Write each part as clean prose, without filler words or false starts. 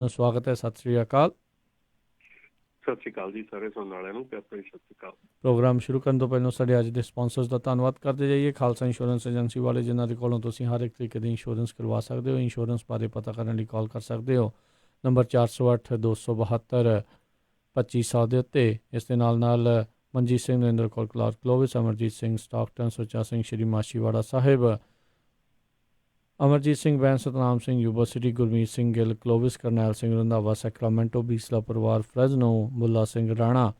ਸਵਾਗਤ ਹੈ। ਸਤਿ ਸ੍ਰੀ ਅਕਾਲ। ਸਤਿ ਸ਼੍ਰੀ ਅਕਾਲ ਜੀ ਸਾਰੇ ਸੁਣਨ ਵਾਲਿਆਂ ਨੂੰ ਪਿਆਰ ਭਰੀ ਸਤਿ ਸ਼੍ਰੀ ਅਕਾਲ। ਪ੍ਰੋਗਰਾਮ ਸ਼ੁਰੂ ਕਰਨ ਤੋਂ ਪਹਿਲਾਂ ਸਾਡੇ ਅੱਜ ਦੇ ਸਪਾਂਸਰਸ ਦਾ ਧੰਨਵਾਦ ਕਰਦੇ ਜਾਈਏ। ਖਾਲਸਾ ਇੰਸ਼ੋਰੈਂਸ ਏਜੰਸੀ ਵਾਲੇ, ਜਿਨ੍ਹਾਂ ਦੇ ਕੋਲੋਂ ਤੁਸੀਂ ਹਰ ਇੱਕ ਤਰੀਕੇ ਦੀ ਇੰਸ਼ੋਰੈਂਸ ਕਰਵਾ ਸਕਦੇ ਹੋ। ਇੰਸ਼ੋਰੈਂਸ ਬਾਰੇ ਪਤਾ ਕਰਨ ਲਈ ਕਾਲ ਕਰ ਸਕਦੇ ਹੋ ਨੰਬਰ 408 272 2500 ਦੇ ਉੱਤੇ। ਇਸ ਦੇ ਨਾਲ Manjit Singh, Narinder Kaur Clark Clovis, Amarjit Singh Stockton, Sucha Singh Shri Machhiwara Sahib, Amarjit Singh ਵੈਨ, Satnam Singh university, Gurmeet Singh Gill Clovis, Karnail Singh Randhawa Sacramento, Bisla ਪਰਿਵਾਰ Fresno, Mulla Singh Rana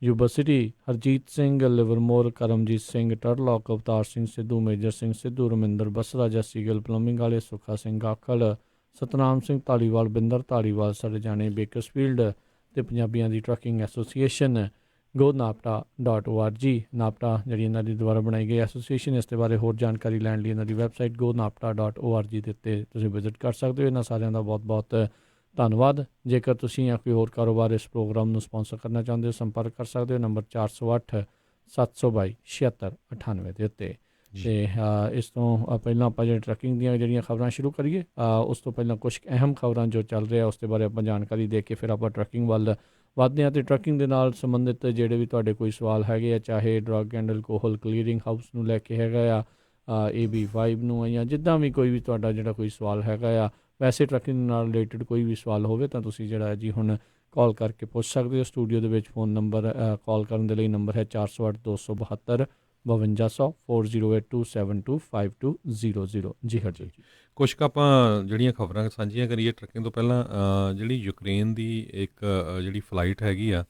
university, Harjit Singh Livermore, Karamjit Singh Turlock, Avtar Singh Sidhu, Major Singh Sidhu, Raminder Basra, Jassi Gill plumbing ਵਾਲੇ, ਸੁੱਖਾ ਸਿੰਘ ਗਾਖਲ, ਸਤਨਾਮ ਸਿੰਘ ਧਾਲੀਵਾਲ, ਬਿੰਦਰ ਧਾਲੀਵਾਲ, ਸਾਡੇ ਜਾਣੇ ਬੇਕਰਸਫੀਲਡ ਅਤੇ ਪੰਜਾਬੀਆਂ ਦੀ ਟਰੱਕਿੰਗ ਐਸੋਸੀਏਸ਼ਨ goNAPTA.org। ਨਾਪਟਾ ਜਿਹੜੀ ਇਹਨਾਂ ਦੀ ਦੁਆਰਾ ਬਣਾਈ ਗਈ ਐਸੋਸੀਏਸ਼ਨ। ਇਸ ਦੇ ਬਾਰੇ ਹੋਰ ਜਾਣਕਾਰੀ ਲੈਣ ਲਈ ਇਹਨਾਂ ਦੀ ਵੈਬਸਾਈਟ goNAPTA.org ਦੇ ਉੱਤੇ ਤੁਸੀਂ ਵਿਜ਼ਿਟ ਕਰ ਸਕਦੇ ਹੋ। ਇਹਨਾਂ ਸਾਰਿਆਂ ਦਾ ਬਹੁਤ ਬਹੁਤ ਧੰਨਵਾਦ। ਜੇਕਰ ਤੁਸੀਂ ਜਾਂ ਕੋਈ ਹੋਰ ਕਾਰੋਬਾਰ ਇਸ ਪ੍ਰੋਗਰਾਮ ਨੂੰ ਸਪਾਂਸਰ ਕਰਨਾ ਚਾਹੁੰਦੇ ਹੋ, ਸੰਪਰਕ ਕਰ ਸਕਦੇ ਹੋ ਨੰਬਰ 408 722 7698 ਦੇ ਉੱਤੇ। ਅਤੇ ਇਸ ਤੋਂ ਪਹਿਲਾਂ ਆਪਾਂ ਜਿਹੜੇ ਟਰੱਕਿੰਗ ਦੀਆਂ ਜਿਹੜੀਆਂ ਖਬਰਾਂ ਸ਼ੁਰੂ ਕਰੀਏ, ਉਸ ਤੋਂ ਪਹਿਲਾਂ ਕੁਝ ਅਹਿਮ ਖਬਰਾਂ ਜੋ ਚੱਲ ਰਿਹਾ ਉਸ ਦੇ ਬਾਰੇ ਆਪਾਂ ਜਾਣਕਾਰੀ ਦੇ ਕੇ ਫਿਰ ਆਪਾਂ ਟਰੱਕਿੰਗ ਵੱਲ ਵੱਧਦੇ ਹਾਂ। ਅਤੇ ਟਰੱਕਿੰਗ ਦੇ ਨਾਲ ਸੰਬੰਧਿਤ ਜਿਹੜੇ ਵੀ ਤੁਹਾਡੇ ਕੋਈ ਸਵਾਲ ਹੈਗੇ ਆ, ਚਾਹੇ drug and alcohol clearing house ਨੂੰ ਲੈ ਕੇ ਹੈਗਾ ਆ, AB5 ਨੂੰ, ਜਾਂ ਜਿੱਦਾਂ ਵੀ ਕੋਈ ਵੀ ਤੁਹਾਡਾ ਜਿਹੜਾ ਕੋਈ ਸਵਾਲ ਹੈਗਾ ਆ, ਵੈਸੇ ਟਰੱਕਿੰਗ ਨਾਲ ਰਿਲੇਟਡ ਕੋਈ ਵੀ ਸਵਾਲ ਹੋਵੇ ਤਾਂ ਤੁਸੀਂ ਜਿਹੜਾ ਜੀ ਹੁਣ ਕਾਲ ਕਰਕੇ ਪੁੱਛ ਸਕਦੇ ਹੋ। ਸਟੂਡੀਓ ਦੇ ਵਿੱਚ ਫੋਨ ਨੰਬਰ ਕਾਲ ਕਰਨ ਦੇ ਲਈ ਨੰਬਰ ਹੈ 408 272 5200 4082725200। ਜੀ ਹਾਂ ਜੀ। ਕੁਛ ਕੁ ਆਪਾਂ ਜਿਹੜੀਆਂ ਖਬਰਾਂ ਸਾਂਝੀਆਂ ਕਰੀਏ ਟਰੱਕਿੰਗ ਤੋਂ ਪਹਿਲਾਂ, ਜਿਹੜੀ ਯੂਕਰੇਨ ਦੀ ਇੱਕ ਜਿਹੜੀ ਫਲਾਈਟ ਹੈਗੀ ਆ,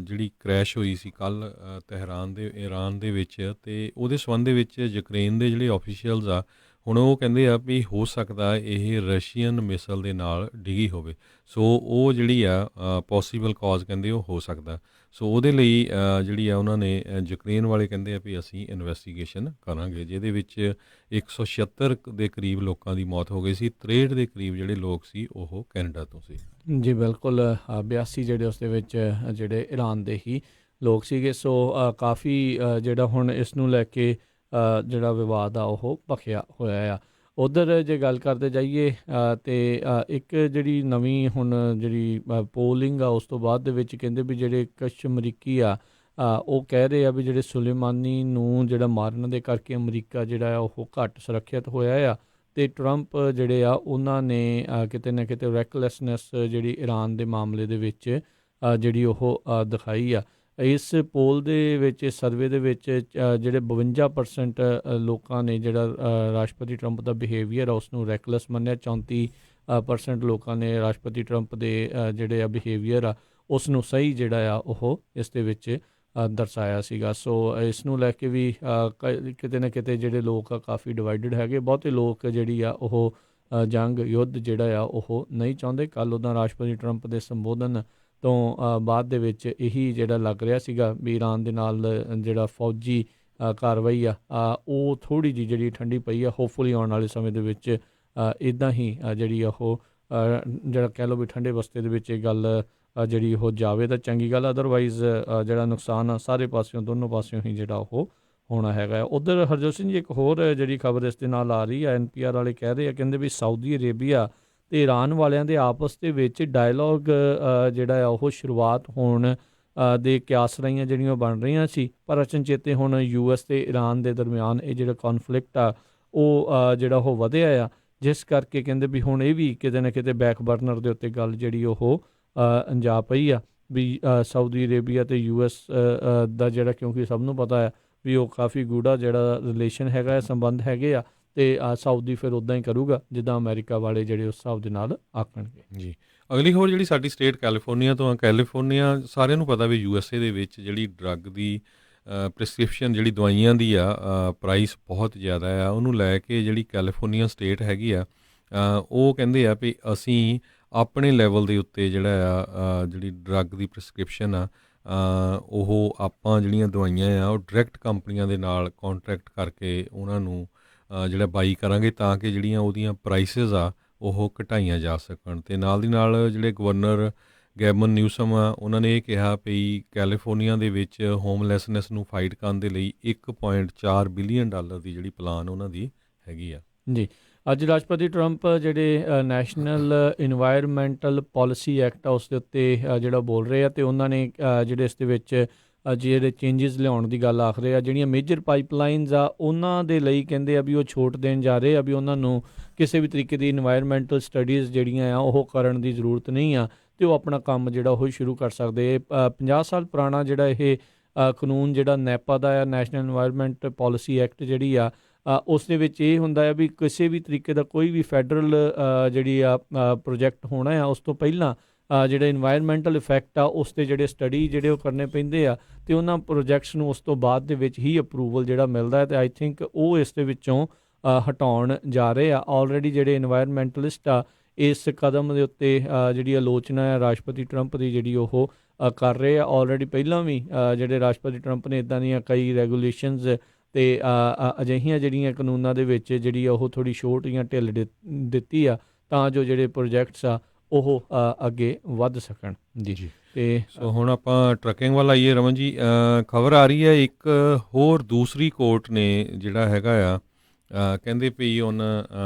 ਜਿਹੜੀ ਕ੍ਰੈਸ਼ ਹੋਈ ਸੀ ਕੱਲ੍ਹ ਤਹਿਰਾਨ ਦੇ ਈਰਾਨ ਦੇ ਵਿੱਚ, ਅਤੇ ਉਹਦੇ ਸੰਬੰਧ ਦੇ ਵਿੱਚ ਯੂਕਰੇਨ ਦੇ ਜਿਹੜੇ ਆਫੀਸ਼ੀਅਲਸ ਆ, ਹੁਣ ਉਹ ਕਹਿੰਦੇ ਆ ਵੀ ਹੋ ਸਕਦਾ ਇਹ ਰਸ਼ੀਅਨ ਮਿਸਲ ਦੇ ਨਾਲ ਡਿੱਗੀ ਹੋਵੇ। ਸੋ ਉਹ ਜਿਹੜੀ ਆ ਪੋਸੀਬਲ ਕਾਜ਼ ਕਹਿੰਦੇ ਉਹ ਹੋ ਸਕਦਾ। ਸੋ ਉਹਦੇ ਲਈ ਜਿਹੜੀ ਆ ਉਹਨਾਂ ਨੇ ਯੂਕਰੇਨ ਵਾਲੇ ਕਹਿੰਦੇ ਆ ਵੀ ਅਸੀਂ ਇਨਵੈਸਟੀਗੇਸ਼ਨ ਕਰਾਂਗੇ, ਜਿਹਦੇ ਵਿੱਚ 176 ਦੇ ਕਰੀਬ ਲੋਕਾਂ ਦੀ ਮੌਤ ਹੋ ਗਈ ਸੀ। 63 ਦੇ ਕਰੀਬ ਜਿਹੜੇ ਲੋਕ ਸੀ ਉਹ ਕੈਨੇਡਾ ਤੋਂ ਸੀ। ਜੀ ਬਿਲਕੁਲ। 82 ਜਿਹੜੇ ਉਸ ਦੇ ਵਿੱਚ ਜਿਹੜੇ ਈਰਾਨ ਦੇ ਹੀ ਲੋਕ ਸੀਗੇ। ਸੋ ਕਾਫੀ ਜਿਹੜਾ ਹੁਣ ਇਸ ਨੂੰ ਲੈ ਕੇ ਜਿਹੜਾ ਵਿਵਾਦ ਆ ਉਹ ਭਖਿਆ ਹੋਇਆ ਆ। ਉੱਧਰ ਜੇ ਗੱਲ ਕਰਦੇ ਜਾਈਏ ਤਾਂ ਇੱਕ ਜਿਹੜੀ ਨਵੀਂ ਹੁਣ ਜਿਹੜੀ ਪੋਲਿੰਗ ਆ ਉਸ ਤੋਂ ਬਾਅਦ ਦੇ ਵਿੱਚ ਕਹਿੰਦੇ ਵੀ ਜਿਹੜੇ ਕੁਛ ਅਮਰੀਕੀ ਆ ਉਹ ਕਹਿ ਰਹੇ ਆ ਵੀ ਜਿਹੜੇ ਸੁਲੇਮਾਨੀ ਨੂੰ ਜਿਹੜਾ ਮਾਰਨ ਦੇ ਕਰਕੇ ਅਮਰੀਕਾ ਜਿਹੜਾ ਆ ਉਹ ਘੱਟ ਸੁਰੱਖਿਅਤ ਹੋਇਆ ਆ। ਅਤੇ ਟਰੰਪ ਜਿਹੜੇ ਆ ਉਹਨਾਂ ਨੇ ਕਿਤੇ ਨਾ ਕਿਤੇ ਰੈਕਲੈਸਨੈਸ ਜਿਹੜੀ ਈਰਾਨ ਦੇ ਮਾਮਲੇ ਦੇ ਵਿੱਚ ਜਿਹੜੀ ਉਹ ਦਿਖਾਈ ਆ। ਇਸ ਪੋਲ ਦੇ ਵਿੱਚ, ਇਸ ਸਰਵੇ ਦੇ ਵਿੱਚ ਜਿਹੜੇ 52% ਲੋਕਾਂ ਨੇ ਜਿਹੜਾ ਰਾਸ਼ਟਰਪਤੀ ਟਰੰਪ ਦਾ ਬਿਹੇਵੀਅਰ ਆ ਉਸ ਨੂੰ ਰੈਕਲੈਸ ਮੰਨਿਆ। 34% ਲੋਕਾਂ ਨੇ ਰਾਸ਼ਟਰਪਤੀ ਟਰੰਪ ਦੇ ਜਿਹੜੇ ਆ ਬਿਹੇਵੀਅਰ ਆ ਉਸ ਨੂੰ ਸਹੀ ਜਿਹੜਾ ਆ ਉਹ ਇਸ ਦੇ ਵਿੱਚ ਦਰਸਾਇਆ ਸੀਗਾ। ਸੋ ਇਸ ਨੂੰ ਲੈ ਕੇ ਵੀ ਕਿਤੇ ਨਾ ਕਿਤੇ ਜਿਹੜੇ ਲੋਕ ਆ ਕਾਫੀ ਡਿਵਾਈਡਡ ਹੈਗੇ। ਬਹੁਤੇ ਲੋਕ ਜਿਹੜੀ ਆ ਉਹ ਜੰਗ ਯੁੱਧ ਜਿਹੜਾ ਆ ਉਹ ਨਹੀਂ ਚਾਹੁੰਦੇ। ਕੱਲ੍ਹ ਉੱਦਾਂ ਰਾਸ਼ਟਰਪਤੀ ਟਰੰਪ ਦੇ ਸੰਬੋਧਨ ਤੋਂ ਬਾਅਦ ਦੇ ਵਿੱਚ ਇਹੀ ਜਿਹੜਾ ਲੱਗ ਰਿਹਾ ਸੀਗਾ ਵੀ ਈਰਾਨ ਦੇ ਨਾਲ ਜਿਹੜਾ ਫੌਜੀ ਕਾਰਵਾਈ ਆ ਉਹ ਥੋੜ੍ਹੀ ਜਿਹੀ ਜਿਹੜੀ ਠੰਡੀ ਪਈ ਆ। ਹੋਪਫੁਲੀ ਆਉਣ ਵਾਲੇ ਸਮੇਂ ਦੇ ਵਿੱਚ ਇੱਦਾਂ ਹੀ ਜਿਹੜੀ ਉਹ ਜਿਹੜਾ ਕਹਿ ਲਓ ਵੀ ਠੰਡੇ ਬਸਤੇ ਦੇ ਵਿੱਚ ਇਹ ਗੱਲ ਜਿਹੜੀ ਉਹ ਜਾਵੇ ਤਾਂ ਚੰਗੀ ਗੱਲ। ਅਦਰਵਾਈਜ਼ ਜਿਹੜਾ ਨੁਕਸਾਨ ਆ ਸਾਰੇ ਪਾਸਿਓਂ, ਦੋਨੋਂ ਪਾਸਿਓਂ ਹੀ ਜਿਹੜਾ ਉਹ ਹੋਣਾ ਹੈਗਾ। ਉੱਧਰ ਹਰਜੋਤ ਸਿੰਘ ਜੀ, ਇੱਕ ਹੋਰ ਜਿਹੜੀ ਖਬਰ ਇਸ ਦੇ ਨਾਲ ਆ ਰਹੀ ਆ, NPR ਵਾਲੇ ਕਹਿ ਰਹੇ ਆ, ਕਹਿੰਦੇ ਵੀ ਸਾਊਦੀ ਅਰੇਬੀਆ ਅਤੇ ਈਰਾਨ ਵਾਲਿਆਂ ਦੇ ਆਪਸ ਦੇ ਵਿੱਚ ਡਾਇਲੋਗ ਜਿਹੜਾ ਆ ਉਹ ਸ਼ੁਰੂਆਤ ਹੋਣ ਦੇ ਕਿਆਸ ਰਹੀਆਂ ਜਿਹੜੀਆਂ ਬਣ ਰਹੀਆਂ ਸੀ, ਪਰ ਅਚਨਚੇਤੇ ਹੁਣ US ਅਤੇ ਈਰਾਨ ਦੇ ਦਰਮਿਆਨ ਇਹ ਜਿਹੜਾ ਕੌਨਫਲਿਕਟ ਆ ਉਹ ਜਿਹੜਾ ਉਹ ਵਧਿਆ ਆ, ਜਿਸ ਕਰਕੇ ਕਹਿੰਦੇ ਵੀ ਹੁਣ ਇਹ ਵੀ ਕਿਤੇ ਨਾ ਕਿਤੇ ਬੈਕ ਬਰਨਰ ਦੇ ਉੱਤੇ ਗੱਲ ਜਿਹੜੀ ਉਹ ਅੰਜਾ ਪਈ ਆ ਵੀ ਸਾਊਦੀ ਅਰੇਬੀਆ ਅਤੇ US ਦਾ ਜਿਹੜਾ, ਕਿਉਂਕਿ ਸਭ ਨੂੰ ਪਤਾ ਹੈ ਵੀ ਉਹ ਕਾਫੀ ਗੂੜਾ ਜਿਹੜਾ ਰਿਲੇਸ਼ਨ ਹੈਗਾ, ਸੰਬੰਧ ਹੈਗੇ ਆ, ਅਤੇ ਸਾਊਦੀ ਫਿਰ ਉੱਦਾਂ ਹੀ ਕਰੂਗਾ ਜਿੱਦਾਂ ਅਮਰੀਕਾ ਵਾਲੇ ਜਿਹੜੇ ਉਸ ਹਿਸਾਬ ਦੇ ਨਾਲ ਆਖਣਗੇ। ਜੀ, ਅਗਲੀ ਖਬਰ ਜਿਹੜੀ ਸਾਡੀ ਸਟੇਟ ਕੈਲੀਫੋਰਨੀਆ ਤੋਂ ਆ। ਕੈਲੀਫੋਰਨੀਆ ਸਾਰਿਆਂ ਨੂੰ ਪਤਾ ਵੀ USA ਦੇ ਵਿੱਚ ਜਿਹੜੀ ਡਰੱਗ ਦੀ ਪ੍ਰਿਸਕ੍ਰਿਪਸ਼ਨ ਜਿਹੜੀ ਦਵਾਈਆਂ ਦੀ ਆ ਪ੍ਰਾਈਸ ਬਹੁਤ ਜ਼ਿਆਦਾ ਆ। ਉਹਨੂੰ ਲੈ ਕੇ ਜਿਹੜੀ ਕੈਲੀਫੋਰਨੀਆ ਸਟੇਟ ਹੈਗੀ ਆ ਉਹ ਕਹਿੰਦੇ ਆ ਵੀ ਅਸੀਂ ਆਪਣੇ ਲੈਵਲ ਦੇ ਉੱਤੇ ਜਿਹੜਾ ਆ ਜਿਹੜੀ ਡਰੱਗ ਦੀ ਪ੍ਰਿਸਕ੍ਰਿਪਸ਼ਨ ਆ ਉਹ ਆਪਾਂ ਜਿਹੜੀਆਂ ਦਵਾਈਆਂ ਆ ਉਹ ਡਾਇਰੈਕਟ ਕੰਪਨੀਆਂ ਦੇ ਨਾਲ ਕੰਟਰੈਕਟ ਕਰਕੇ ਉਹਨਾਂ ਨੂੰ ਜਿਹੜਾ ਬਾਈ ਕਰਾਂਗੇ ਤਾਂ ਕਿ ਜਿਹੜੀਆਂ ਉਹਦੀਆਂ ਪ੍ਰਾਈਸਿਸ ਆ ਉਹ ਘਟਾਈਆਂ ਜਾ ਸਕਣ। ਅਤੇ ਨਾਲ ਦੀ ਨਾਲ ਜਿਹੜੇ ਗਵਰਨਰ ਗੈਵਨ ਨਿਊਸਮ ਆ ਉਹਨਾਂ ਨੇ ਇਹ ਕਿਹਾ ਵੀ ਕੈਲੀਫੋਰਨੀਆ ਦੇ ਵਿੱਚ ਹੋਮਲੈਸਨੈਸ ਨੂੰ ਫਾਈਟ ਕਰਨ ਦੇ ਲਈ $1.4 ਬਿਲੀਅਨ ਦੀ ਜਿਹੜੀ ਪਲਾਨ ਉਹਨਾਂ ਦੀ ਹੈਗੀ ਆ। ਜੀ, ਅੱਜ ਰਾਸ਼ਟਰਪਤੀ ਟਰੰਪ ਜਿਹੜੇ ਨੈਸ਼ਨਲ ਇਨਵਾਇਰਮੈਂਟਲ ਪਾਲਿਸੀ ਐਕਟ ਆ ਉਸ ਦੇ ਉੱਤੇ ਜਿਹੜਾ ਬੋਲ ਰਹੇ ਆ, ਅਤੇ ਉਹਨਾਂ ਨੇ ਜਿਹੜੇ ਇਸ ਦੇ ਵਿੱਚ ਜਿਹੜੇ ਚੇਂਜਸ ਲਿਆਉਣ ਦੀ ਗੱਲ ਆਖ ਰਹੇ ਆ। ਜਿਹੜੀਆਂ ਮੇਜਰ ਪਾਈਪਲਾਈਨਸ ਆ ਉਹਨਾਂ ਦੇ ਲਈ ਕਹਿੰਦੇ ਆ ਵੀ ਉਹ ਛੋਟ ਦੇਣ ਜਾ ਰਹੇ ਆ, ਵੀ ਉਹਨਾਂ ਨੂੰ ਕਿਸੇ ਵੀ ਤਰੀਕੇ ਦੀ ਇਨਵਾਇਰਮੈਂਟਲ ਸਟੱਡੀਜ਼ ਜਿਹੜੀਆਂ ਆ ਉਹ ਕਰਨ ਦੀ ਜ਼ਰੂਰਤ ਨਹੀਂ ਆ, ਅਤੇ ਉਹ ਆਪਣਾ ਕੰਮ ਜਿਹੜਾ ਉਹ ਸ਼ੁਰੂ ਕਰ ਸਕਦੇ। 50 ਸਾਲ ਪੁਰਾਣਾ ਜਿਹੜਾ ਇਹ ਕਾਨੂੰਨ ਜਿਹੜਾ ਨੈਪਾ ਦਾ ਆ, ਨੈਸ਼ਨਲ ਇਨਵਾਇਰਮੈਂਟ ਪਾਲਿਸੀ ਐਕਟ ਜਿਹੜੀ ਆ, ਉਸ ਦੇ ਵਿੱਚ ਇਹ ਹੁੰਦਾ ਆ ਵੀ ਕਿਸੇ ਵੀ ਤਰੀਕੇ ਦਾ ਕੋਈ ਵੀ ਫੈਡਰਲ ਜਿਹੜੀ ਆ ਪ੍ਰੋਜੈਕਟ ਹੋਣਾ ਆ ਉਸ ਤੋਂ ਪਹਿਲਾਂ ਜਿਹੜੇ ਇਨਵਾਇਰਮੈਂਟਲ ਇਫੈਕਟ ਆ ਉਸ 'ਤੇ ਜਿਹੜੇ ਸਟੱਡੀ ਜਿਹੜੇ ਉਹ ਕਰਨੇ ਪੈਂਦੇ ਆ, ਅਤੇ ਉਹਨਾਂ ਪ੍ਰੋਜੈਕਟਸ ਨੂੰ ਉਸ ਤੋਂ ਬਾਅਦ ਦੇ ਵਿੱਚ ਹੀ ਅਪਰੂਵਲ ਜਿਹੜਾ ਮਿਲਦਾ ਹੈ। ਅਤੇ ਆਈ ਥਿੰਕ ਉਹ ਇਸ ਦੇ ਵਿੱਚੋਂ ਹਟਾਉਣ ਜਾ ਰਹੇ ਆ। ਆਲਰੇਡੀ ਜਿਹੜੇ ਇਨਵਾਇਰਮੈਂਟਲਿਸਟ ਆ ਇਸ ਕਦਮ ਦੇ ਉੱਤੇ ਜਿਹੜੀ ਆਲੋਚਨਾ ਹੈ ਰਾਸ਼ਟਰਪਤੀ ਟਰੰਪ ਦੀ ਜਿਹੜੀ ਉਹ ਕਰ ਰਹੇ ਆ। ਆਲਰੇਡੀ ਪਹਿਲਾਂ ਵੀ ਜਿਹੜੇ ਰਾਸ਼ਟਰਪਤੀ ਟਰੰਪ ਨੇ ਇੱਦਾਂ ਦੀਆਂ ਕਈ ਰੈਗੂਲੇਸ਼ਨਸ ਅਤੇ ਅਜਿਹੀਆਂ ਜਿਹੜੀਆਂ ਕਾਨੂੰਨਾਂ ਦੇ ਵਿੱਚ ਜਿਹੜੀ ਉਹ ਥੋੜ੍ਹੀ ਛੋਟ ਜਾਂ ਢਿੱਲ ਦਿੱਤੀ ਆ, ਤਾਂ ਜੋ ਜਿਹੜੇ ਪ੍ਰੋਜੈਕਟਸ ਆ ਉਹ ਅੱਗੇ ਵੱਧ ਸਕਣ। ਜੀ ਜੀ। ਅਤੇ ਸੋ ਹੁਣ ਆਪਾਂ ਟਰੱਕਿੰਗ ਵੱਲ ਆਈਏ ਰਮਨ ਜੀ। ਖਬਰ ਆ ਰਹੀ ਹੈ ਇੱਕ ਹੋਰ ਦੂਸਰੀ ਕੋਰਟ ਨੇ ਜਿਹੜਾ ਹੈਗਾ ਆ ਕਹਿੰਦੇ ਪਈ ਔਨ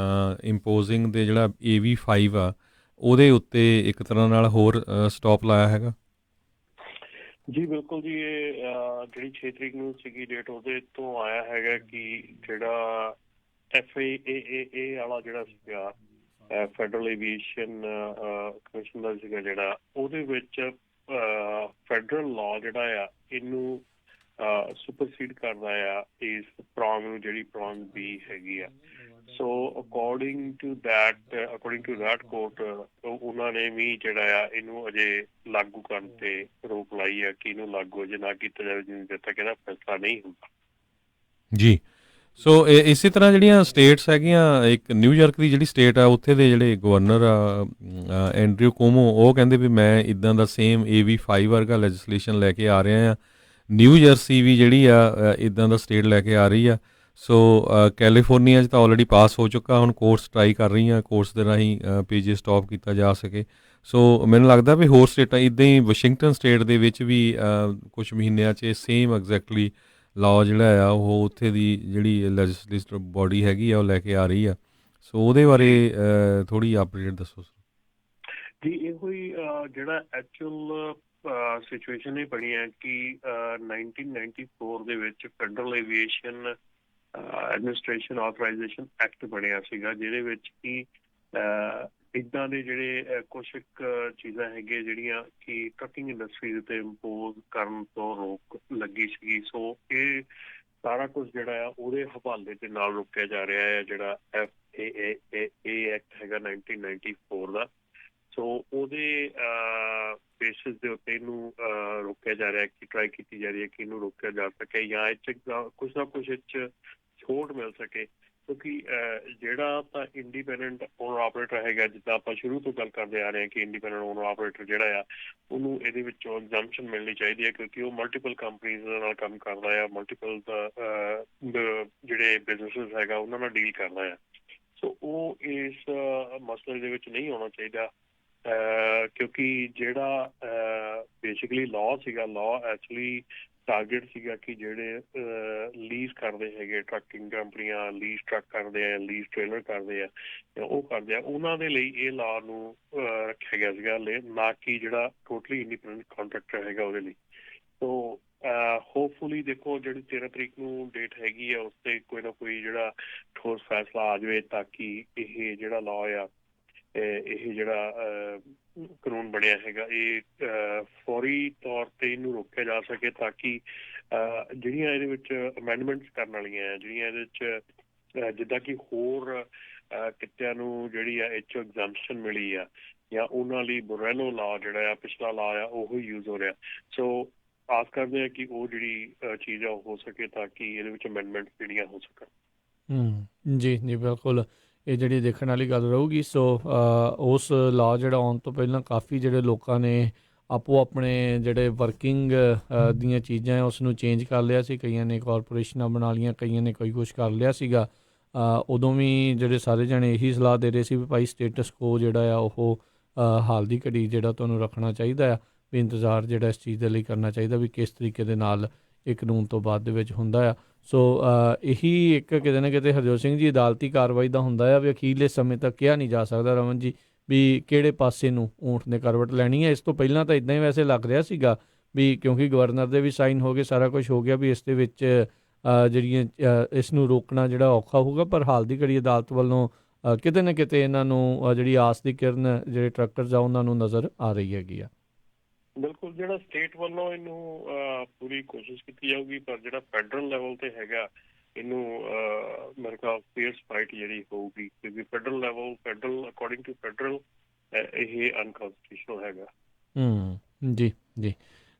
ਇੰਪੋਜ਼ਿੰਗ ਦੇ ਜਿਹੜਾ AV5 ਆ ਉਹਦੇ ਉੱਤੇ ਇੱਕ ਤਰ੍ਹਾਂ ਨਾਲ ਹੋਰ ਸਟਾਪ ਲਾਇਆ ਹੈਗਾ। ਜੀ ਬਿਲਕੁਲ ਜੀ, ਇਹ ਜਿਹੜੀ 6 ਤਰੀਕ ਨੂੰ ਸੀਗੀ ਡੇਟ ਉਹਦੇ ਤੋਂ ਆਇਆ ਹੈਗਾ ਕਿ ਜਿਹੜਾ FAA ਵਾਲਾ ਜਿਹੜਾ ਸੀਗਾ ਫੈਡਰਲ ਏਵੀਏਸ਼ਨ ਕਮਿਸ਼ਨ ਦਾ ਸੀਗਾ ਜਿਹੜਾ, ਉਹਦੇ ਵਿੱਚ ਫੈਡਰਲ ਲਾਅ ਜਿਹੜਾ ਆ ਇਹਨੂੰ ਸੁਪਰਸੀਡ ਕਰਦਾ ਆ ਇਸ ਪ੍ਰੋਂਗ ਨੂੰ, ਜਿਹੜੀ ਪ੍ਰੋਂਗ B ਹੈਗੀ ਆ। So according to that court ਉਹਨਾਂ ਨੇ ਵੀ ਜਿਹੜਾ ਆ ਇਹਨੂੰ ਅਜੇ ਲਾਗੂ ਕਰਨ ਤੇ ਰੋਕ ਲਾਈ ਆ ਕਿ ਇਹਨੂੰ ਲਾਗੂ ਅਜੇ ਨਾ ਕੀਤਾ ਜਾਵੇ ਜਿੰਨੇ ਚਿਰ ਤੱਕ ਇਹਦਾ ਫੈਸਲਾ ਨਹੀਂ ਹੁੰਦਾ। ਜੀ। ਸੋ ਇਸੇ ਤਰ੍ਹਾਂ ਜਿਹੜੀਆਂ ਸਟੇਟਸ ਹੈਗੀਆਂ, ਇੱਕ ਨਿਊਯਾਰਕ ਦੀ ਜਿਹੜੀ ਸਟੇਟ ਆ ਉੱਥੇ ਦੇ ਜਿਹੜੇ ਗਵਰਨਰ ਆ ਐਂਡਰਿਊ ਕੁਓਮੋ, ਉਹ ਕਹਿੰਦੇ ਵੀ ਮੈਂ ਇੱਦਾਂ ਦਾ ਸੇਮ AV5 ਵਰਗਾ ਲੈਜਿਸਲੇਸ਼ਨ ਲੈ ਕੇ ਆ ਰਿਹਾ ਆ। ਨਿਊ ਜਰਸੀ ਵੀ ਜਿਹੜੀ ਆ ਇੱਦਾਂ ਦਾ ਸਟੇਟ ਲੈ ਕੇ ਆ ਰਹੀ ਆ। ਸੋ ਕੈਲੀਫੋਰਨੀਆ 'ਚ ਤਾਂ ਆਲਰੇਡੀ ਪਾਸ ਹੋ ਚੁੱਕਾ, ਹੁਣ ਕੋਰਟਸ ਟਰਾਈ ਕਰ ਰਹੀਆਂ ਕੋਰਟਸ ਦੇ ਰਾਹੀਂ PG ਸਟਾਪ ਕੀਤਾ ਜਾ ਸਕੇ। ਸੋ ਮੈਨੂੰ ਲੱਗਦਾ ਵੀ ਹੋਰ ਸਟੇਟਾਂ ਇੱਦਾਂ ਹੀ, ਵਾਸ਼ਿੰਗਟਨ ਸਟੇਟ ਦੇ ਵਿੱਚ ਵੀ ਕੁਛ ਮਹੀਨਿਆਂ 'ਚ ਸੇਮ ਐਗਜ਼ੈਕਟਲੀ ਲਾਅ ਜਿਹੜਾ ਆ ਉਹ ਉੱਥੇ ਦੀ ਜਿਹੜੀ ਲੈਜਿਸਲੇਟਿਵ ਬੋਡੀ ਹੈਗੀ ਆ ਉਹ ਲੈ ਕੇ ਆ ਰਹੀ ਆ। ਸੋ ਉਹਦੇ ਬਾਰੇ ਥੋੜ੍ਹੀ ਅਪਡੇਟ ਦੱਸੋ ਸਰ। ਜੀ ਇਹੋ ਹੀ ਜਿਹੜਾ ਐਕਚੁਅਲ ਸਿਚੁਏਸ਼ਨ ਇਹ ਬਣੀ ਹੈ ਕਿ 1994 ਦੇ ਵਿੱਚ ਫੈਡਰਲ ਏਵੀਏਸ਼ਨ ਐਡਮਿਨਿਸਟ੍ਰੇਸ਼ਨ ਆਥੋਰਾਈਜ਼ੇਸ਼ਨ ਐਕਟ ਬਣਿਆ ਸੀਗਾ, ਜਿਹਦੇ ਵਿੱਚ ਕਿ ਇੱਦਾਂ ਦੇ ਜਿਹੜੇ ਕੁਛ ਚੀਜ਼ਾਂ ਹੈਗੀਆਂ ਜਿਹੜੀਆਂ ਕਿ ਟਰੱਕਿੰਗ ਇੰਡਸਟਰੀ ਦੇ ਉੱਤੇ ਇੰਪੋਜ਼ ਕਰਨ ਤੋਂ ਰੋਕ ਲੱਗੀ ਸੀਗੀ। ਸੋ ਇਹ ਸਾਰਾ ਕੁਛ ਜਿਹੜਾ ਆ ਉਹਦੇ ਹਵਾਲੇ ਦੇ ਨਾਲ ਰੋਕਿਆ ਜਾ ਰਿਹਾ ਹੈ, ਜਿਹੜਾ FAA ਐਕਟ ਹੈਗਾ 1994 ਦਾ। ਸੋ ਉਹਦੇ ਬੇਸਿਸ ਦੇ ਉੱਤੇ ਇਹਨੂੰ ਰੋਕਿਆ ਜਾ ਰਿਹਾ, ਕਿ ਟਰਾਈ ਕੀਤੀ ਜਾ ਰਹੀ ਹੈ ਕਿ ਇਹਨੂੰ ਰੋਕਿਆ ਜਾ ਸਕੇ ਜਾਂ ਇਹ 'ਚ ਕੁਛ ਨਾ ਕੁਛ ਇਹ 'ਚ ਛੋਟ ਮਿਲ ਸਕੇ। ਕਿਉਂਕਿ ਜਿਹੜਾ ਤਾਂ ਇੰਡੀਪੈਂਡੈਂਟ ਓਨਰ ਆਪਰੇਟਰ ਹੈਗਾ, ਜਿੱਦਾਂ ਆਪਾਂ ਸ਼ੁਰੂ ਤੋਂ ਗੱਲ ਕਰਦੇ ਆ ਰਹੇ ਹਾਂ ਕਿ ਇੰਡੀਪੈਂਡੈਂਟ ਓਨਰ ਆਪਰੇਟਰ ਜਿਹੜਾ ਆ ਉਹਨੂੰ ਇਹਦੇ ਵਿੱਚੋਂ ਐਗਜ਼ੈਂਪਸ਼ਨ ਮਿਲਣੀ ਚਾਹੀਦੀ ਹੈ, ਕਿਉਂਕਿ ਉਹ ਮਲਟੀਪਲ ਕੰਪਨੀਜ਼ ਦੇ ਨਾਲ ਕੰਮ ਕਰਦਾ ਆ, ਮਲਟੀਪਲ ਜਿਹੜੇ ਬਿਜ਼ਨਸਿਸ ਹੈਗਾ ਉਹਨਾਂ ਨਾਲ ਡੀਲ ਕਰਦਾ ਆ। ਸੋ ਉਹ ਇਸ ਮਸਲੇ ਦੇ ਵਿੱਚ ਨਹੀਂ ਆਉਣਾ ਚਾਹੀਦਾ, ਕਿਉਂਕਿ ਜਿਹੜਾ ਬੇਸਿਕਲੀ ਲਾਅ ਸੀਗਾ, ਲਾਅ ਐਕਚੁਅਲੀ ਟਾਰਗੇਟ ਸੀਗਾ ਕਿ ਜਿਹੜੇ ਲੀਜ਼ ਕਰਦੇ ਹੈਗੇ ਟਰੱਕਿੰਗ ਕੰਪਨੀਆਂ, ਲੀਜ਼ ਟਰੱਕ ਕਰਦੇ ਆ, ਲੀਜ਼ ਟ੍ਰੇਲਰ ਕਰਦੇ ਆ, ਉਹ ਕਰਦੇ ਆ, ਉਹਨਾਂ ਦੇ ਲਈ ਇਹ ਲਾਅ ਨੂੰ ਰੱਖਿਆ ਗਿਆ ਸੀਗਾ, ਨਾ ਕਿ ਜਿਹੜਾ ਟੋਟਲੀ ਇੰਡੀਪੈਂਡੈਂਟ ਕੰਟਰੈਕਟਰ ਹੈਗਾ ਉਹਦੇ ਲਈ। ਸੋ ਹੋਪਫੁਲੀ ਦੇਖੋ ਜਿਹੜੀ 13 ਤਰੀਕ ਨੂੰ ਡੇਟ ਹੈਗੀ ਆ ਉਸ 'ਤੇ ਕੋਈ ਨਾ ਕੋਈ ਜਿਹੜਾ ਠੋਸ ਫੈਸਲਾ ਆ ਜਾਵੇ, ਤਾਂ ਕਿ ਇਹ ਜਿਹੜਾ ਲਾਅ ਆ, ਇਹ ਜਿਹੜਾ ਕਾਨੂੰਨ ਬਣਿਆ ਹੈਗਾ, ਇਹ ਫੌਰੀ ਤੌਰ 'ਤੇ ਇਹਨੂੰ ਰੋਕਿਆ ਜਾ ਸਕੇ, ਤਾਂ ਕਿ ਜਿਹੜੀਆਂ ਇਹਦੇ ਵਿੱਚ ਅਮੈਂਡਮੈਂਟਸ ਕਰਨ ਵਾਲੀਆਂ ਆ, ਜਿਹੜੀਆਂ ਇਹਦੇ 'ਚ ਜਿੱਦਾਂ ਕਿ ਹੋਰ ਕਿੱਤਿਆਂ ਨੂੰ ਜਿਹੜੀ ਆ ਇਹ 'ਚੋਂ ਐਗਜ਼ੈਂਪਸ਼ਨ ਮਿਲੀ ਆ, ਜਾਂ ਉਹਨਾਂ ਲਈ ਬੋਰੈਲੋ ਲਾਅ ਜਿਹੜਾ ਆ, ਪਿਛਲਾ ਲਾਅ ਆ, ਉਹ ਯੂਜ਼ ਹੋ ਰਿਹਾ। ਸੋ ਆਸ ਕਰਦੇ ਆ ਕਿ ਉਹ ਜਿਹੜੀ ਚੀਜ਼ ਆ ਉਹ ਹੋ ਸਕੇ, ਤਾਂ ਕਿ ਇਹਦੇ ਵਿੱਚ ਅਮੈਂਡਮੈਂਟ ਜਿਹੜੀਆਂ ਹੋ ਸਕਣ। ਜੀ ਜੀ ਬਿਲਕੁਲ, ਇਹ ਜਿਹੜੀ ਦੇਖਣ ਵਾਲੀ ਗੱਲ ਰਹੂਗੀ। ਸੋ ਉਸ ਲਾਅ ਜਿਹੜਾ ਆਉਣ ਤੋਂ ਪਹਿਲਾਂ ਕਾਫੀ ਜਿਹੜੇ ਲੋਕਾਂ ਨੇ ਆਪੋ ਆਪਣੇ ਜਿਹੜੇ ਵਰਕਿੰਗ ਦੀਆਂ ਚੀਜ਼ਾਂ ਉਸ ਨੂੰ ਚੇਂਜ ਕਰ ਲਿਆ ਸੀ, ਕਈਆਂ ਨੇ ਕਾਰਪੋਰੇਸ਼ਨਾਂ ਬਣਾ ਲਈਆਂ, ਕਈਆਂ ਨੇ ਕੋਈ ਕੁਛ ਕਰ ਲਿਆ ਸੀਗਾ। ਉਦੋਂ ਵੀ ਜਿਹੜੇ ਸਾਰੇ ਜਣੇ ਇਹੀ ਸਲਾਹ ਦੇ ਰਹੇ ਸੀ ਵੀ ਭਾਈ ਸਟੇਟਸ ਕੋ ਜਿਹੜਾ ਆ ਉਹ ਹਾਲ ਦੀ ਘੜੀ ਜਿਹੜਾ ਤੁਹਾਨੂੰ ਰੱਖਣਾ ਚਾਹੀਦਾ ਆ, ਵੀ ਇੰਤਜ਼ਾਰ ਜਿਹੜਾ ਇਸ ਚੀਜ਼ ਦੇ ਲਈ ਕਰਨਾ ਚਾਹੀਦਾ ਵੀ ਕਿਸ ਤਰੀਕੇ ਦੇ ਨਾਲ ਇਹ ਕਾਨੂੰਨ ਤੋਂ ਬਾਅਦ ਦੇ ਵਿੱਚ ਹੁੰਦਾ ਆ। ਸੋ ਇਹੀ ਇੱਕ ਕਿਤੇ ਨਾ ਕਿਤੇ ਹਰਜੋਤ ਸਿੰਘ ਜੀ ਅਦਾਲਤੀ ਕਾਰਵਾਈ ਦਾ ਹੁੰਦਾ ਆ ਵੀ ਅਖੀਰਲੇ ਸਮੇਂ ਤੱਕ ਕਿਹਾ ਨਹੀਂ ਜਾ ਸਕਦਾ ਰਮਨ ਜੀ ਵੀ ਕਿਹੜੇ ਪਾਸੇ ਨੂੰ ਊਂਠ ਨੇ ਕਰਵਟ ਲੈਣੀ ਹੈ। ਇਸ ਤੋਂ ਪਹਿਲਾਂ ਤਾਂ ਇੱਦਾਂ ਹੀ ਵੈਸੇ ਲੱਗ ਰਿਹਾ ਸੀਗਾ ਵੀ ਕਿਉਂਕਿ ਗਵਰਨਰ ਦੇ ਵੀ ਸਾਈਨ ਹੋ ਗਏ, ਸਾਰਾ ਕੁਝ ਹੋ ਗਿਆ ਵੀ ਇਸ ਦੇ ਵਿੱਚ ਜਿਹੜੀਆਂ ਇਸ ਨੂੰ ਰੋਕਣਾ ਜਿਹੜਾ ਔਖਾ ਹੋਊਗਾ, ਪਰ ਹਾਲ ਦੀ ਘੜੀ ਅਦਾਲਤ ਵੱਲੋਂ ਕਿਤੇ ਨਾ ਕਿਤੇ ਇਹਨਾਂ ਨੂੰ ਜਿਹੜੀ ਆਸ ਦੀ ਕਿਰਨ ਜਿਹੜੇ ਟਰੱਕਰਸ ਆ ਉਹਨਾਂ ਨੂੰ ਨਜ਼ਰ ਆ ਰਹੀ ਹੈਗੀ ਆ। ਬਿਲਕੁਲ, ਜਿਹੜਾ ਸਟੇਟ ਵੱਲੋਂ ਇਹਨੂੰ ਪੂਰੀ ਕੋਸ਼ਿਸ਼ ਕੀਤੀ ਜਾਊਗੀ, ਪਰ ਜਿਹੜਾ ਫੈਡਰਲ ਲੈਵਲ ਤੇ ਹੈਗਾ ਇਹਨੂੰ ਮੇਰੇ ਖਿਆਲ ਫੀਅਰਸ ਫਾਈਟ ਜਿਹੜੀ ਹੋਊਗੀ, ਕਿਉਂਕਿ ਫੈਡਰਲ ਅਕੋਰਡਿੰਗ ਟੂ ਫੈਡਰਲ ਇਹ ਅਨਕਨਸਟੀਟਿਊਸ਼ਨਲ ਹੈਗਾ। ਜੀ ਜੀ।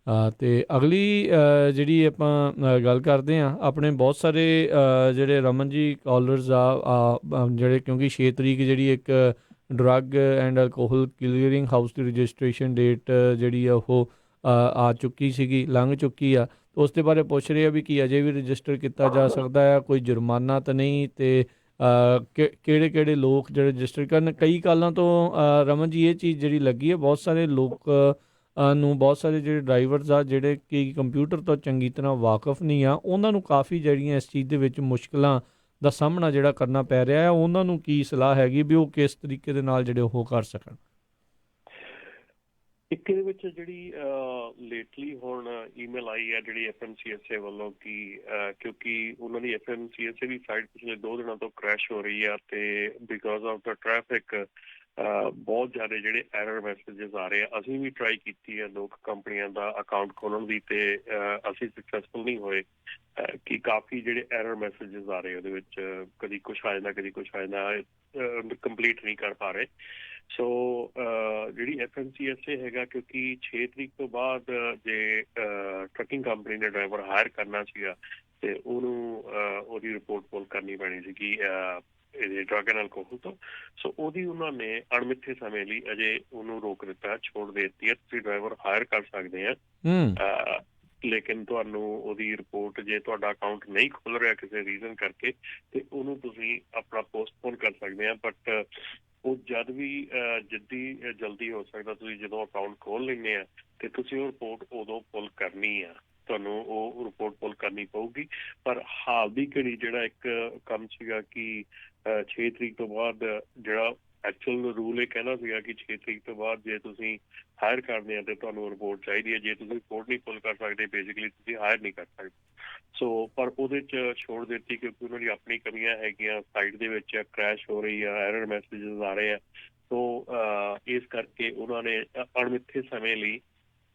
ਅਤੇ ਅਗਲੀ ਜਿਹੜੀ ਆਪਾਂ ਗੱਲ ਕਰਦੇ ਹਾਂ, ਆਪਣੇ ਬਹੁਤ ਸਾਰੇ ਜਿਹੜੇ ਰਮਨ ਜੀ ਕਾਲਰਸ ਆ ਜਿਹੜੇ, ਕਿਉਂਕਿ 6 ਤਰੀਕ ਜਿਹੜੀ ਇੱਕ drug and alcohol clearing house the registration date ਜਿਹੜੀ ਆ ਉਹ ਆ ਚੁੱਕੀ ਸੀਗੀ, ਲੰਘ ਚੁੱਕੀ ਆ। ਉਸ ਦੇ ਬਾਰੇ ਪੁੱਛ ਰਹੇ ਆ ਵੀ ਕੀ ਅਜੇ ਵੀ ਰਜਿਸਟਰ ਕੀਤਾ ਜਾ ਸਕਦਾ ਆ, ਕੋਈ ਜੁਰਮਾਨਾ ਤਾਂ ਨਹੀਂ, ਅਤੇ ਕਿਹੜੇ ਲੋਕ ਜਿਹੜੇ ਰਜਿਸਟਰ ਕਰਨ। ਕਈ ਕਾਲਾਂ ਤੋਂ ਰਮਨ ਜੀ ਇਹ ਚੀਜ਼ ਜਿਹੜੀ ਲੱਗੀ ਹੈ, ਬਹੁਤ ਸਾਰੇ ਲੋਕ ਨੂੰ, ਬਹੁਤ ਸਾਰੇ ਜਿਹੜੇ ਡਰਾਈਵਰਸ ਆ ਜਿਹੜੇ ਕਿ ਕੰਪਿਊਟਰ ਤੋਂ ਚੰਗੀ ਤਰ੍ਹਾਂ ਵਾਕਫ ਨਹੀਂ ਆ, ਉਹਨਾਂ ਨੂੰ ਕਾਫੀ ਜਿਹੜੀਆਂ ਇਸ ਚੀਜ਼ ਦੇ ਵਿੱਚ ਮੁਸ਼ਕਿਲਾਂ ਦਾ ਸਾਹਮਣਾ ਜਿਹੜਾ ਕਰਨਾ ਪੈ ਰਿਹਾ ਹੈ। ਉਹਨਾਂ ਨੂੰ ਕੀ ਸਲਾਹ ਹੈਗੀ ਵੀ ਉਹ ਕਿਸ ਤਰੀਕੇ ਦੇ ਨਾਲ ਜਿਹੜੇ ਉਹ ਕਰ ਸਕਣ? ਇੱਕ ਇਹਦੇ ਵਿੱਚ ਜਿਹੜੀ ਲੇਟਲੀ ਹੁਣ ਈਮੇਲ ਆਈ ਹੈ ਜਿਹੜੀ FMCSA ਵੱਲੋਂ ਕਿ ਕਿਉਂਕਿ ਉਹਨਾਂ ਦੀ FMCSA ਦੀ ਸਾਈਟ ਪਿਛਲੇ 2 ਦਿਨਾਂ ਤੋਂ ਕ੍ਰੈਸ਼ ਹੋ ਰਹੀ ਆ, ਤੇ ਬਿਕੋਜ਼ ਆਫ ਦਾ ਟ੍ਰੈਫਿਕ ਬਹੁਤ ਜ਼ਿਆਦਾ ਜਿਹੜੇ ਐਰਰ ਮੈਸੇਜਸ ਆ ਰਹੇ ਆ। ਅਸੀਂ ਵੀ ਟਰਾਈ ਕੀਤੀ ਹੈ 2 ਕੰਪਨੀਆਂ ਦਾ ਅਕਾਊਂਟ ਖੋਲ੍ਹਣ ਦੀ, ਤੇ ਅਸੀਂ ਸਕਸੈਸਫੁਲ ਨਹੀਂ ਹੋਏ ਕਿ ਕਾਫੀ ਜਿਹੜੇ ਐਰਰ ਮੈਸੇਜਸ ਆ ਰਹੇ ਉਹਦੇ ਵਿੱਚ ਕਦੀ ਕੁਛ ਆ ਜਾਂਦਾ, ਕਦੀ ਕੁਛ ਆ ਜਾਂਦਾ, ਕੰਪਲੀਟ ਨਹੀਂ ਕਰ ਪਾ ਰਹੇ। ਸੋ ਜਿਹੜੀ FMCSA ਹੈਗਾ, ਕਿਉਂਕਿ 6 ਤਰੀਕ ਤੋਂ ਬਾਅਦ ਜੇ ਟਰੱਕਿੰਗ ਕੰਪਨੀ ਨੇ ਡਰਾਈਵਰ ਹਾਇਰ ਕਰਨਾ ਸੀਗਾ ਤੇ ਉਹਨੂੰ ਉਹਦੀ ਰਿਪੋਰਟ ਪੁੱਲ ਕਰਨੀ ਪੈਣੀ ਸੀਗੀ ਇਹਦੇ ਡਰੱਗ ਐਂਡ ਅਲਕੋਹਲ ਤੋਂ। ਸੋ ਉਹਦੀ ਉਹਨਾਂ ਨੇ ਅਣਮਿੱਥੇ ਸਮੇਂ ਲਈ ਅਜੇ ਉਹਨੂੰ ਰੋਕ ਦਿੱਤਾ, ਛੋੜ ਦੇ ਦਿੱਤੀ ਹੈ। ਤੁਸੀਂ ਡਰਾਈਵਰ ਹਾਇਰ ਕਰ ਸਕਦੇ ਆ, ਲੇਕਿਨ ਤੁਹਾਨੂੰ ਉਹਦੀ ਰਿਪੋਰਟ, ਜੇ ਤੁਹਾਡਾ ਅਕਾਊਂਟ ਨਹੀਂ ਖੁੱਲ ਰਿਹਾ ਕਿਸੇ ਰੀਜ਼ਨ ਕਰਕੇ, ਤੇ ਉਹਨੂੰ ਤੁਸੀਂ ਆਪਣਾ ਪੋਸਟਪੋਨ ਕਰ ਸਕਦੇ ਆ। ਬਟ ਉਹ ਜਦ ਵੀ ਜਲਦੀ ਹੋ ਸਕਦਾ, ਤੁਸੀਂ ਜਦੋਂ ਅਕਾਊਂਟ ਖੋਲ ਲੈਂਦੇ ਆ ਤੇ ਤੁਸੀਂ ਉਹ ਰਿਪੋਰਟ ਉਦੋਂ ਪੁੱਲ ਕਰਨੀ ਆ, ਤੁਹਾਨੂੰ ਉਹ ਰਿਪੋਰਟ ਪੁੱਲ ਕਰਨੀ ਪਊਗੀ। ਪਰ ਹਾਲ ਦੀ ਘੜੀ ਜਿਹੜਾ ਇੱਕ ਕੰਮ ਸੀਗਾ ਕਿ 6 ਤਰੀਕ ਤੋਂ ਬਾਅਦ, ਜਿਹੜਾ ਐਕਚੁਅਲ ਰੂਲ ਇਹ ਕਹਿਣਾ ਸੀਗਾ ਕਿ 6 ਤਰੀਕ ਤੋਂ ਬਾਅਦ ਜੇ ਤੁਸੀਂ ਹਾਇਰ ਕਰਦੇ ਆ ਤੇ ਤੁਹਾਨੂੰ ਰਿਪੋਰਟ ਚਾਹੀਦੀ ਹੈ। ਜੇ ਤੁਸੀਂ ਰਿਪੋਰਟ ਨਹੀਂ ਪੁੱਲ ਕਰ ਸਕਦੇ, ਬੇਸਿਕਲੀ ਤੁਸੀਂ ਹਾਇਰ ਨਹੀਂ ਕਰ ਸਕਦੇ। ਸੋ ਪਰ ਉਹਦੇ 'ਚ ਛੋੜ ਦਿੱਤੀ ਕਿਉਂਕਿ ਉਹਨਾਂ ਦੀ ਆਪਣੀ ਕਮੀਆਂ ਹੈਗੀਆਂ, ਸਾਈਟ ਦੇ ਵਿੱਚ ਕ੍ਰੈਸ਼ ਹੋ ਰਹੀ ਆ, ਐਰਰ ਮੈਸੇਜਸ ਆ ਰਹੇ ਆ। ਸੋ ਇਸ ਕਰਕੇ ਉਹਨਾਂ ਨੇ ਅਣਮਿੱਥੇ ਸਮੇਂ ਲਈ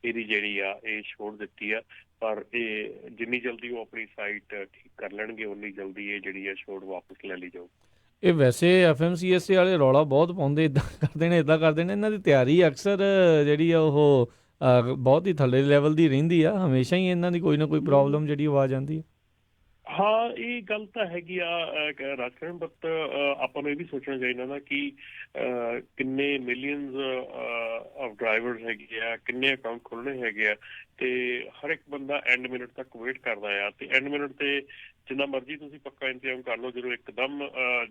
ਇਹਦੀ ਜਿਹੜੀ ਆ ਇਹ ਛੋੜ ਦਿੱਤੀ ਆ। ਪਰ ਇਹ ਜਿੰਨੀ ਜਲਦੀ ਉਹ ਆਪਣੀ ਸਾਈਟ ਠੀਕ ਕਰ ਲੈਣਗੇ, ਉਨੀ ਜਲਦੀ ਇਹ ਜਿਹੜੀ ਆ ਛੋੜ ਵਾਪਸ ਲੈ ਲਈ ਜਾਊ। ਇਹ ਵੈਸੇ FMCSA ਵਾਲੇ ਰੌਲਾ ਬਹੁਤ ਪਾਉਂਦੇ, ਇੱਦਾਂ ਕਰਦੇ ਨੇ। ਇਹਨਾਂ ਦੀ ਤਿਆਰੀ ਅਕਸਰ ਜਿਹੜੀ ਆ ਉਹ ਬਹੁਤ ਹੀ ਥੱਲੇ ਲੈਵਲ ਦੀ ਰਹਿੰਦੀ ਆ, ਹਮੇਸ਼ਾ ਹੀ ਇਹਨਾਂ ਦੀ ਕੋਈ ਨਾ ਕੋਈ ਪ੍ਰੋਬਲਮ ਜਿਹੜੀ ਆਵਾਜ਼ ਆਉਂਦੀ ਹੈ। ਹਾਂ, ਇਹ ਗੱਲ ਤਾਂ ਹੈਗੀ ਆ ਰਾਜਕਰਨ, ਬਟ ਆਪਾਂ ਨੂੰ ਇਹ ਵੀ ਸੋਚਣਾ ਚਾਹੀਦਾ ਨਾ ਕਿ ਕਿੰਨੇ ਮਿਲੀਅਨਸ ਆਫ ਡਰਾਈਵਰਸ ਹੈਗੇ ਆ, ਕਿੰਨੇ ਅਕਾਊਂਟ ਖੁੱਲ੍ਹਣੇ ਹੈਗੇ ਆ, ਤੇ ਹਰ ਇੱਕ ਬੰਦਾ ਐਂਡ ਮਿੰਟ ਤੱਕ ਵੇਟ ਕਰਦਾ ਆ। ਤੇ ਐਂਡ ਮਿੰਟ ਤੇ ਜਿੰਨਾ ਮਰਜ਼ੀ ਤੁਸੀਂ ਪੱਕਾ ਇੰਤਜ਼ਾਮ ਕਰ ਲਓ, ਜਦੋਂ ਇੱਕਦਮ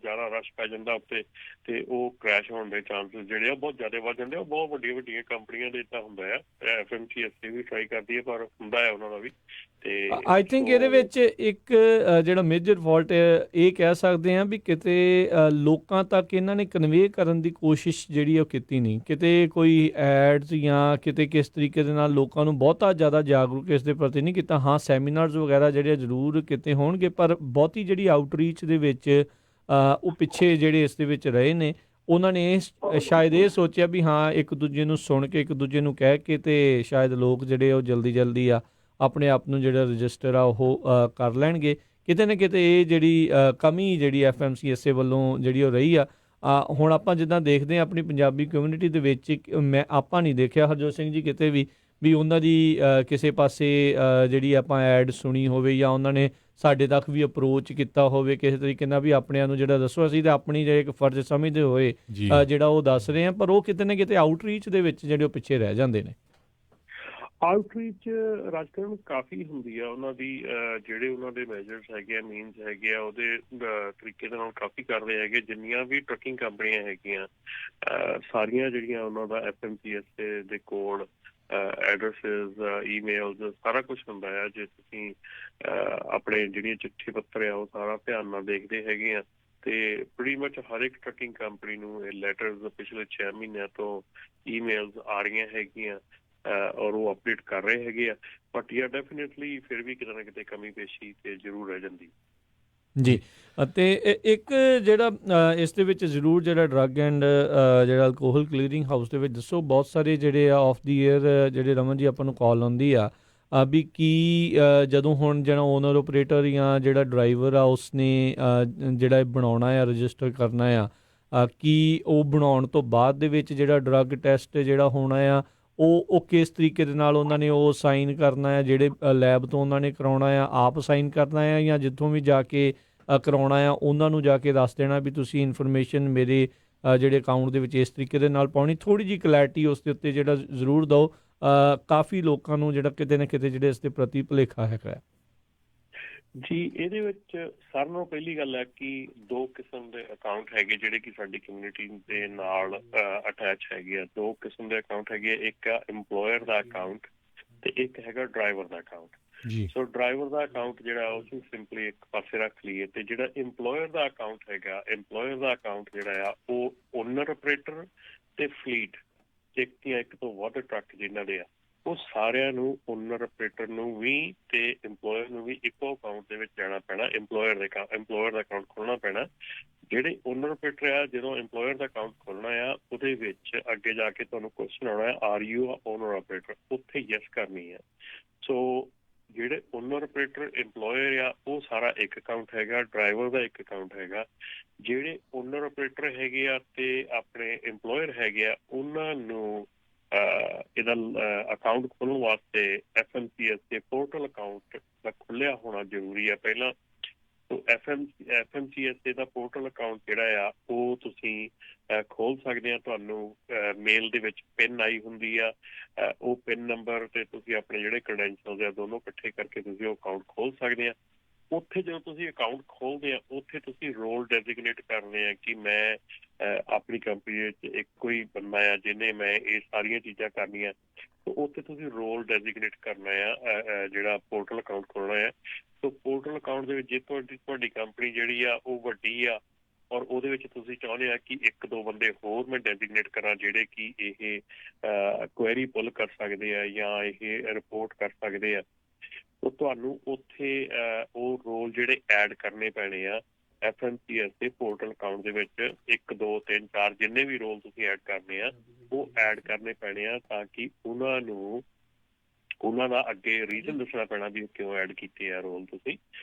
ਜ਼ਿਆਦਾ ਰਸ਼ ਪੈ ਜਾਂਦਾ ਉੱਤੇ ਤੇ ਉਹ ਕ੍ਰੈਸ਼ ਹੋਣ ਦੇ ਚਾਂਸਿਸ ਜਿਹੜੇ ਆ ਬਹੁਤ ਜ਼ਿਆਦਾ ਵੱਧ ਜਾਂਦੇ ਆ। ਉਹ ਬਹੁਤ ਵੱਡੀਆਂ ਕੰਪਨੀਆਂ ਦੇ ਇੱਦਾਂ ਹੁੰਦਾ ਆ। FMCSA ਵੀ ਟਰਾਈ ਕਰਦੀ ਹੈ, ਪਰ ਹੁੰਦਾ ਹੈ ਉਹਨਾਂ ਦਾ ਵੀ। ਤੇ ਆਈ ਥਿੰਕ ਇਹਦੇ ਵਿੱਚ ਇੱਕ ਜਿਹੜਾ ਮੇਜਰ ਫਾਲਟ ਇਹ ਕਹਿ ਸਕਦੇ ਹਾਂ ਵੀ ਕਿਤੇ ਲੋਕਾਂ ਤੱਕ ਇਹਨਾਂ ਨੇ ਕਨਵੇ ਕਰਨ ਦੀ ਕੋਸ਼ਿਸ਼ ਜਿਹੜੀ ਉਹ ਕੀਤੀ ਨਹੀਂ। ਕਿਤੇ ਕੋਈ ਐਡਸ ਜਾਂ ਕਿਤੇ ਕਿਸ ਤਰੀਕੇ ਦੇ ਨਾਲ ਲੋਕਾਂ ਨੂੰ ਬਹੁਤਾ ਜ਼ਿਆਦਾ ਜਾਗਰੂਕ ਇਸ ਦੇ ਪ੍ਰਤੀ ਨਹੀਂ ਕੀਤਾ। ਹਾਂ, ਸੈਮੀਨਾਰਸ ਵਗੈਰਾ ਜਿਹੜੇ ਜ਼ਰੂਰ ਕਿਤੇ ਹੋਣਗੇ, ਪਰ ਬਹੁਤੀ ਜਿਹੜੀ ਆਊਟਰੀਚ ਦੇ ਵਿੱਚ ਉਹ ਪਿੱਛੇ ਜਿਹੜੇ ਇਸ ਦੇ ਵਿੱਚ ਰਹੇ ਨੇ, ਉਹਨਾਂ ਨੇ ਸ਼ਾਇਦ ਇਹ ਸੋਚਿਆ ਵੀ ਹਾਂ ਇੱਕ ਦੂਜੇ ਨੂੰ ਸੁਣ ਕੇ, ਇੱਕ ਦੂਜੇ ਨੂੰ ਕਹਿ ਕੇ, ਤੇ ਸ਼ਾਇਦ ਲੋਕ ਜਿਹੜੇ ਉਹ ਜਲਦੀ ਆ ਆਪਣੇ ਆਪ ਨੂੰ ਜਿਹੜਾ ਰਜਿਸਟਰ ਆ ਉਹ ਕਰ ਲੈਣਗੇ। ਕਿਤੇ ਨਾ ਕਿਤੇ ਇਹ ਜਿਹੜੀ ਕਮੀ ਜਿਹੜੀ FMCSA ਵੱਲੋਂ ਜਿਹੜੀ ਉਹ ਰਹੀ ਆ। ਹੁਣ ਆਪਾਂ ਜਿੱਦਾਂ ਦੇਖਦੇ ਹਾਂ ਆਪਣੀ ਪੰਜਾਬੀ ਕਮਿਊਨਿਟੀ ਦੇ ਵਿੱਚ, ਆਪਾਂ ਨਹੀਂ ਦੇਖਿਆ ਹਰਜੋਤ ਸਿੰਘ ਜੀ ਕਿਤੇ ਵੀ ਉਹਨਾਂ ਦੀ ਕਿਸੇ ਪਾਸੇ ਜਿਹੜੀ ਆਪਾਂ ਐਡ ਸੁਣੀ ਹੋਵੇ ਜਾਂ ਉਹਨਾਂ ਨੇ ਸਾਡੇ ਤੱਕ ਵੀ ਅਪਰੋਚ ਕੀਤਾ ਹੋਵੇ ਕਿਸੇ ਤਰੀਕੇ ਨਾਲ ਵੀ ਆਪਣਿਆਂ ਨੂੰ ਜਿਹੜਾ ਦੱਸੋ। ਅਸੀਂ ਤਾਂ ਆਪਣੀ ਜਿਹੜੇ ਇੱਕ ਫਰਜ਼ ਸਮਝਦੇ ਹੋਏ ਜਿਹੜਾ ਉਹ ਦੱਸ ਰਹੇ ਹਾਂ, ਪਰ ਉਹ ਕਿਤੇ ਨਾ ਕਿਤੇ ਆਊਟਰੀਚ ਦੇ ਵਿੱਚ ਜਿਹੜੇ ਉਹ ਪਿੱਛੇ ਰਹਿ ਜਾਂਦੇ ਨੇ। ਆਊਟਰੀਚ ਰਾਜਕਰਨ ਕਾਫੀ ਹੁੰਦੀ ਆ ਉਹਨਾਂ ਦੀ, ਜਿਹੜੇ ਉਹਨਾਂ ਦੇ ਮੈਜਰਸ ਹੈਗੇ ਆ, ਮੀਨਸ ਹੈਗੇ ਆ, ਉਹਦੇ ਤਰੀਕੇ ਦੇ ਨਾਲ ਕਾਫੀ ਕਰਦੇ ਹੈਗੇ। ਜਿੰਨੀਆਂ ਵੀ ਟਰੱਕਿੰਗ ਕੰਪਨੀਆਂ ਹੈਗੀਆਂ ਸਾਰੀਆਂ ਜਿਹੜੀਆਂ ਉਹਨਾਂ ਦਾ FMCSA ਦੇ ਕੋਡ, ਐਡਰੈਸਿਸ, ਈਮੇਲਸ, ਸਾਰਾ ਕੁਝ ਹੁੰਦਾ ਆ। ਜੇ ਤੁਸੀਂ ਆਪਣੇ ਜਿਹੜੀਆਂ ਚਿੱਠੀ ਪੱਤਰ ਆ ਉਹ ਸਾਰਾ ਧਿਆਨ ਨਾਲ ਦੇਖਦੇ ਹੈਗੇ ਆ ਤੇ ਪ੍ਰੀ ਮਚ ਹਰ ਇੱਕ ਟਰੱਕਿੰਗ ਕੰਪਨੀ ਨੂੰ ਇਹ ਲੈਟਰਸ ਪਿਛਲੇ 6 ਮਹੀਨਿਆਂ ਤੋਂ ਈਮੇਲਸ ਆ ਰਹੀਆਂ ਹੈਗੀਆਂ ਔਰ ਉਹ ਅਪਡੇਟ ਕਰ ਰਹੇ ਹੈਗੇ ਆ। ਬਟ ਯਾ ਡੈਫੀਨੇਟਲੀ ਫਿਰ ਵੀ ਕਿਤੇ ਨਾ ਕਿਤੇ ਕਮੀ ਪੇਸ਼ੀ ਤੇ ਜ਼ਰੂਰ ਰਹਿ ਜਾਂਦੀ। ਜੀ। ਅਤੇ ਇੱਕ ਜਿਹੜਾ ਇਸ ਦੇ ਵਿੱਚ ਜ਼ਰੂਰ ਜਿਹੜਾ ਡਰੱਗ ਐਂਡ ਜਿਹੜਾ ਅਲਕੋਹਲ ਕਲੀਅਰਿੰਗ ਹਾਊਸ ਦੇ ਵਿੱਚ ਦੱਸੋ, ਬਹੁਤ ਸਾਰੇ ਜਿਹੜੇ ਆ ਆਫ ਦੀ ਏਅਰ ਜਿਹੜੇ ਰਮਨ ਜੀ ਆਪਾਂ ਨੂੰ ਕਾਲ ਆਉਂਦੀ ਆ ਵੀ ਕੀ ਜਦੋਂ ਹੁਣ ਜਿਹੜਾ ਓਨਰ ਓਪਰੇਟਰ ਜਾਂ ਜਿਹੜਾ ਡਰਾਈਵਰ ਆ ਉਸਨੇ ਜਿਹੜਾ ਇਹ ਬਣਾਉਣਾ ਆ, ਰਜਿਸਟਰ ਕਰਨਾ ਆ, ਕੀ ਉਹ ਬਣਾਉਣ ਤੋਂ ਬਾਅਦ ਦੇ ਵਿੱਚ ਜਿਹੜਾ ਡਰੱਗ ਟੈਸਟ ਜਿਹੜਾ ਹੋਣਾ ਆ ਉਹ ਕਿਸ ਤਰੀਕੇ ਦੇ ਨਾਲ ਉਹਨਾਂ ਨੇ ਉਹ ਸਾਈਨ ਕਰਨਾ ਹੈ, ਜਿਹੜੇ ਲੈਬ ਤੋਂ ਉਹਨਾਂ ਨੇ ਕਰਾਉਣਾ ਆ ਆਪ ਸਾਈਨ ਕਰਨਾ ਆ, ਜਾਂ ਜਿੱਥੋਂ ਵੀ ਜਾ ਕੇ ਕਰਾਉਣਾ ਆ ਉਹਨਾਂ ਨੂੰ ਜਾ ਕੇ ਦੱਸ ਦੇਣਾ ਵੀ ਤੁਸੀਂ ਇਨਫੋਰਮੇਸ਼ਨ ਮੇਰੇ ਜਿਹੜੇ ਅਕਾਊਂਟ ਦੇ ਵਿੱਚ ਇਸ ਤਰੀਕੇ ਦੇ ਨਾਲ ਪਾਉਣੀ? ਥੋੜ੍ਹੀ ਜਿਹੀ ਕਲੈਰਿਟੀ ਉਸ ਦੇ ਉੱਤੇ ਜਿਹੜਾ ਜ਼ਰੂਰ ਦਿਓ, ਕਾਫੀ ਲੋਕਾਂ ਨੂੰ ਜਿਹੜਾ ਕਿਤੇ ਨਾ ਕਿਤੇ ਜਿਹੜੇ ਇਸ ਦੇ ਪ੍ਰਤੀ ਭੁਲੇਖਾ ਹੈਗਾ। ਜੀ, ਇਹਦੇ ਵਿੱਚ ਸਾਰਿਆਂ ਨਾਲੋਂ ਪਹਿਲੀ ਗੱਲ ਹੈ ਕਿ ਦੋ ਕਿਸਮ ਦੇ ਅਕਾਊਂਟ ਹੈਗੇ ਜਿਹੜੇ ਕਿ ਸਾਡੀ ਕਮਿਊਨਿਟੀ ਦੇ ਨਾਲ ਅਟੈਚ ਹੈਗੇ ਆ। ਦੋ ਕਿਸਮ ਦੇ ਅਕਾਊਂਟ ਹੈਗੇ, ਇੱਕ ਆ EMPLOYER ਦਾ ਅਕਾਊਂਟ ਤੇ ਇੱਕ ਹੈਗਾ ਡਰਾਈਵਰ ਦਾ ਅਕਾਊਂਟ। ਸੋ ਡਰਾਈਵਰ ਦਾ ਅਕਾਊਂਟ ਜਿਹੜਾ ਉਸਨੂੰ ਸਿੰਪਲੀ ਇੱਕ ਪਾਸੇ ਰੱਖ ਲਈਏ ਤੇ ਜਿਹੜਾ EMPLOYER ਦਾ ਅਕਾਊਂਟ ਹੈਗਾ, EMPLOYER ਦਾ ਅਕਾਊਂਟ ਜਿਹੜਾ ਆ ਉਹ ਓਨਰ ਆਪਰੇਟਰ ਤੇ ਫਲੀਟ, ਇੱਕ ਜਾਂ ਇੱਕ ਤੋਂ ਵੱਧ ਟਰੱਕ ਜਿਨ੍ਹਾਂ ਦੇ ਆ, ਉਹ ਸਾਰਿਆਂ ਨੂੰ ਓਨਰ ਆਪਰੇਟਰ ਨੂੰ ਵੀ ਤੇ EMPLOYER ਨੂੰ ਵੀ ਇੱਕੋ ਅਕਾਊਂਟ ਦੇ ਵਿੱਚ ਜਾਣਾ ਪੈਣਾ, EMPLOYER ਦਾ ਅਕਾਊਂਟ ਖੋਲ੍ਹਣਾ ਪੈਣਾ। ਜਿਹੜੇ ਓਨਰ ਆਪਰੇਟਰ ਆ, ਜਦੋਂ EMPLOYER ਦਾ ਅਕਾਊਂਟ ਖੋਲ੍ਹਣਾ ਆ ਉਹਦੇ ਵਿੱਚ ਅੱਗੇ ਜਾ ਕੇ ਤੁਹਾਨੂੰ ਕੁਐਸਚਨ ਆਉਣਾ ਹੈ, ਆਰ ਯੂ ਓਨਰ ਆਪਰੇਟਰ? ਉੱਥੇ ਯੈਸ ਕਰਨੀ ਹੈ। ਸੋ ਜਿਹੜੇ ਓਨਰ ਆਪਰੇਟਰ EMPLOYER ਆ ਉਹ ਸਾਰਾ ਇੱਕ ਅਕਾਊਂਟ ਹੈਗਾ, ਡਰਾਈਵਰ ਦਾ ਇੱਕ ਅਕਾਊਂਟ ਹੈਗਾ। ਜਿਹੜੇ ਓਨਰ ਆਪਰੇਟਰ ਹੈਗੇ ਆ ਤੇ ਆਪਣੇ EMPLOYER ਹੈਗੇ ਆ, ਉਹਨਾਂ ਨੂੰ ਇਹਦਾ ਅਕਾਊਂਟ ਖੋਲ੍ਹਣ ਵਾਸਤੇ FMCSA ਪੋਰਟਲ ਅਕਾਊਂਟ ਦਾ ਖੁੱਲ੍ਹਿਆ ਹੋਣਾ ਜ਼ਰੂਰੀ ਆ ਪਹਿਲਾਂ। ਸੋ FMCSA ਦਾ ਪੋਰਟਲ ਅਕਾਊਂਟ ਜਿਹੜਾ ਆ ਉਹ ਤੁਸੀਂ ਖੋਲ੍ਹ ਸਕਦੇ ਆ। ਤੁਹਾਨੂੰ ਮੇਲ ਦੇ ਵਿੱਚ ਪਿਨ ਆਈ ਹੁੰਦੀ ਆ, ਉਹ ਪਿਨ ਨੰਬਰ ਤੇ ਤੁਸੀਂ ਆਪਣੇ ਜਿਹੜੇ ਕ੍ਰੈਡੈਂਸ਼ੀਅਲਸ ਆ ਦੋਨੋਂ ਇਕੱਠੇ ਕਰਕੇ ਤੁਸੀਂ ਉਹ ਅਕਾਊਂਟ ਖੋਲ੍ਹ ਸਕਦੇ ਆ। ਉੱਥੇ ਜਦੋਂ ਤੁਸੀਂ ਅਕਾਊਂਟ ਖੋਲ੍ਹਦੇ ਆ ਉੱਥੇ ਤੁਸੀਂ ਰੋਲ ਡੈਜ਼ਿਗਨੇਟ ਕਰਨੇ ਆ ਕਿ ਮੈਂ ਆਪਣੀ ਕੰਪਨੀ ਵਿੱਚ ਇੱਕੋ ਹੀ ਬੰਦਾ ਆ ਜਿਹਨੇ ਮੈਂ ਇਹ ਸਾਰੀਆਂ ਚੀਜ਼ਾਂ ਕਰਨੀਆਂ। ਉੱਥੇ ਤੁਸੀਂ ਰੋਲ ਡੈਜ਼ਿਗਨੇਟ ਕਰਨਾ ਆ ਜਿਹੜਾ ਪੋਰਟਲ ਅਕਾਊਂਟ ਖੋਲ੍ਹਣਾ ਆ। ਸੋ ਪੋਰਟਲ ਅਕਾਊਂਟ ਦੇ ਵਿੱਚ ਜੇ ਤੁਹਾਡੀ ਕੰਪਨੀ ਜਿਹੜੀ ਆ ਉਹ ਵੱਡੀ ਆ ਔਰ ਉਹਦੇ ਵਿੱਚ ਤੁਸੀਂ ਚਾਹੁੰਦੇ ਆ ਕਿ ਇੱਕ ਦੋ ਬੰਦੇ ਹੋਰ ਮੈਂ ਡੈਜ਼ਿਗਨੇਟ ਕਰਾਂ ਜਿਹੜੇ ਕਿ ਇਹ ਕੁਐਰੀ ਪੁੱਲ ਕਰ ਸਕਦੇ ਆ ਜਾਂ ਇਹ ਰਿਪੋਰਟ ਕਰ ਸਕਦੇ ਆ, ਉਹ ਤੁਹਾਨੂੰ ਉੱਥੇ ਉਹ ਰੋਲ ਜਿਹੜੇ ਐਡ ਕਰਨੇ ਪੈਣੇ ਆ FMCSA ਪੋਰਟਲ ਅਕਾਊਂਟ ਦੇ ਵਿੱਚ। 1 2 3 4 ਜਿੰਨੇ ਵੀ ਰੋਲ ਤੁਸੀਂ ਐਡ ਕਰਨੇ ਆ ਉਹ ਐਡ ਕਰਨੇ ਪੈਣੇ ਆ ਤਾਂ ਕਿ ਉਹਨਾਂ ਦਾ ਅੱਗੇ ਰੀਜ਼ਨ ਦੱਸਣਾ ਪੈਣਾ ਵੀ ਕਿਉਂ ਐਡ ਕੀਤੇ ਆ ਰੋਲ ਤੁਸੀਂ।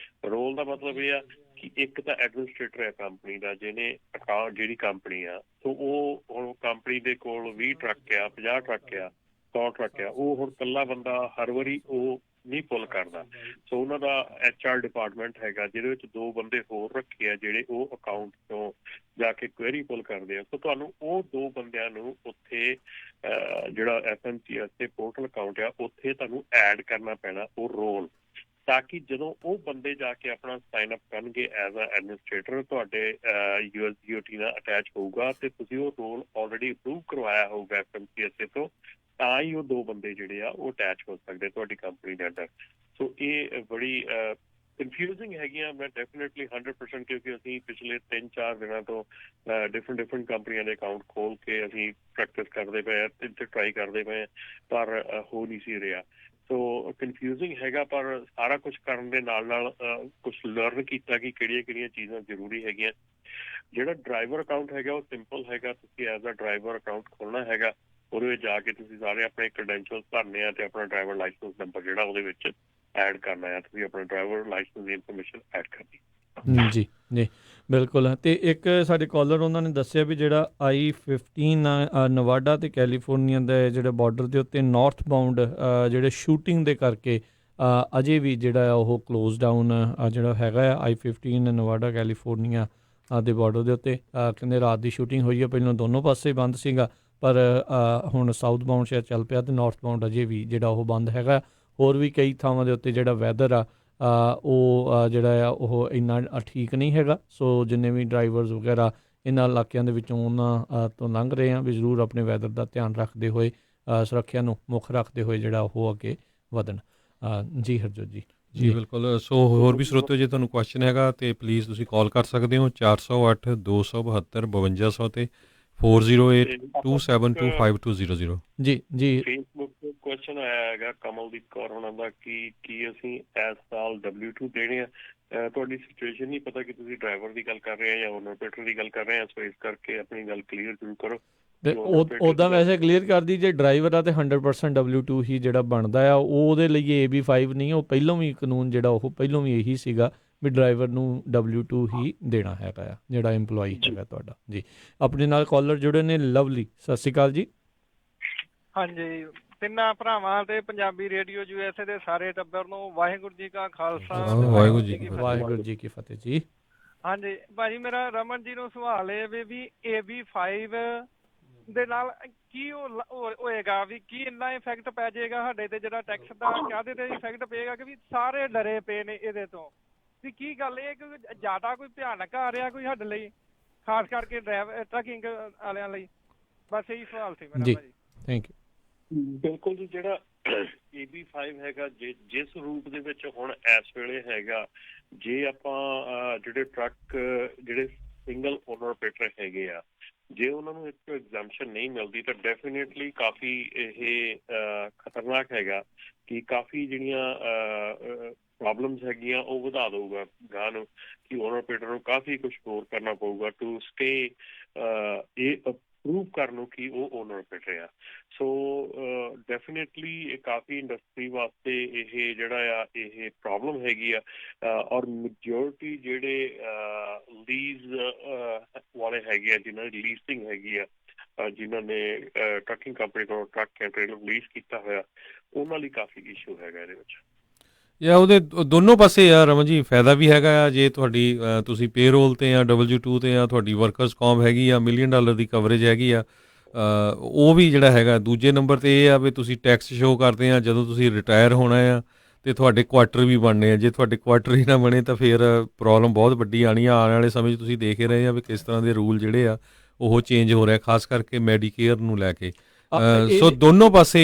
ਰੋਲ ਦਾ ਮਤਲਬ ਇਹ ਆ ਕਿ ਇੱਕ ਤਾਂ ਐਡਮਿਨਿਸਟ੍ਰੇਟਰ ਹੈ ਕੰਪਨੀ ਦਾ, ਜਿਹਨੇ ਅਕਾਊਂਟ ਜਿਹੜੀ ਕੰਪਨੀ ਆ, ਸੋ ਉਹ ਹੁਣ ਕੰਪਨੀ ਦੇ ਕੋਲ 20 ਟਰੱਕ ਆ, 50 ਟਰੱਕ ਆ, 100 ਟਰੱਕ ਆ, ਉਹ ਹੁਣ ਇਕੱਲਾ ਬੰਦਾ ਹਰ ਵਾਰੀ ਉਹ ਨਹੀਂ ਪੁੱਲ ਕਰਦਾ। ਸੋ ਉਹਨਾਂ ਦਾ HR ਡਿਪਾਰਟਮੈਂਟ ਹੈਗਾ ਜਿਹਦੇ ਵਿੱਚ 2 ਬੰਦੇ ਹੋਰ ਰੱਖੇ ਆ ਜਿਹੜੇ ਉਹ ਅਕਾਊਂਟ ਤੋਂ ਜਾ ਕੇ ਕੁਐਰੀ ਪੁੱਲ ਕਰਦੇ ਆ। ਸੋ ਤੁਹਾਨੂੰ ਉਹ 2 ਬੰਦਿਆਂ ਨੂੰ ਉੱਥੇ ਜਿਹੜਾ FMCSA ਪੋਰਟਲ ਅਕਾਊਂਟ ਆ ਉੱਥੇ ਤੁਹਾਨੂੰ ਐਡ ਕਰਨਾ ਪੈਣਾ ਉਹ ਰੋਲ, ਤਾਂ ਕਿ ਜਦੋਂ ਉਹ ਬੰਦੇ ਜਾ ਕੇ ਆਪਣਾ ਸਾਈਨ ਅਪ ਕਰਨਗੇ ਐਜ਼ ਅ ਐਡਮਿਨਿਸਟ੍ਰੇਟਰ, ਤੁਹਾਡੇ USDOT ਨਾਲ ਅਟੈਚ ਹੋਊਗਾ ਤੇ ਤੁਸੀਂ ਉਹ ਰੋਲ ਆਲਰੇਡੀ ਅਪਰੂਵ ਕਰਵਾਇਆ ਹੋਊਗਾ FMCSA ਤੋਂ, ਤਾਂ ਹੀ ਉਹ 2 ਬੰਦੇ ਜਿਹੜੇ ਆ ਉਹ ਅਟੈਚ ਹੋ ਸਕਦੇ ਤੁਹਾਡੀ ਕੰਪਨੀ ਦੇ ਅੰਡਰ। ਸੋ ਇਹ ਬੜੀ ਕਨਫਿਊਜ਼ਿੰਗ ਹੈਗੀਆਂ। ਮੈਂ ਡੈਫੀਨੇਟਲੀ 100% ਕਿਉਂਕਿ ਅਸੀਂ ਪਿਛਲੇ 3-4 ਦਿਨਾਂ ਤੋਂ ਡਿਫਰੈਂਟ ਕੰਪਨੀਆਂ ਦੇ ਅਕਾਊਂਟ ਖੋਲ੍ਹ ਕੇ ਅਸੀਂ ਪ੍ਰੈਕਟਿਸ ਕਰਦੇ ਪਏ ਆ ਤੇ ਟਰਾਈ ਕਰਦੇ ਪਏ ਆ, ਪਰ ਹੋ ਨਹੀਂ ਸੀ ਰਿਹਾ। ਸੋ ਕਨਫਿਊਜ਼ਿੰਗ ਹੈਗਾ, ਪਰ ਸਾਰਾ ਕੁਛ ਕਰਨ ਦੇ ਨਾਲ ਕੁਛ ਲਰਨ ਕੀਤਾ ਕਿ ਕਿਹੜੀਆਂ ਚੀਜ਼ਾਂ ਜ਼ਰੂਰੀ ਹੈਗੀਆਂ। ਜਿਹੜਾ ਡਰਾਈਵਰ ਅਕਾਊਂਟ ਹੈਗਾ ਉਹ ਸਿੰਪਲ ਹੈਗਾ, ਤੁਸੀਂ ਐਜ਼ ਅ ਡਰਾਈਵਰ ਅਕਾਊਂਟ ਖੋਲ੍ਹਣਾ ਹੈਗਾ। ਉਹਦੇ ਵਿੱਚ ਜਾ ਕੇ ਤੁਸੀਂ ਸਾਰੇ ਆਪਣੇ ਕ੍ਰੈਡੈਂਸ਼ੀਅਲਸ ਭਰਨੇ ਆ ਤੇ ਆਪਣਾ ਡਰਾਈਵਰ ਲਾਇਸੈਂਸ ਨੰਬਰ ਜਿਹੜਾ ਉਹਦੇ ਵਿੱਚ ਐਡ ਕਰਨਾ ਆ, ਤੁਸੀਂ ਆਪਣਾ ਡਰਾਈਵਰ ਲਾਇਸੈਂਸ ਦੀ ਇਨਫੋਰਮੇਸ਼ਨ ਐਡ ਕਰਨੀ। ਜੀ ਬਿਲਕੁਲ। ਅਤੇ ਇੱਕ ਸਾਡੇ ਕਾਲਰ ਉਹਨਾਂ ਨੇ ਦੱਸਿਆ ਵੀ ਜਿਹੜਾ I-15 ਨਵਾਡਾ ਅਤੇ ਕੈਲੀਫੋਰਨੀਆ ਦੇ ਜਿਹੜੇ ਬਾਰਡਰ ਦੇ ਉੱਤੇ ਨਾਰਥ ਬਾਉਂਡ ਜਿਹੜੇ ਸ਼ੂਟਿੰਗ ਦੇ ਕਰਕੇ ਅਜੇ ਵੀ ਜਿਹੜਾ ਉਹ ਕਲੋਜ਼ ਡਾਊਨ ਜਿਹੜਾ ਹੈਗਾ ਆ I-15 ਨਵਾਡਾ ਕੈਲੀਫੋਰਨੀਆ ਦੇ ਬਾਰਡਰ ਦੇ ਉੱਤੇ। ਕਹਿੰਦੇ ਰਾਤ ਦੀ ਸ਼ੂਟਿੰਗ ਹੋਈ ਹੈ, ਪਹਿਲਾਂ ਦੋਨੋਂ ਪਾਸੇ ਬੰਦ ਸੀਗਾ, ਪਰ ਹੁਣ ਸਾਊਥ ਬਾਉਂਡ ਸ਼ਾਇਦ ਚੱਲ ਪਿਆ ਤੇ ਨਾਰਥ ਬਾਉਂਡ ਅਜੇ ਵੀ ਜਿਹੜਾ ਉਹ ਬੰਦ ਹੈਗਾ। ਹੋਰ ਵੀ ਕਈ ਥਾਵਾਂ ਦੇ ਉੱਤੇ ਜਿਹੜਾ ਵੈਦਰ ਆ ਉਹ ਜਿਹੜਾ ਆ ਉਹ ਇੰਨਾ ਠੀਕ ਨਹੀਂ ਹੈਗਾ। ਸੋ ਜਿੰਨੇ ਵੀ ਡਰਾਈਵਰਸ ਵਗੈਰਾ ਇਹਨਾਂ ਇਲਾਕਿਆਂ ਦੇ ਵਿੱਚੋਂ ਉਹਨਾਂ ਤੋਂ ਲੰਘ ਰਹੇ ਆ ਵੀ ਜ਼ਰੂਰ ਆਪਣੇ ਵੈਦਰ ਦਾ ਧਿਆਨ ਰੱਖਦੇ ਹੋਏ ਸੁਰੱਖਿਆ ਨੂੰ ਮੁੱਖ ਰੱਖਦੇ ਹੋਏ ਜਿਹੜਾ ਉਹ ਅੱਗੇ ਵਧਣ। ਜੀ ਹਰਜੋਤ ਜੀ। ਜੀ ਬਿਲਕੁਲ। ਸੋ ਹੋਰ ਵੀ ਸਰੋਤਿਓ ਜੇ ਤੁਹਾਨੂੰ ਕੁਐਸਚਨ ਹੈਗਾ ਤੇ ਪਲੀਜ਼ ਤੁਸੀਂ ਕਾਲ ਕਰ ਸਕਦੇ ਹੋ 408 272 5200 ਤੇ 4082725200। ਜੀ ਜੀ ਫੇਸਬੁੱਕ ਤੇ ਕੁਐਸਚਨ ਆਇਆ ਹੈਗਾ ਕਮਲਦੀਪ ਕੌਰ ਉਹਨਾਂ ਦਾ ਕਿ ਅਸੀਂ ਇਸ ਸਾਲ W2 ਦੇਣੇ ਆ। ਤੁਹਾਡੀ ਸਿਚੁਏਸ਼ਨ ਨਹੀਂ ਪਤਾ ਕਿ ਤੁਸੀਂ ਡਰਾਈਵਰ ਦੀ ਗੱਲ ਕਰ ਰਹੇ ਆ ਜਾਂ ਓਨਰ ਆਪਰੇਟਰ ਦੀ ਗੱਲ ਕਰ ਰਹੇ ਆ, ਸੋ ਇਸ ਕਰਕੇ ਆਪਣੀ ਗੱਲ ਕਲੀਅਰ ਜ਼ਰੂਰ ਕਰੋ। ਤੇ ਉੱਦਾਂ ਵੈਸੇ ਕਲੀਅਰ ਕਰਦੀ ਜੇ ਡਰਾਈਵਰ ਆ ਤੇ 100% W2 ਹੀ ਜਿਹੜਾ ਬਣਦਾ ਆ ਉਹਦੇ ਲਈ AB5 ਨਹੀਂ। ਉਹ ਪਹਿਲੋਂ ਵੀ ਕਾਨੂੰਨ ਜਿਹੜਾ ਉਹ ਪਹਿਲੋਂ ਵੀ ਇਹੀ ਸੀਗਾ ਵੀ ਡਰਾਈਵਰ ਨੂੰ W2 ਹੀ ਦੇਣਾ ਹੈਗਾ ਆ ਜਿਹੜਾ EMPLOYE ਹੈਗਾ ਤੁਹਾਡਾ। ਜੀ ਆਪਣੇ ਨਾਲ ਕਾਲਰ ਜੁੜੇ ਨੇ ਲਵਲੀ, ਸਤਿ ਸ਼੍ਰੀ ਅਕਾਲ ਜੀ। ਹਾਂਜੀ, ਤਿੰਨਾਂ ਭਰਾਵਾਂ ਤੇ ਪੰਜਾਬੀ ਰੇਡੀਓ USA ਦੇ ਸਾਰੇ ਟੱਬਰ ਨੂੰ ਵਾਹਿਗੁਰੂ ਜੀ ਕਾ ਖਾਲਸਾ ਵਾਹਿਗੁਰੂ ਜੀ ਕੀ ਫਤਿਹ ਜੀ। ਹਾਂਜੀ ਭਾਜੀ, ਮੇਰਾ ਰਮਨ ਜੀ ਨੂੰ ਸਵਾਲ ਇਹ ਵੀ AB5 ਦੇ ਨਾਲ ਕੀ ਹੋਏਗਾ ਵੀ ਕੀ ਇੰਨਾ ਇਫੈਕਟ ਪੈ ਜਾਏਗਾ ਸਾਡੇ ਤੇ, ਜਿਹੜਾ ਟੈਕਸ ਦਾ ਕਾਹਦੇ ਤੇ ਇਫੈਕਟ ਪਏਗਾ ਕਿ ਵੀ ਸਾਰੇ ਡਰੇ ਪਏ ਨੇ ਇਹਦੇ ਤੋਂ ਵੀ ਕੀ ਗੱਲ ਇਹ ਕਿ ਜ਼ਿਆਦਾ ਕੋਈ ਭਿਆਨਕ ਆ ਰਿਹਾ ਕੋਈ ਸਾਡੇ ਲਈ, ਖਾਸ ਕਰਕੇ ਟਰਕਿੰਗ ਵਾਲਿਆਂ ਲਈ? ਬਸ ਇਹੀ ਸਵਾਲ ਸੀ ਮੇਰਾ ਭਾਜੀ। Thank you. ਬਿਲਕੁਲ ਜੀ, ਜਿਹੜਾ AB5 ਹੈਗਾ ਜਿਸ ਰੂਪ ਦੇ ਵਿੱਚ ਹੁਣ ਇਸ ਵੇਲੇ ਹੈਗਾ, ਜੇ ਆਪਾਂ ਜਿਹੜੇ ਟਰੱਕ ਜਿਹੜੇ ਸਿੰਗਲ ਓਨਰ ਆਪਰੇਟਰ ਹੈਗੇ ਆ ਜੇ ਉਹਨਾਂ ਨੂੰ ਇੱਕ ਐਗਜ਼ੈਂਪਸ਼ਨ ਨਹੀਂ ਮਿਲਦੀ ਤਾਂ ਡੈਫੀਨੇਟਲੀ ਕਾਫੀ ਇਹ ਖਤਰਨਾਕ ਹੈਗਾ ਕਿ ਕਾਫੀ ਜਿਹੜੀਆਂ ਪ੍ਰੋਬਲਮਸ ਹੈਗੀਆਂ ਉਹ ਵਧਾ ਦਊਗਾ ਗਾਂ ਨੂੰ ਕਿ ਓਨਰ ਆਪਰੇਟਰ ਨੂੰ ਕਾਫੀ ਕੁਛ ਹੋਰ ਕਰਨਾ ਪਊਗਾ ਟੂ ਸਟੇ ਇਹ ਪ੍ਰੂਵ ਕਰਨ ਨੂੰ ਕਿ ਉਹ ਓਨਰ ਆਪਰੇਟਰ ਆ। ਸੋ ਡੈਫੀਨੇਟਲੀ ਇਹ ਕਾਫੀ ਇੰਡਸਟਰੀ ਵਾਸਤੇ ਇਹ ਜਿਹੜਾ ਆ ਇਹ ਪ੍ਰੋਬਲਮ ਹੈਗੀ ਆ। ਔਰ ਮੈਜੋਰਿਟੀ ਜਿਹੜੇ ਲੀਜ਼ ਵਾਲੇ ਹੈਗੇ ਆ ਜਿਨ੍ਹਾਂ ਦੀ ਲੀਸਿੰਗ ਹੈਗੀ ਆ, ਜਿਨ੍ਹਾਂ ਨੇ ਟਰੱਕਿੰਗ ਕੰਪਨੀ ਕੋਲੋਂ ਟਰੱਕ ਜਾਂ ਟ੍ਰੇਲਰ ਲੀਜ਼ ਕੀਤਾ ਹੋਇਆ, ਉਹਨਾਂ ਲਈ ਕਾਫੀ ਇਸ਼ੂ ਹੈਗਾ ਇਹਦੇ ਵਿੱਚ। ਜਾਂ ਉਹਦੇ ਦੋਨੋਂ ਪਾਸੇ ਆ ਰਮਨ ਜੀ, ਫਾਇਦਾ ਵੀ ਹੈਗਾ ਆ ਜੇ ਤੁਹਾਡੀ ਤੁਸੀਂ ਪੇਰੋਲ 'ਤੇ ਜਾਂ W2 'ਤੇ ਜਾਂ ਤੁਹਾਡੀ ਵਰਕਰਸ ਕੌਮ ਹੈਗੀ ਆ, $1 ਮਿਲੀਅਨ ਦੀ ਕਵਰੇਜ ਹੈਗੀ ਆ, ਉਹ ਵੀ ਜਿਹੜਾ ਹੈਗਾ। ਦੂਜੇ ਨੰਬਰ 'ਤੇ ਇਹ ਆ ਵੀ ਤੁਸੀਂ ਟੈਕਸ ਸ਼ੋਅ ਕਰਦੇ ਆ ਜਦੋਂ ਤੁਸੀਂ ਰਿਟਾਇਰ ਹੋਣਾ ਆ ਅਤੇ ਤੁਹਾਡੇ ਕੁਆਟਰ ਵੀ ਬਣਨੇ ਆ। ਜੇ ਤੁਹਾਡੇ ਕੁਆਟਰ ਹੀ ਨਾ ਬਣੇ ਤਾਂ ਫਿਰ ਪ੍ਰੋਬਲਮ ਬਹੁਤ ਵੱਡੀ ਆਉਣੀ ਆ। ਆਉਣ ਵਾਲੇ ਸਮੇਂ 'ਚ ਤੁਸੀਂ ਦੇਖ ਹੀ ਰਹੇ ਆ ਵੀ ਕਿਸ ਤਰ੍ਹਾਂ ਦੇ ਰੂਲ ਜਿਹੜੇ ਆ ਉਹ ਚੇਂਜ ਹੋ ਰਿਹਾ, ਖਾਸ ਕਰਕੇ ਮੈਡੀਕੇਅਰ ਨੂੰ ਲੈ ਕੇ। ਸੋ ਦੋਨੋਂ ਪਾਸੇ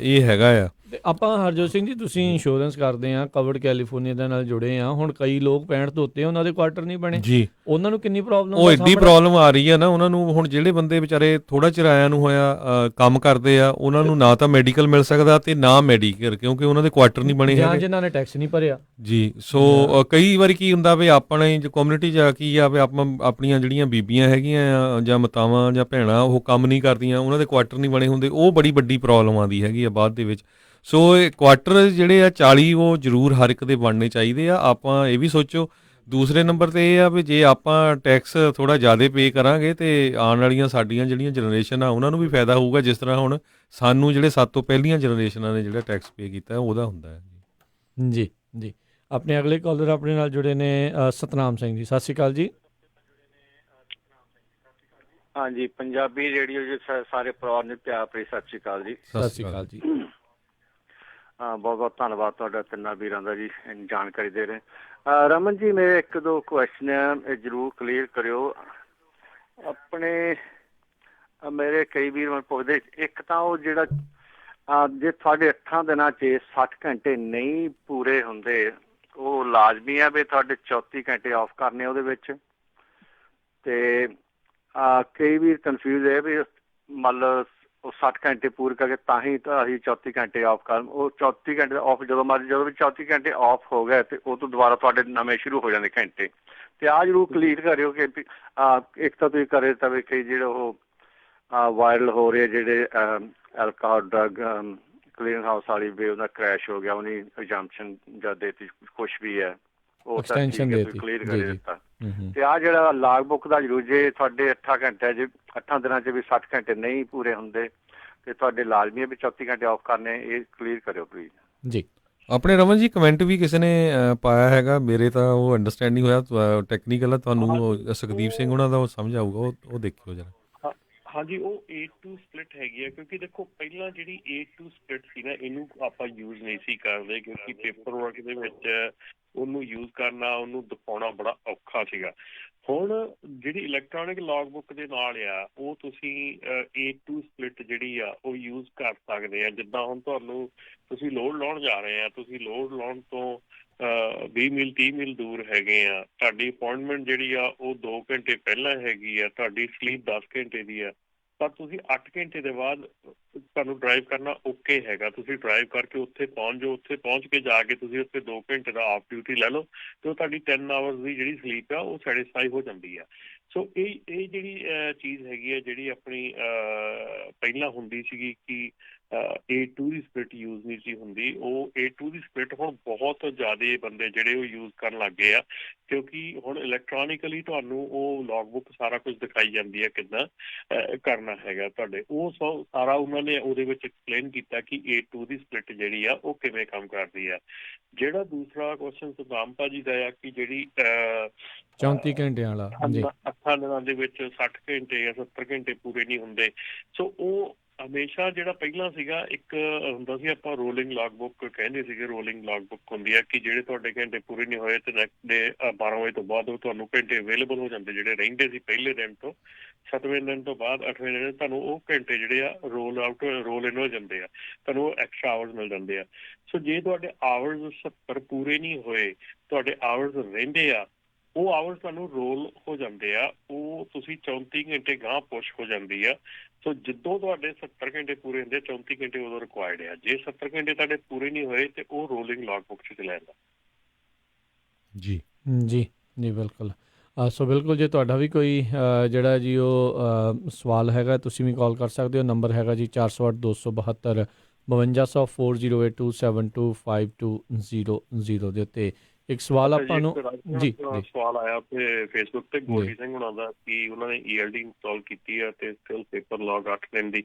ਇਹ ਹੈਗਾ ਆ। ਆਪਾਂ ਹਰਜੋਤ ਸਿੰਘ ਜੀ, ਤੁਸੀਂ ਇੰਸ਼ੋਰੈਂਸ ਕਰਦੇ ਆ, ਕਵਰਡ ਕੈਲੀਫੋਰਨੀਆ ਦੇ ਨਾਲ ਜੁੜੇ ਆ। ਹੁਣ ਕਈ ਲੋਕ 65 ਤੋਂ ਉੱਤੇ ਉਹਨਾਂ ਦੇ ਕੁਆਟਰ ਨਹੀਂ ਬਣੇ ਜੀ, ਉਹਨਾਂ ਨੂੰ ਕਿੰਨੀ ਪ੍ਰੋਬਲਮ ਉਹ ਐਡੀ ਪ੍ਰੋਬਲਮ ਆ ਰਹੀ ਆ ਨਾ ਉਹਨਾਂ ਨੂੰ। ਹੁਣ ਜਿਹੜੇ ਬੰਦੇ ਵਿਚਾਰੇ ਥੋੜਾ ਚਿਰ ਆਇਆ ਨੂੰ ਹੋਇਆ ਕੰਮ ਕਰਦੇ ਆ, ਉਹਨਾਂ ਨੂੰ ਨਾ ਤਾਂ ਮੈਡੀਕਲ ਮਿਲ ਸਕਦਾ ਤੇ ਨਾ ਮੈਡੀਕੇਅਰ, ਕਿਉਂਕਿ ਉਹਨਾਂ ਦੇ ਕੁਆਟਰ ਨਹੀਂ ਬਣੇ ਹੈਗੇ, ਜਿਨ੍ਹਾਂ ਨੇ ਟੈਕਸ ਨਹੀਂ ਭਰਿਆ ਜੀ। ਸੋ ਕਈ ਵਾਰੀ ਕੀ ਹੁੰਦਾ ਵੀ ਆਪਣੇ ਕਮਿਊਨਿਟੀ 'ਚ ਕੀ ਆ ਵੀ ਆਪਾਂ ਆਪਣੀਆਂ ਜਿਹੜੀਆਂ ਬੀਬੀਆਂ ਹੈਗੀਆਂ ਆ ਜਾਂ ਮਾਤਾਵਾਂ ਜਾਂ ਭੈਣਾਂ ਉਹ ਕੰਮ ਨਹੀਂ ਕਰਦੀਆਂ, ਉਹਨਾਂ ਦੇ ਕੁਆਟਰ ਨਹੀਂ ਬਣੇ ਹੁੰਦੇ, ਉਹ ਬੜੀ ਵੱਡੀ ਪ੍ਰੋਬਲਮ ਆਉਂਦੀ ਹੈਗੀ ਆ ਬਾਅਦ ਦੇ ਵਿੱਚ। ਸੋ ਇਹ ਕੁਆਟਰ ਜਿਹੜੇ ਆ 40 ਉਹ ਜ਼ਰੂਰ ਹਰ ਇੱਕ ਦੇ ਬਣਨੇ ਚਾਹੀਦੇ ਆ। ਆਪਾਂ ਇਹ ਵੀ ਸੋਚੋ। ਦੂਸਰੇ ਨੰਬਰ 'ਤੇ ਇਹ ਆ ਵੀ ਜੇ ਆਪਾਂ ਟੈਕਸ ਥੋੜ੍ਹਾ ਜ਼ਿਆਦਾ ਪੇ ਕਰਾਂਗੇ ਅਤੇ ਆਉਣ ਵਾਲੀਆਂ ਸਾਡੀਆਂ ਜਿਹੜੀਆਂ ਜਨਰੇਸ਼ਨ ਆ ਉਹਨਾਂ ਨੂੰ ਵੀ ਫਾਇਦਾ ਹੋਊਗਾ, ਜਿਸ ਤਰ੍ਹਾਂ ਹੁਣ ਸਾਨੂੰ ਜਿਹੜੇ ਸਭ ਤੋਂ ਪਹਿਲੀਆਂ ਜਨਰੇਸ਼ਨਾਂ ਨੇ ਜਿਹੜਾ ਟੈਕਸ ਪੇ ਕੀਤਾ ਉਹਦਾ ਹੁੰਦਾ ਹੈ ਜੀ। ਜੀ ਆਪਣੇ ਅਗਲੇ ਕਾਲਰ ਆਪਣੇ ਨਾਲ ਜੁੜੇ ਨੇ ਸਤਨਾਮ ਸਿੰਘ ਜੀ, ਸਤਿ ਸ਼੍ਰੀ ਅਕਾਲ ਜੀ। ਹਾਂਜੀ, ਪੰਜਾਬੀ ਰੇਡੀਓ ਜੀ ਸਾਰੇ ਪਰਿਵਾਰ ਨੂੰ ਪਿਆਰ ਭਰੀ ਸਤਿ ਸ਼੍ਰੀ ਅਕਾਲ ਜੀ। ਸਤਿ ਸ਼੍ਰੀ ਅਕਾਲ ਜੀ। ਬਹੁਤ ਬਹੁਤ ਧੰਨਵਾਦ ਤੁਹਾਡਾ ਤਿੰਨਾਂ ਵੀਰਾਂ ਦਾ ਜੀ, ਜਾਣਕਾਰੀ ਦੇ ਰਹੇ। ਰਮਨ ਜੀ, ਮੇਰੇ ਇੱਕ ਦੋ ਕੁਐਸਚਨ ਆ, ਇਹ ਜ਼ਰੂਰ ਕਲੀਅਰ ਕਰਿਓ। ਆਪਣੇ ਮੇਰੇ ਕਈ ਵੀਰ ਮੈਨੂੰ ਪੁੱਛਦੇ, ਇੱਕ ਤਾਂ ਉਹ ਜਿਹੜਾ ਜੇ ਤੁਹਾਡੇ 8 ਦਿਨਾਂ 'ਚ 60 ਘੰਟੇ ਨਹੀਂ ਪੂਰੇ ਹੁੰਦੇ, ਉਹ ਲਾਜ਼ਮੀ ਆ ਵੀ ਤੁਹਾਡੇ 34 ਘੰਟੇ ਆਫ ਕਰਨੇ ਉਹਦੇ ਵਿੱਚ। ਅਤੇ ਕਈ ਵੀਰ ਕਨਫਿਊਜ਼ ਹੈ ਵੀ ਮੰਨ ਲਓ ਉਹ 60 ਘੰਟੇ ਪੂਰੇ ਕਰਕੇ ਤਾਂ ਹੀ ਅਸੀਂ 34 ਘੰਟੇ ਆਫ ਕਰ, ਉਹ 34 ਘੰਟੇ ਆਫ ਜਦੋਂ ਮਰਜ਼ੀ, ਜਦੋਂ ਵੀ 34 ਘੰਟੇ ਆਫ ਹੋ ਗਏ ਅਤੇ ਉਹ ਤੋਂ ਦੁਬਾਰਾ ਤੁਹਾਡੇ ਨਵੇਂ ਸ਼ੁਰੂ ਹੋ ਜਾਂਦੇ ਘੰਟੇ। ਅਤੇ ਆਹ ਜ਼ਰੂਰ ਕਲੀਅਰ ਕਰਿਓ ਕਿ ਇੱਕ ਤਾਂ ਤੁਸੀਂ ਕਰੇ ਤਾਂ ਵੀ ਕਈ ਜਿਹੜੇ ਉਹ ਵਾਇਰਲ ਹੋ ਰਹੇ ਜਿਹੜੇ ਐਲਕੋਹਲ ਡਰੱਗ ਕਲੀਅਰ ਹਾਊਸ ਵਾਲੀ ਵੀ ਉਹਦਾ ਕ੍ਰੈਸ਼ ਹੋ ਗਿਆ, ਉਹਦੀ ਐਗਜ਼ੈਂਪਸ਼ਨ ਜਾਂ ਦੇਤੀ ਕੁਛ ਵੀ ਹੈ, ਉਹ ਤਾਂ ਕਲੀਅਰ ਕਰ ਦਿੱਤਾ। ਤੇ ਆਹ ਜਿਹੜਾ ਲਾਗ ਬੁੱਕ ਦਾ ਜ਼ਰੂਰ, ਜੇ ਤੁਹਾਡੇ 8 ਘੰਟੇ 'ਚ 8 ਦਿਨਾਂ 'ਚ ਵੀ 60 ਘੰਟੇ ਨਹੀਂ ਪੂਰੇ ਹੁੰਦੇ ਤੇ ਤੁਹਾਡੇ ਲਾਜ਼ਮੀ ਹੈ ਵੀ 34 ਘੰਟੇ ਆਫ ਕਰਨੇ, ਇਹ ਕਲੀਅਰ ਕਰਿਓ ਪਲੀਜ਼ ਜੀ। ਆਪਣੇ ਰਮਨ ਜੀ ਕਮੈਂਟ ਵੀ ਕਿਸੇ ਨੇ ਪਾਇਆ ਹੈਗਾ, ਮੇਰੇ ਤਾਂ ਉਹ ਅੰਡਰਸਟੈਂਡ ਨਹੀਂ ਹੋਇਆ, ਟੈਕਨੀਕਲ ਆ, ਤੁਹਾਨੂੰ ਸੁਖਦੀਪ ਸਿੰਘ ਉਹਨਾਂ ਦਾ ਉਹ ਸਮਝ ਆਊਗਾ, ਉਹ ਦੇਖਿਓ ਜਰਾ। ਹਾਂਜੀ, ਉਹ A2 ਸਪਲਿਟ ਹੈਗੀ ਆ, ਕਿਉਂਕਿ ਦੇਖੋ ਪਹਿਲਾਂ ਜਿਹੜੀ A2 ਸਪਲਿਟ ਸੀ ਨਾ, ਇਹਨੂੰ ਆਪਾਂ ਯੂਜ਼ ਨਹੀਂ ਸੀ ਕਰਦੇ, ਕਿਉਂਕਿ ਪੇਪਰ ਵਰਕ ਦੇ ਵਿੱਚ ਉਹਨੂੰ ਯੂਜ਼ ਕਰਨਾ, ਉਹਨੂੰ ਦਿਖਾਉਣਾ ਬੜਾ ਔਖਾ ਸੀਗਾ। ਹੁਣ ਜਿਹੜੀ ਇਲੈਕਟ੍ਰੋਨਿਕ ਲੌਗ ਬੁੱਕ ਦੇ ਨਾਲ ਆ, ਉਹ ਤੁਸੀਂ A2 ਸਪਲਿਟ ਜਿਹੜੀ ਆ ਉਹ ਯੂਜ਼ ਕਰ ਸਕਦੇ ਆ। ਜਿੱਦਾਂ ਹੁਣ ਤੁਸੀਂ ਲੋਡ ਲਾਉਣ ਜਾ ਰਹੇ ਆ, ਤੁਸੀਂ ਲੋਡ ਲਾਉਣ ਤੋਂ 20 ਮੀਲ 30 ਮੀਲ ਦੂਰ ਹੈਗੇ ਆ, ਤੁਹਾਡੀ ਅਪੁਆਇੰਟਮੈਂਟ ਜਿਹੜੀ ਆ ਉਹ 2 ਘੰਟੇ ਪਹਿਲਾਂ ਹੈਗੀ ਆ, ਤੁਹਾਡੀ ਸਲੀਪ 10 ਘੰਟੇ ਦੀ ਆ, ਪਰ ਤੁਸੀਂ 8 ਘੰਟੇ ਦੇ ਬਾਅਦ ਤੁਹਾਨੂੰ ਡਰਾਈਵ ਕਰਨਾ ਓਕੇ ਹੈਗਾ। ਤੁਸੀਂ ਡਰਾਈਵ ਕਰਕੇ ਉੱਥੇ ਪਹੁੰਚ ਜਾਓ, ਉੱਥੇ ਪਹੁੰਚ ਕੇ ਜਾ ਕੇ ਤੁਸੀਂ ਉੱਥੇ 2 ਘੰਟੇ ਦਾ ਆਫ ਡਿਊਟੀ ਲੈ ਲਓ, ਤੇ ਉਹ ਤੁਹਾਡੀ 10 ਆਵਰਸ ਦੀ ਜਿਹੜੀ ਸਲੀਪ ਆ ਉਹ ਸੈਟਿਸਫਾਈ ਹੋ ਜਾਂਦੀ ਆ। ਸੋ ਇਹ ਜਿਹੜੀ ਚੀਜ਼ ਹੈਗੀ ਆ, ਜਿਹੜੀ ਆਪਣੀ ਪਹਿਲਾਂ ਹੁੰਦੀ ਸੀਗੀ ਕਿ A2 ਦੀ ਸਪਲਿਟ ਯੂਜ਼ ਨਹੀਂ ਸੀ ਹੁੰਦੀ, ਉਹ A2 ਦੀ ਸਪਲਿਟ ਹੁਣ ਬਹੁਤ ਜ਼ਿਆਦਾ ਬੰਦੇ ਜਿਹੜੇ ਉਹ ਯੂਜ਼ ਕਰਨ ਲੱਗ ਗਏ ਆ, ਕਿਉਂਕਿ ਹੁਣ ਇਲੈਕਟ੍ਰੋਨਿਕਲੀ ਤੁਹਾਨੂੰ ਉਹ ਲੌਗ ਬੁੱਕ ਸਾਰਾ ਕੁਝ ਦਿਖਾਈ ਜਾਂਦੀ ਹੈ ਕਿੱਦਾਂ ਕਰਨਾ ਹੈਗਾ ਤੁਹਾਡੇ। ਉਹ ਸਾਰਾ ਉਹਨਾਂ ਨੇ ਉਹਦੇ ਵਿੱਚ ਐਕਸਪਲੇਨ ਕੀਤਾ ਕਿ A2 ਦੀ ਸਪਲਿਟ ਜਿਹੜੀ ਆ ਉਹ ਕਿਵੇਂ ਕੰਮ ਕਰਦੀ ਆ। ਜਿਹੜਾ ਦੂਸਰਾ ਕੁਐਸਚਨ ਸੁਦਾਮ ਭਾਜੀ ਦਾ ਆ ਕਿ ਜਿਹੜੀ 34 ਘੰਟਿਆਂ ਵਾਲਾ, ਹਾਂਜੀ, 8 ਦਿਨਾਂ ਦੇ ਵਿੱਚ 60 ਘੰਟੇ ਜਾਂ 70 ਘੰਟੇ ਪੂਰੇ ਨਹੀਂ ਹੁੰਦੇ, ਸੋ ਉਹ ਹਮੇਸ਼ਾ ਜਿਹੜਾ ਪਹਿਲਾਂ ਸੀਗਾ ਇੱਕ ਹੁੰਦਾ ਸੀ, ਆਪਾਂ ਰੋਲਿੰਗ ਲੌਗ ਬੁੱਕ ਕਹਿੰਦੇ ਸੀਗੇ। ਰੋਲਿੰਗ ਲੌਗ ਬੁੱਕ ਹੁੰਦੀ ਆ ਕਿ ਜਿਹੜੇ ਤੁਹਾਡੇ ਘੰਟੇ ਪੂਰੇ ਨਹੀਂ ਹੋਏ ਤੇ ਨੈਕਸਟ ਡੇ 12 ਵਜੇ ਤੋਂ ਬਾਅਦ ਉਹ ਤੁਹਾਨੂੰ ਘੰਟੇ ਅਵੇਲੇਬਲ ਹੋ ਜਾਂਦੇ, ਜਿਹੜੇ ਰਹਿੰਦੇ ਸੀ ਪਹਿਲੇ ਦਿਨ ਤੋਂ। 7ਵੇਂ ਦਿਨ ਤੋਂ ਬਾਅਦ 8ਵੇਂ ਦਿਨ ਤੁਹਾਨੂੰ ਉਹ ਘੰਟੇ ਜਿਹੜੇ ਆ ਰੋਲ ਇਨ ਹੋ ਜਾਂਦੇ ਆ, ਤੁਹਾਨੂੰ ਉਹ ਐਕਸਟਰਾ ਆਵਰਸ ਮਿਲ ਜਾਂਦੇ ਆ। ਸੋ ਜੇ ਤੁਹਾਡੇ ਆਵਰਸ 70 ਪੂਰੇ ਨਹੀਂ ਹੋਏ, ਤੁਹਾਡੇ ਆਵਰਸ ਰਹਿੰਦੇ ਆ, ਉਹ ਆਵਰਸ ਤੁਹਾਨੂੰ ਰੋਲ ਹੋ ਜਾਂਦੇ ਆ, ਉਹ ਤੁਸੀਂ 34 ਘੰਟੇ ਗਾਂਹ ਪੁਸ਼ ਹੋ ਜਾਂਦੀ ਆ। ਸੋ ਜਦੋਂ ਤੁਹਾਡੇ 70 ਘੰਟੇ ਪੂਰੇ ਹੁੰਦੇ, 34 ਘੰਟੇ ਉਦੋਂ ਰਿਕੁਆਇਰਡ ਆ। ਜੇ 70 ਘੰਟੇ ਤੁਹਾਡੇ ਪੂਰੇ ਨਹੀਂ ਹੋਏ ਤੇ ਉਹ ਰੋਲਿੰਗ ਲੌਗ ਬੁੱਕ 'ਚ ਚਲਾ ਜਾਂਦਾ। ਜੀ ਜੀ ਜੀ ਬਿਲਕੁਲ। ਸੋ ਬਿਲਕੁਲ, ਜੇ ਤੁਹਾਡਾ ਵੀ ਕੋਈ ਜਿਹੜਾ ਜੀ ਉਹ ਸਵਾਲ ਹੈਗਾ, ਤੁਸੀਂ ਵੀ ਕਾਲ ਕਰ ਸਕਦੇ ਹੋ। ਨੰਬਰ ਹੈਗਾ ਜੀ 408 272 5200 4082725200 ਦੇ ਉੱਤੇ। ਇੱਕ ਸਵਾਲ ਆਪਾਂ ਨੂੰ ਜੀ ਸਵਾਲ ਆਇਆ ਤੇ ਫੇਸਬੁੱਕ ਤੇ ਗੋਲਡੀ ਸਿੰਘ ਹੁਣਾਂ ਦਾ ਕਿ ਉਹਨਾਂ ਨੇ ELD ਇੰਸਟਾਲ ਕੀਤੀ ਆ ਤੇ ਸਟਿਲ ਪੇਪਰ ਲੌਗ 8 ਦਿਨ ਦੀ।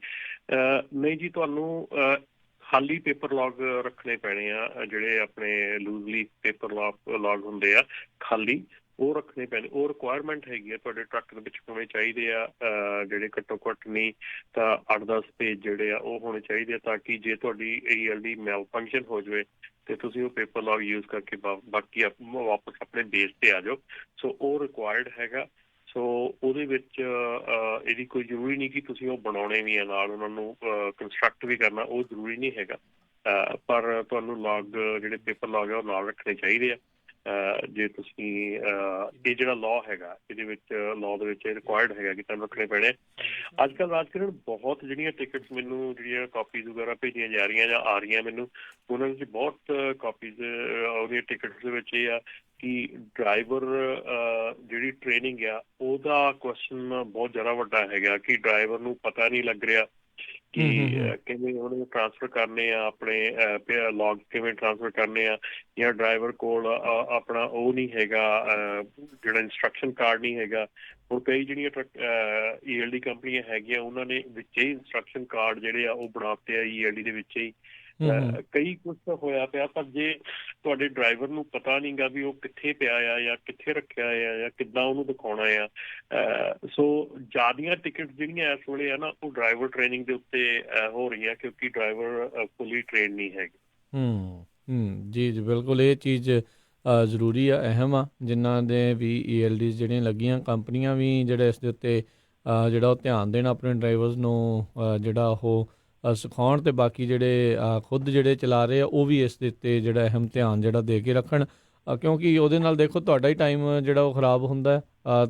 ਨਹੀਂ ਜੀ, ਤੁਹਾਨੂੰ ਖਾਲੀ ਪੇਪਰ ਲੌਗ ਰੱਖਣੇ ਪੈਣੇ ਆ, ਜਿਹੜੇ ਆਪਣੇ ਲੂਜ਼ਲੀ ਪੇਪਰ ਲੌਗ ਹੁੰਦੇ ਆ ਖਾਲੀ, ਉਹ ਰੱਖਣੇ ਪੈਣੇ। ਉਹ ਰਿਕੁਆਇਰਮੈਂਟ ਹੈਗੀ ਆ ਤੁਹਾਡੇ ਟਰੱਕ ਦੇ ਵਿੱਚ ਹੋਣੇ ਚਾਹੀਦੇ ਆ, ਜਿਹੜੇ ਘੱਟੋ ਘੱਟ ਨਹੀਂ ਤਾਂ 8-10 ਪੇਜ ਜਿਹੜੇ ਆ ਉਹ ਹੋਣੇ ਚਾਹੀਦੇ ਆ, ਤਾਂ ਕਿ ਜੇ ਤੁਹਾਡੀ ELD ਮੈਲ ਫੰਕਸ਼ਨ ਹੋ ਜਾਵੇ ਤੇ ਤੁਸੀਂ ਉਹ ਪੇਪਰ ਲੌਗ ਯੂਜ਼ ਕਰਕੇ ਬਾਕੀ ਵਾਪਸ ਆਪਣੇ ਬੇਸ ਤੇ ਆ ਜਾਓ। ਸੋ ਉਹ ਰਿਕੁਆਇਰਡ ਹੈਗਾ। ਸੋ ਉਹਦੇ ਵਿੱਚ ਇਹਦੀ ਕੋਈ ਜ਼ਰੂਰੀ ਨਹੀਂ ਕਿ ਤੁਸੀਂ ਉਹ ਬਣਾਉਣੇ ਵੀ ਆ ਨਾਲ, ਉਹਨਾਂ ਨੂੰ ਕੰਸਟਰਕਟ ਵੀ ਕਰਨਾ, ਉਹ ਜ਼ਰੂਰੀ ਨਹੀਂ ਹੈਗਾ। ਪਰ ਤੁਹਾਨੂੰ ਲੌਗ ਜਿਹੜੇ ਪੇਪਰ ਲੌਗ ਆ ਉਹ ਨਾਲ ਰੱਖਣੇ ਚਾਹੀਦੇ ਆ। ਜੇ ਤੁਸੀਂ ਇਹ ਜਿਹੜਾ ਲਾਅ ਹੈਗਾ, ਇਹਦੇ ਵਿੱਚ ਲਾਅ ਦੇ ਵਿੱਚ ਰਿਕੁਆਇਰਡ ਹੈਗਾ ਕਿ ਤੁਹਾਨੂੰ ਰੱਖਣੇ ਪੈਣੇ। ਅੱਜ ਕੱਲ੍ਹ ਰਾਜਕਿਰਨ ਬਹੁਤ ਜਿਹੜੀਆਂ ਟਿਕਟਸ ਮੈਨੂੰ ਜਿਹੜੀਆਂ ਕਾਪੀਜ਼ ਵਗੈਰਾ ਭੇਜੀਆਂ ਜਾ ਰਹੀਆਂ ਜਾਂ ਆ ਰਹੀਆਂ ਮੈਨੂੰ, ਉਹਨਾਂ ਵਿੱਚ ਬਹੁਤ ਕਾਪੀਜ਼ ਉਹਦੀਆਂ ਟਿਕਟਸ ਦੇ ਵਿੱਚ ਇਹ ਆ ਕਿ ਡਰਾਈਵਰ ਜਿਹੜੀ ਟ੍ਰੇਨਿੰਗ ਆ ਉਹਦਾ ਕੁਐਸਚਨ ਬਹੁਤ ਜ਼ਿਆਦਾ ਵੱਡਾ ਹੈਗਾ ਕਿ ਡਰਾਈਵਰ ਨੂੰ ਪਤਾ ਨਹੀਂ ਲੱਗ ਰਿਹਾ ਕਿ ਕਿਵੇਂ ਉਹਨੂੰ ਟ੍ਰਾਂਸਫਰ ਕਰਨੇ ਆ, ਆਪਣੇ ਲੌਗ ਕਿਵੇਂ ਟ੍ਰਾਂਸਫਰ ਕਰਨੇ ਆ, ਜਾਂ ਡਰਾਈਵਰ ਕੋਲ ਆਪਣਾ ਉਹ ਨਹੀਂ ਹੈਗਾ, ਜਿਹੜਾ ਇੰਸਟਰਕਸ਼ਨ ਕਾਰਡ ਨਹੀਂ ਹੈਗਾ। ਹੁਣ ਕਈ ਜਿਹੜੀਆਂ ELD ਕੰਪਨੀਆਂ ਹੈਗੀਆਂ, ਉਹਨਾਂ ਨੇ ਵਿੱਚ ਹੀ ਇੰਸਟਰਕਸ਼ਨ ਕਾਰਡ ਜਿਹੜੇ ਆ ਉਹ ਬਣਾਤੇ ਆ ELD ਦੇ ਵਿੱਚ ਹੀ। ਕਈ ਕੁਛ ਹੋਇਆ ਪਿਆ, ਪਰ ਜੇ ਤੁਹਾਡੇ ਡਰਾਈਵਰ ਨੂੰ ਪਤਾ ਨਹੀਂ ਗਾ ਵੀ ਉਹ ਕਿੱਥੇ ਪਿਆ ਆ ਜਾਂ ਕਿੱਥੇ ਰੱਖਿਆ ਆ ਜਾਂ ਕਿੱਦਾਂ ਉਹਨੂੰ ਦਿਖਾਉਣਾ ਆ, ਸੋ ਜ਼ਿਆਦੀਆਂ ਟਿਕਟ ਜਿਹੜੀਆਂ ਇਸ ਵੇਲੇ ਆ ਨਾ ਉਹ ਡਰਾਈਵਰ ਟ੍ਰੇਨਿੰਗ ਦੇ ਉੱਤੇ ਹੋ ਰਹੀਆਂ, ਕਿਉਂਕਿ ਡਰਾਈਵਰ ਫੁੱਲੀ ਟ੍ਰੇਨ ਨਹੀਂ ਹੈਗੇ। ਜੀ ਜੀ ਬਿਲਕੁਲ, ਇਹ ਚੀਜ਼ ਜ਼ਰੂਰੀ ਆ, ਅਹਿਮ ਆ। ਜਿਨ੍ਹਾਂ ਦੇ ਵੀ ELD ਜਿਹੜੀਆਂ ਲੱਗੀਆਂ, ਕੰਪਨੀਆਂ ਵੀ ਜਿਹੜਾ ਇਸ ਦੇ ਉੱਤੇ ਜਿਹੜਾ ਉਹ ਧਿਆਨ ਦੇਣ ਆਪਣੇ ਡਰਾਈਵਰਸ ਨੂੰ, ਜਿਹੜਾ ਉਹ ਸਿਖਾਉਣ, ਅਤੇ ਬਾਕੀ ਜਿਹੜੇ ਖੁਦ ਜਿਹੜੇ ਚਲਾ ਰਹੇ ਆ ਉਹ ਵੀ ਇਸ ਦੇ ਉੱਤੇ ਜਿਹੜਾ ਅਹਿਮ ਧਿਆਨ ਜਿਹੜਾ ਦੇ ਕੇ ਰੱਖਣ, ਕਿਉਂਕਿ ਉਹਦੇ ਨਾਲ ਦੇਖੋ ਤੁਹਾਡਾ ਹੀ ਟਾਈਮ ਜਿਹੜਾ ਉਹ ਖਰਾਬ ਹੁੰਦਾ।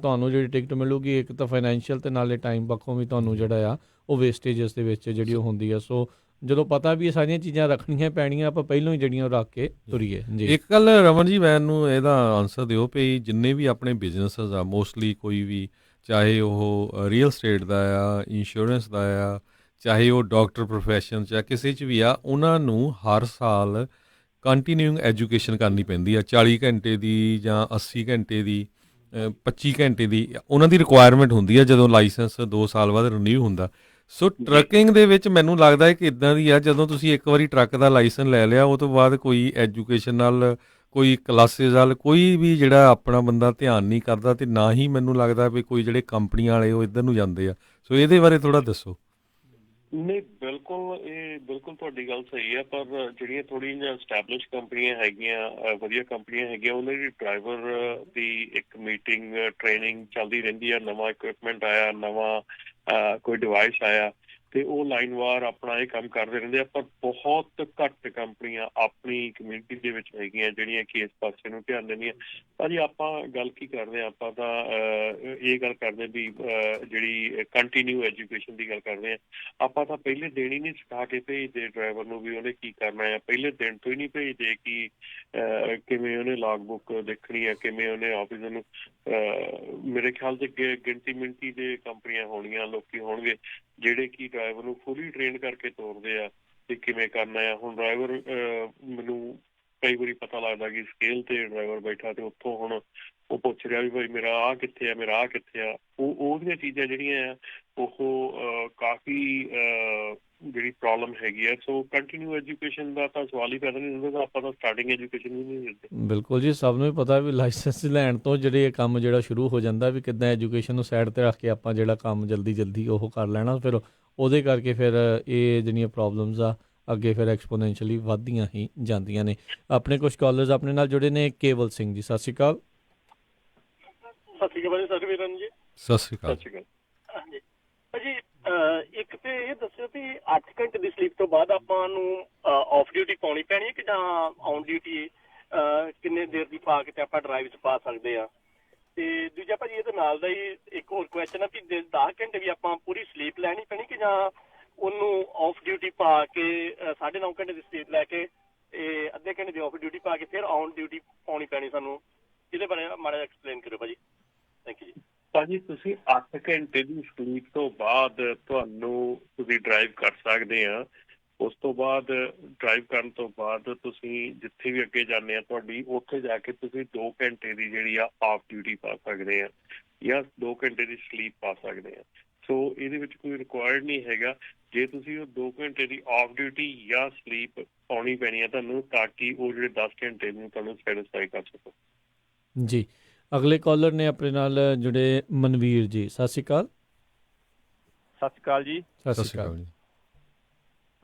ਤੁਹਾਨੂੰ ਜਿਹੜੀ ਟਿਕਟ ਮਿਲੂਗੀ, ਇੱਕ ਤਾਂ ਫਾਈਨੈਂਸ਼ੀਅਲ ਅਤੇ ਨਾਲੇ ਟਾਈਮ ਪੱਖੋਂ ਵੀ ਤੁਹਾਨੂੰ ਜਿਹੜਾ ਆ ਉਹ ਵੇਸਟੇਜ ਇਸ ਦੇ ਵਿੱਚ ਜਿਹੜੀ ਉਹ ਹੁੰਦੀ ਆ। ਸੋ ਜਦੋਂ ਪਤਾ ਵੀ ਇਹ ਸਾਰੀਆਂ ਚੀਜ਼ਾਂ ਰੱਖਣੀਆਂ ਪੈਣੀਆਂ, ਆਪਾਂ ਪਹਿਲਾਂ ਹੀ ਜਿਹੜੀਆਂ ਰੱਖ ਕੇ ਤੁਰੀਏ। ਜੀ ਇੱਕ ਗੱਲ ਰਮਨ ਜੀ, ਮੈਨੂੰ ਇਹਦਾ ਆਨਸਰ ਦਿਓ ਵੀ ਜਿੰਨੇ ਵੀ ਆਪਣੇ ਬਿਜ਼ਨਸਸ ਆ, ਮੋਸਟਲੀ ਕੋਈ ਵੀ, ਚਾਹੇ ਉਹ ਰੀਅਲ ਸਟੇਟ ਦਾ ਆ, ਇੰਸ਼ੋਰੈਂਸ ਦਾ ਆ, ਚਾਹੇ ਉਹ ਡਾਕਟਰ ਪ੍ਰੋਫੈਸ਼ਨ 'ਚ ਆ, ਕਿਸੇ 'ਚ ਵੀ ਆ, ਉਹਨਾਂ ਨੂੰ ਹਰ ਸਾਲ ਕੰਟੀਨਿਊਇੰਗ ਐਜੂਕੇਸ਼ਨ ਕਰਨੀ ਪੈਂਦੀ ਆ। 40 ਘੰਟੇ ਦੀ ਜਾਂ 80 ਘੰਟੇ ਦੀ, 25 ਘੰਟੇ ਦੀ ਉਹਨਾਂ ਦੀ ਰਿਕੁਆਇਰਮੈਂਟ ਹੁੰਦੀ ਆ ਜਦੋਂ ਲਾਇਸੈਂਸ 2 ਸਾਲ ਬਾਅਦ ਰਿਨਿਊ ਹੁੰਦਾ। ਸੋ ਟਰੱਕਿੰਗ ਦੇ ਵਿੱਚ ਮੈਨੂੰ ਲੱਗਦਾ ਹੈ ਕਿ ਇੱਦਾਂ ਦੀ ਆ, ਜਦੋਂ ਤੁਸੀਂ ਇੱਕ ਵਾਰੀ ਟਰੱਕ ਦਾ ਲਾਇਸੈਂਸ ਲੈ ਲਿਆ, ਉਹ ਤੋਂ ਬਾਅਦ ਕੋਈ ਐਜੂਕੇਸ਼ਨ ਨਾਲ, ਕੋਈ ਕਲਾਸਿਸ ਵੱਲ ਕੋਈ ਵੀ ਜਿਹੜਾ ਆਪਣਾ ਬੰਦਾ ਧਿਆਨ ਨਹੀਂ ਕਰਦਾ, ਅਤੇ ਨਾ ਹੀ ਮੈਨੂੰ ਲੱਗਦਾ ਵੀ ਕੋਈ ਜਿਹੜੇ ਕੰਪਨੀਆਂ ਵਾਲੇ ਉਹ ਇੱਧਰ ਨੂੰ ਜਾਂਦੇ ਆ। ਸੋ ਇਹਦੇ ਬਾਰੇ ਥੋੜ੍ਹਾ ਦੱਸੋ। ਨਹੀਂ, ਬਿਲਕੁਲ ਤੁਹਾਡੀ ਗੱਲ ਸਹੀ ਹੈ, ਪਰ ਜਿਹੜੀਆਂ ਥੋੜ੍ਹੀਆਂ ਜਿਹੀਆਂ ਐਸਟੈਬਲਿਸ਼ ਕੰਪਨੀਆਂ ਹੈਗੀਆਂ, ਵਧੀਆ ਕੰਪਨੀਆਂ ਹੈਗੀਆਂ, ਉਹਨਾਂ ਦੀ ਡਰਾਈਵਰ ਦੀ ਇੱਕ ਮੀਟਿੰਗ ਟ੍ਰੇਨਿੰਗ ਚੱਲਦੀ ਰਹਿੰਦੀ ਆ। ਨਵਾਂ ਇਕਵਿਪਮੈਂਟ ਆਇਆ, ਨਵਾਂ ਕੋਈ ਡਿਵਾਈਸ ਆਇਆ, ਤੇ ਉਹ ਲਾਈਨਵਾਰ ਆਪਣਾ ਇਹ ਕੰਮ ਕਰਦੇ ਰਹਿੰਦੇ ਆ। ਪਰ ਬਹੁਤ ਘੱਟ ਕੰਪਨੀਆਂ ਆਪਣੀ ਕਮਿਊਨਿਟੀ ਦੇ ਵਿੱਚ ਹੈਗੀਆਂ ਜਿਹੜੀਆਂ ਕਿ ਇਸ ਪਾਸੇ ਨੂੰ ਧਿਆਨ ਦਿੰਦੀਆਂ। ਭਾਜੀ ਆਪਾਂ ਗੱਲ ਕੀ ਕਰਦੇ ਹਾਂ, ਆਪਾਂ ਤਾਂ ਇਹ ਗੱਲ ਕਰਦੇ ਵੀ ਜਿਹੜੀ ਕੰਟੀਨਿਊ ਐਜੂਕੇਸ਼ਨ ਦੀ ਗੱਲ ਕਰਦੇ ਹਾਂ। ਆਪਾਂ ਤਾਂ ਪਹਿਲੇ ਦਿਨ ਹੀ ਨਹੀਂ ਸਿਖਾ ਕੇ ਭੇਜਦੇ ਡਰਾਈਵਰ ਨੂੰ ਵੀ ਉਹਨੇ ਕੀ ਕਰਨਾ ਹੈ। ਪਹਿਲੇ ਦਿਨ ਤੋਂ ਹੀ ਨਹੀਂ ਭੇਜਦੇ ਕਿ ਕਿਵੇਂ ਉਹਨੇ ਲੌਗ ਬੁੱਕ ਦੇਖਣੀ ਹੈ, ਕਿਵੇਂ ਉਹਨੇ ਆਫਿਸ ਨੂੰ। ਮੇਰੇ ਖਿਆਲ 'ਚ ਗਿਣਤੀ ਮਿਣਤੀ ਦੇ ਕੰਪਨੀਆਂ ਹੋਣੀਆਂ, ਲੋਕੀ ਹੋਣਗੇ ਜਿਹੜੇ ਕਿ ਡਰਾਈਵਰ ਨੂੰ ਫੁੱਲੀ ਟ੍ਰੇਨ ਕਰਕੇ ਤੋਰਦੇ ਆ ਕਿ ਕਿਵੇਂ ਕਰਨਾ ਆ। ਹੁਣ ਡਰਾਈਵਰ ਮੈਨੂੰ ਕਈ ਵਾਰੀ ਪਤਾ ਲੱਗਦਾ ਕਿ ਸਕੇਲ ਤੇ ਡਰਾਈਵਰ ਬੈਠਾ ਤੇ ਉੱਥੋਂ ਹੁਣ ਉਹ ਪੁੱਛ ਰਿਹਾ ਵੀ ਭਾਈ ਮੇਰਾ ਆਹ ਕਿੱਥੇ ਆ, ਮੇਰਾ ਆਹ ਕਿੱਥੇ ਆ। ਉਹਦੀਆਂ ਚੀਜ਼ਾਂ ਜਿਹੜੀਆਂ ਆ ਉਹ ਕਾਫੀ ਜਿਹੜੀ ਪ੍ਰੋਬਲਮ ਹੈਗੀ ਹੈ। ਸੋ ਕੰਟੀਨਿਊ ਐਜੂਕੇਸ਼ਨ ਦਾ ਤਾਂ ਸਵਾਲ ਹੀ ਪੈਦਾ ਨਹੀਂ ਹੁੰਦਾ, ਆਪਾਂ ਤਾਂ ਸਟਾਰਟਿੰਗ ਐਜੂਕੇਸ਼ਨ ਵੀ ਨਹੀਂ ਦਿੰਦੇ। ਬਿਲਕੁਲ ਜੀ, ਸਭ ਨੂੰ ਵੀ ਪਤਾ ਵੀ ਲਾਇਸੈਂਸ ਲੈਣ ਤੋਂ ਜਿਹੜੇ ਇਹ ਕੰਮ ਜਿਹੜਾ ਸ਼ੁਰੂ ਹੋ ਜਾਂਦਾ ਵੀ ਕਿੱਦਾਂ ਐਜੂਕੇਸ਼ਨ ਨੂੰ ਸਾਈਡ 'ਤੇ ਰੱਖ ਕੇ ਆਪਾਂ ਜਿਹੜਾ ਕੰਮ ਜਲਦੀ ਉਹ ਕਰ ਲੈਣਾ। ਫਿਰ ਉਹਦੇ ਕਰਕੇ ਫਿਰ ਇਹ ਜਿਹੜੀਆਂ ਪ੍ਰੋਬਲਮਸ ਆ ਅੱਗੇ ਫਿਰ ਐਕਸਪੋਨੈਂਸ਼ੀਅਲੀ ਵੱਧਦੀਆਂ ਹੀ ਜਾਂਦੀਆਂ ਨੇ। ਆਪਣੇ ਕੁਝ ਕਾਲਰਸ ਆਪਣੇ ਨਾਲ ਜੁੜੇ ਨੇ। ਕੇਵਲ ਸਿੰਘ ਜੀ, ਸਤਿ ਸ਼੍ਰੀ ਅਕਾਲ। ਸਤਿ ਸ਼੍ਰੀ ਅਕਾਲ ਸਤਿਵੀਰਨ ਜੀ। ਸਤਿ ਸ਼੍ਰੀ ਅਕਾਲ। ਹਾਂਜੀ ਭਾਜੀ, ਇੱਕ ਤੇ ਇਹ ਦੱਸਿਓ ਵੀ 8 ਘੰਟੇ ਦੀ ਸਲੀਪ ਤੋਂ ਬਾਅਦ ਆਪਾਂ ਨੂੰ ਆਫ ਡਿਊਟੀ ਪਾਉਣੀ ਪੈਣੀ ਹੈ ਕਿ ਜਾਂ ਔਨ ਡਿਊਟੀ ਕਿੰਨੇ ਦੇਰ ਦੀ ਪਾ ਕੇ ਤੇ ਆਪਾਂ ਡਰਾਈਵ 'ਚ ਪਾ ਸਕਦੇ ਆ। ਤੇ ਦੂਜਾ ਭਾਜੀ ਇਹਦੇ ਨਾਲ ਦਾ ਹੀ ਇੱਕ ਹੋਰ ਕੁਐਸਚਨ ਆ ਵੀ 10 ਘੰਟੇ ਵੀ ਆਪਾਂ ਪੂਰੀ ਸਲੀਪ ਲੈਣੀ ਪੈਣੀ ਕਿ ਜਾਂ ਉਹਨੂੰ ਆਫ ਡਿਊਟੀ ਪਾ ਕੇ 9.5 ਘੰਟੇ ਦੀ ਸਲੀਪ ਲੈ ਕੇ ਅੱਧੇ ਘੰਟੇ ਦੀ ਆਫ ਡਿਊਟੀ ਪਾ ਕੇ ਫਿਰ ਔਨ ਡਿਊਟੀ ਪਾਉਣੀ ਪੈਣੀ ਸਾਨੂੰ। ਇਹਦੇ ਬਾਰੇ ਮਾੜਾ ਜਿਹਾ ਐਕਸਪਲੇਨ ਕਰਿਓ ਭਾਜੀ। ਥੈਂਕ ਯੂ ਜੀ। ਭਾਜੀ ਤੁਸੀਂ 8 ਘੰਟੇ ਦੀ ਸਲੀਪ ਤੋਂ ਬਾਅਦ ਤੁਸੀਂ ਡਰਾਈਵ ਕਰ ਸਕਦੇ ਆ। ਉਸ ਤੋਂ ਬਾਅਦ ਡਰਾਈਵ ਕਰਨ ਤੋਂ ਬਾਅਦ ਤੁਸੀਂ ਜਿੱਥੇ ਵੀ ਅੱਗੇ ਜਾਂਦੇ ਆ ਤੁਹਾਡੀ, ਉੱਥੇ ਜਾ ਕੇ ਤੁਸੀਂ 2 ਘੰਟੇ ਦੀ ਜਿਹੜੀ ਆ ਆਫ ਡਿਊਟੀ ਪਾ ਸਕਦੇ ਆ ਜਾਂ 2 ਘੰਟੇ ਦੀ ਸਲੀਪ ਪਾ ਸਕਦੇ ਆ। ਸੋ ਇਹਦੇ ਵਿੱਚ ਕੋਈ ਰਿਕੁਆਇਰਡ ਨਹੀਂ ਹੈਗਾ। ਜੇ ਤੁਸੀਂ ਉਹ 2 ਘੰਟੇ ਦੀ ਆਫ ਡਿਊਟੀ ਜਾਂ ਸਲੀਪ ਪਾਉਣੀ ਪੈਣੀ ਹੈ ਤੁਹਾਨੂੰ, ਤਾਂ ਕਿ ਉਹ ਜਿਹੜੇ 10 ਘੰਟੇ ਨੂੰ ਤੁਹਾਨੂੰ ਸੈਟਿਸਫਾਈ ਕਰ ਸਕੋ। ਜੀ, ਅਗਲੇ ਕਾਲਰ ਨੇ ਆਪਣੇ ਨਾਲ ਜੁੜੇ ਮਨਵੀਰ ਜੀ, ਸਤਿ ਸ਼੍ਰੀ ਅਕਾਲ। ਸਤਿ ਸ਼੍ਰੀ ਅਕਾਲ ਜੀ। ਸਤਿ ਸ਼੍ਰੀ ਅਕਾਲ ਜੀ।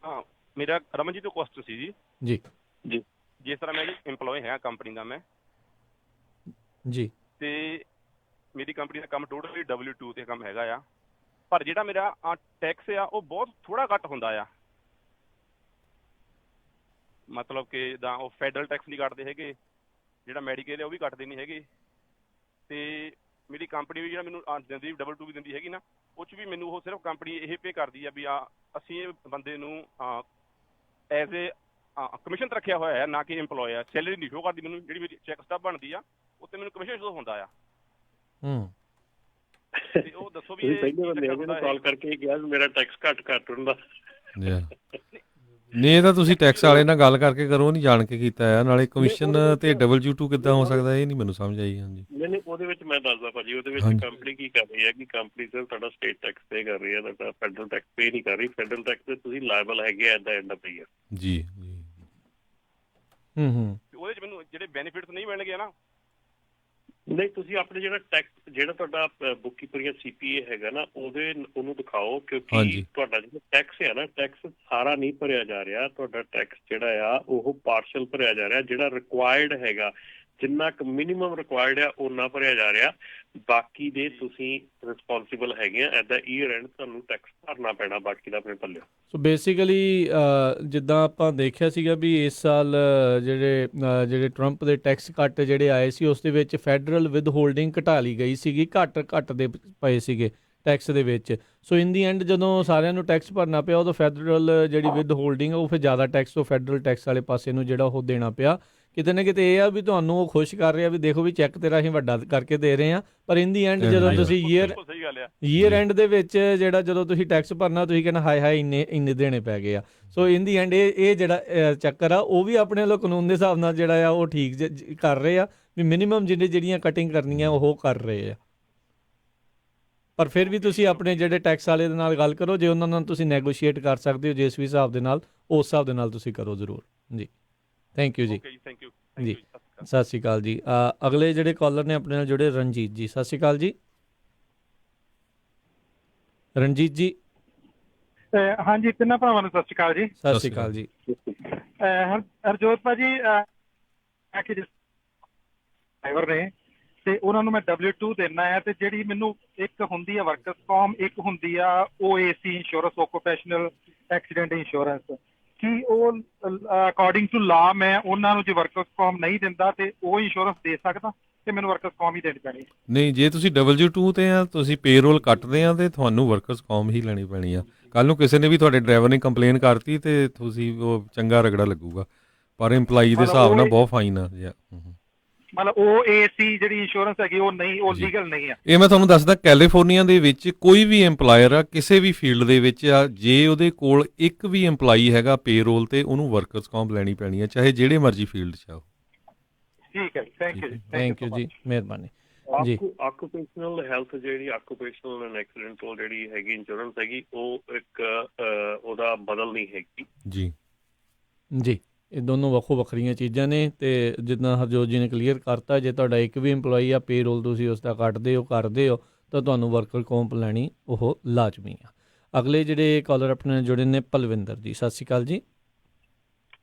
ਹਾਂ, ਮੇਰਾ ਰਮਨ ਜੀ ਤੋਂ ਕੁਐਸਚਨ ਸੀ ਜੀ। ਜੀ ਜੀ ਜਿਸ ਤਰ੍ਹਾਂ ਮੈਂ ਜੀ ਇੰਪਲੋਏ ਹੈਗਾ ਕੰਪਨੀ ਦਾ ਮੈਂ, ਜੀ ਤੇ ਮੇਰੀ ਕੰਪਨੀ ਦਾ ਕੰਮ ਟੋਟਲੀ W2 ਤੇ ਕੰਮ ਹੈਗਾ ਆ, ਪਰ ਜਿਹੜਾ ਮੇਰਾ ਟੈਕਸ ਆ ਉਹ ਬਹੁਤ ਥੋੜਾ ਘੱਟ ਹੁੰਦਾ ਆ। ਮਤਲਬ ਕਿ ਜਿੱਦਾਂ ਉਹ ਫੈਡਰਲ ਟੈਕਸ ਨਹੀਂ ਕੱਟਦੇ ਹੈਗੇ, ਜਿਹੜਾ ਮੈਡੀਕੇਅਰ ਹੈ ਉਹ ਵੀ ਕੱਟਦੇ ਨਹੀਂ ਹੈਗੇ, ਤੇ ਮੇਰੀ ਕੰਪਨੀ ਵੀ ਜਿਹੜਾ ਮੈਨੂੰ ਦਿੰਦੀ W2 ਵੀ ਦਿੰਦੀ ਹੈਗੀ ਨਾ, ਉਹ 'ਚ ਵੀ ਮੈਨੂੰ ਉਹ ਸਿਰਫ ਕੰਪਨੀ ਇਹ ਪੇ ਕਰਦੀ ਆ ਵੀ ਅਸੀਂ ਇਹ ਬੰਦੇ ਨੂੰ ਐਜ਼ ਏ ਕਮਿਸ਼ਨ ਤੇ ਰੱਖਿਆ ਹੋਇਆ ਹੈ, ਨਾ ਕਿ ਇੰਪਲੋਏ ਆ। ਸੈਲਰੀ ਨਹੀਂ ਸ਼ੋ ਕਰਦੀ ਮੈਨੂੰ, ਜਿਹੜੀ ਮੇਰੀ ਚੈੱਕ ਸਟੱਬ ਬਣਦੀ ਆ ਉੱਤੇ ਮੈਨੂੰ ਕਮਿਸ਼ਨ ਸ਼ੋ ਹੁੰਦਾ ਆ। ਤੇ ਉਹ ਦੱਸੋ ਵੀ ਪਹਿਲੇ ਬੰਦੇ ਇਹਨੂੰ ਕਾਲ ਕਰਕੇ ਕਿਹਾ ਮੇਰਾ ਟੈਕਸ ਘੱਟ ਕਰ ਦਿੰਦਾ। ਨਹੀਂ, ਇਹ ਤਾਂ ਤੁਸੀਂ ਟੈਕਸ ਵਾਲੇ ਨਾਲ ਗੱਲ ਕਰਕੇ ਕਰੋ, ਨਹੀਂ ਜਾਣ ਕੇ ਕੀਤਾ ਆ। ਨਾਲੇ ਕਮਿਸ਼ਨ ਤੇ W2 ਕਿੱਦਾਂ ਹੋ ਸਕਦਾ, ਇਹ ਨਹੀਂ ਮੈਨੂੰ ਸਮਝ ਆਈ। ਹਾਂਜੀ ਨਹੀਂ, ਉਹਦੇ ਵਿੱਚ ਮੈਂ ਦੱਸਦਾ ਭਾਜੀ, ਉਹਦੇ ਵਿੱਚ ਕੰਪਨੀ ਕੀ ਕਰ ਰਹੀ ਹੈ ਕਿ ਕੰਪਨੀ ਸਿਰਫ ਤੁਹਾਡਾ ਸਟੇਟ ਟੈਕਸ ਪੇ ਕਰ ਰਹੀ ਹੈ, ਤੁਹਾਡਾ ਫੈਡਰਲ ਟੈਕਸ ਪੇ ਨਹੀਂ ਕਰ ਰਹੀ। ਫੈਡਰਲ ਟੈਕਸ ਤੇ ਤੁਸੀਂ ਲਾਇਬਲ ਹੈਗੇ at the end of the year. ਜੀ ਉਹਦੇ 'ਚ ਮੈਨੂੰ ਜਿਹੜੇ ਬੈਨੀਫਿਟਸ ਨਹੀਂ ਮਿਲਣਗੇ ਨਾ। ਨਹੀਂ, ਤੁਸੀਂ ਆਪਣੇ ਜਿਹੜਾ ਤੁਹਾਡਾ ਬੁੱਕ ਕੀਪਰ ਜਾਂ CPA ਹੈਗਾ ਨਾ, ਉਹਨੂੰ ਦਿਖਾਓ, ਕਿਉਂਕਿ ਤੁਹਾਡਾ ਜਿਹੜਾ ਟੈਕਸ ਹੈ ਨਾ, ਟੈਕਸ ਸਾਰਾ ਨਹੀਂ ਭਰਿਆ ਜਾ ਰਿਹਾ। ਤੁਹਾਡਾ ਟੈਕਸ ਜਿਹੜਾ ਆ ਉਹ ਪਾਰਸ਼ਲ ਭਰਿਆ ਜਾ ਰਿਹਾ। ਜਿਹੜਾ ਰਿਕੁਆਇਰਡ ਹੈਗਾ, ਜਿੰਨਾ ਕੁ ਮਿਨੀਮਮ ਰਿਕੁਆਇਰਡ ਆ ਓਨਾ ਭਰਿਆ ਜਾ ਰਿਹਾ। ਬਾਕੀ ਦੇ ਤੁਸੀਂ ਰਿਸਪੌਂਸੀਬਲ ਹੈਗੇ ਆ। ਐਟ ਦਾ ਈਅਰ ਐਂਡ ਤੁਹਾਨੂੰ ਟੈਕਸ ਭਰਨਾ ਪੈਣਾ ਬਾਕੀ ਦਾ ਆਪਣੇ ਪੱਲੇ। ਸੋ ਬੇਸਿਕਲੀ ਜਿੱਦਾਂ ਆਪਾਂ ਦੇਖਿਆ ਸੀਗਾ ਵੀ ਇਸ ਸਾਲ ਜਿਹੜੇ ਟਰੰਪ ਦੇ ਟੈਕਸ ਕੱਟ ਜਿਹੜੇ ਆਏ ਸੀ, ਉਸ ਦੇ ਵਿੱਚ ਫੈਡਰਲ ਵਿਦ ਹੋਲਡਿੰਗ ਘਟਾ ਲਈ ਗਈ ਸੀਗੀ, ਘੱਟ ਦੇ ਪਏ ਸੀਗੇ ਟੈਕਸ ਦੇ ਵਿੱਚ। ਸੋ ਇਨ ਦੀ ਐਂਡ ਜਦੋਂ ਸਾਰਿਆਂ ਨੂੰ ਟੈਕਸ ਭਰਨਾ ਪਿਆ, ਉਦੋਂ ਫੈਡਰਲ ਜਿਹੜੀ ਵਿਦ ਹੋਲਡਿੰਗ ਉਹ ਫਿਰ ਜ਼ਿਆਦਾ ਟੈਕਸ ਉਹ ਫੈਡਰਲ ਟੈਕਸ ਵਾਲੇ ਪਾਸੇ ਨੂੰ ਜਿਹੜਾ ਉਹ ਦੇਣਾ ਪਿਆ। ਕਿਤੇ ਨਾ ਕਿਤੇ ਇਹ ਆ ਵੀ ਤੁਹਾਨੂੰ ਉਹ ਖੁਸ਼ ਕਰ ਰਿਹਾ ਵੀ ਦੇਖੋ ਵੀ ਚੈੱਕ ਤੇਰਾ ਅਸੀਂ ਵੱਡਾ ਕਰਕੇ ਦੇ ਰਹੇ ਹਾਂ, ਪਰ ਇਨ ਦੀ ਐਂਡ ਜਦੋਂ ਤੁਸੀਂ ਈਅਰ ਐਂਡ ਦੇ ਵਿੱਚ ਜਦੋਂ ਤੁਸੀਂ ਟੈਕਸ ਭਰਨਾ, ਤੁਸੀਂ ਕਹਿੰਦਾ ਹਾਏ ਇੰਨੇ ਦੇਣੇ ਪੈ ਗਏ ਆ। ਸੋ ਇਨ ਦੀ ਐਂਡ ਇਹ ਜਿਹੜਾ ਚੱਕਰ ਆ ਉਹ ਵੀ ਆਪਣੇ ਵੱਲੋਂ ਕਾਨੂੰਨ ਦੇ ਹਿਸਾਬ ਨਾਲ ਜਿਹੜਾ ਆ ਉਹ ਠੀਕ ਕਰ ਰਹੇ ਆ ਵੀ ਮਿਨੀਮਮ ਜਿਹੜੀਆਂ ਕਟਿੰਗ ਕਰਨੀਆਂ ਉਹ ਕਰ ਰਹੇ ਆ। ਪਰ ਫਿਰ ਵੀ ਤੁਸੀਂ ਆਪਣੇ ਜਿਹੜੇ ਟੈਕਸ ਵਾਲੇ ਦੇ ਨਾਲ ਗੱਲ ਕਰੋ, ਜੇ ਉਹਨਾਂ ਨਾਲ ਤੁਸੀਂ ਨੈਗੋਸ਼ੀਏਟ ਕਰ ਸਕਦੇ ਹੋ ਜਿਸ ਵੀ ਹਿਸਾਬ ਦੇ ਨਾਲ, ਉਸ ਹਿਸਾਬ ਦੇ ਨਾਲ ਤੁਸੀਂ ਕਰੋ ਜ਼ਰੂਰ। ਜੀ ਥੈਂਕ ਯੂ ਜੀ। ਜੀ ਸਤਿ ਸ਼੍ਰੀ ਅਕਾਲ ਜੀ। ਅਗਲੇ ਜਿਹੜੇ ਕਾਲਰ ਨੇ ਆਪਣੇ ਨਾਲ ਜੁੜੇ, ਰਣਜੀਤ ਜੀ, ਸਤਿ ਸ਼੍ਰੀ ਅਕਾਲ ਜੀ। ਰਣਜੀਤ ਜੀ ਹਾਂਜੀ, ਤਿੰਨਾਂ ਭਰਾਵਾਂ ਨੂੰ ਸਤਿ ਸ਼੍ਰੀ ਅਕਾਲ ਜੀ। ਸਤਿ ਸ਼੍ਰੀ ਅਕਾਲ ਜੀ। ਹਰਜੋਤ ਭਾਜੀ, ਡਰਾਈਵਰ ਨੇ ਤੇ ਉਹਨਾਂ ਨੂੰ ਮੈਂ W2 ਦੇਣਾ ਹੈ, ਤੇ ਜਿਹੜੀ ਮੈਨੂੰ ਇੱਕ ਹੁੰਦੀ ਆ ਵਰਕਰਸ ਕੌਮ, ਇੱਕ ਹੁੰਦੀ ਆ OAC ਇੰਸ਼ੋਰੈਂਸ, ਓਕੂਪੇਸ਼ਨਲ ਐਕਸੀਡੈਂਟ ਇੰਸ਼ੋਰੈਂਸ, ਕੀ ਉਹ ਅਕੋਰਡਿੰਗ ਟੂ ਲਾ ਮੈਂ ਉਹਨਾਂ ਨੂੰ ਜੇ ਵਰਕਰਸ ਕੌਮ ਨਹੀਂ ਦਿੰਦਾ ਤੇ ਉਹ ਇੰਸ਼ੋਰੈਂਸ ਦੇ ਸਕਦਾ ਤੇ ਮੈਨੂੰ ਵਰਕਰਸ ਕੌਮ ਹੀ ਦੇਣੀ ਪੈਣੀ? ਨਹੀਂ, ਜੇ ਤੁਸੀਂ W2 ਤੇ ਆ, ਤੁਸੀਂ ਪੇਰੋਲ ਕੱਟਦੇ ਆ ਤੇ ਤੁਹਾਨੂੰ ਵਰਕਰਸ ਕੌਮ ਹੀ ਲੈਣੀ ਪੈਣੀ ਆ। ਕੱਲ ਨੂੰ ਕਿਸੇ ਨੇ ਵੀ ਤੁਹਾਡੇ ਡਰਾਈਵਰ ਨੇ ਕੰਪਲੇਨ ਕਰਤੀ ਤੇ ਤੁਸੀਂ ਉਹ ਚੰਗਾ ਰਗੜਾ ਲੱਗੂਗਾ, ਪਰ EMPLOYEE ਦੇ ਹਿਸਾਬ ਨਾਲ ਬਹੁਤ ਫਾਈਨ ਆ। ਮਤਲਬ OAC ਜਿਹੜੀ ਇੰਸ਼ੋਰੈਂਸ ਹੈਗੀ ਉਹ ਨਹੀਂ, ਉਹ ਲੀਗਲ ਨਹੀਂ ਆ? ਇਹ ਮੈਂ ਤੁਹਾਨੂੰ ਦੱਸਦਾ, ਕੈਲੀਫੋਰਨੀਆ ਦੇ ਵਿੱਚ ਕੋਈ ਵੀ EMPLOYER ਆ ਕਿਸੇ ਵੀ ਫੀਲਡ ਦੇ ਵਿੱਚ ਆ, ਜੇ ਉਹਦੇ ਕੋਲ ਇੱਕ ਵੀ EMPLOYEE ਹੈਗਾ ਪੇਰੋਲ ਤੇ, ਉਹਨੂੰ ਵਰਕਰਸ ਕੌਮ ਲੈਣੀ ਪੈਣੀ ਆ, ਚਾਹੇ ਜਿਹੜੇ ਮਰਜ਼ੀ ਫੀਲਡ 'ਚ ਆ। ਠੀਕ ਹੈ, ਥੈਂਕ ਯੂ ਜੀ। ਥੈਂਕ ਯੂ ਜੀ, ਮਿਹਰਬਾਨੀ ਜੀ। ਆਕੂਪੇਸ਼ਨਲ ਹੈਲਥ ਜਿਹੜੀ ਆਕੂਪੇਸ਼ਨਲ ਐਂਡ ਐਕਸੀਡੈਂਟਲ ਜਿਹੜੀ ਹੈਗੀ ਇੰਸ਼ੋਰੈਂਸ ਹੈਗੀ, ਉਹ ਇੱਕ ਉਹਦਾ ਬਦਲ ਨਹੀਂ ਹੈਗੀ ਜੀ। ਜੀ, ਇਹ ਦੋਨੋਂ ਵੱਖੋ ਵੱਖਰੀਆਂ ਚੀਜ਼ਾਂ ਨੇ, ਤੇ ਜਿੱਦਾਂ ਹਰਜੋਤ ਜੀ ਨੇ ਕਲੀਅਰ ਕਰਤਾ, ਜੇ ਤੁਹਾਡਾ ਇੱਕ ਵੀ EMPLOYEE ਆ ਪੇਰੋਲ ਤੁਸੀਂ ਉਸ ਦਾ ਕੱਟਦੇ ਹੋ ਕਰਦੇ ਹੋ ਤਾਂ ਤੁਹਾਨੂੰ ਵਰਕਰ ਕੌਂਪ ਲੈਣੀ ਉਹ ਲਾਜ਼ਮੀ ਆ। ਅਗਲੇ ਜਿਹੜੇ ਕਾਲਰ ਆਪਣੇ ਜੁੜੇ ਨੇ ਪਲਵਿੰਦਰ ਜੀ, ਸਤਿ ਸ਼੍ਰੀ ਅਕਾਲ ਜੀ।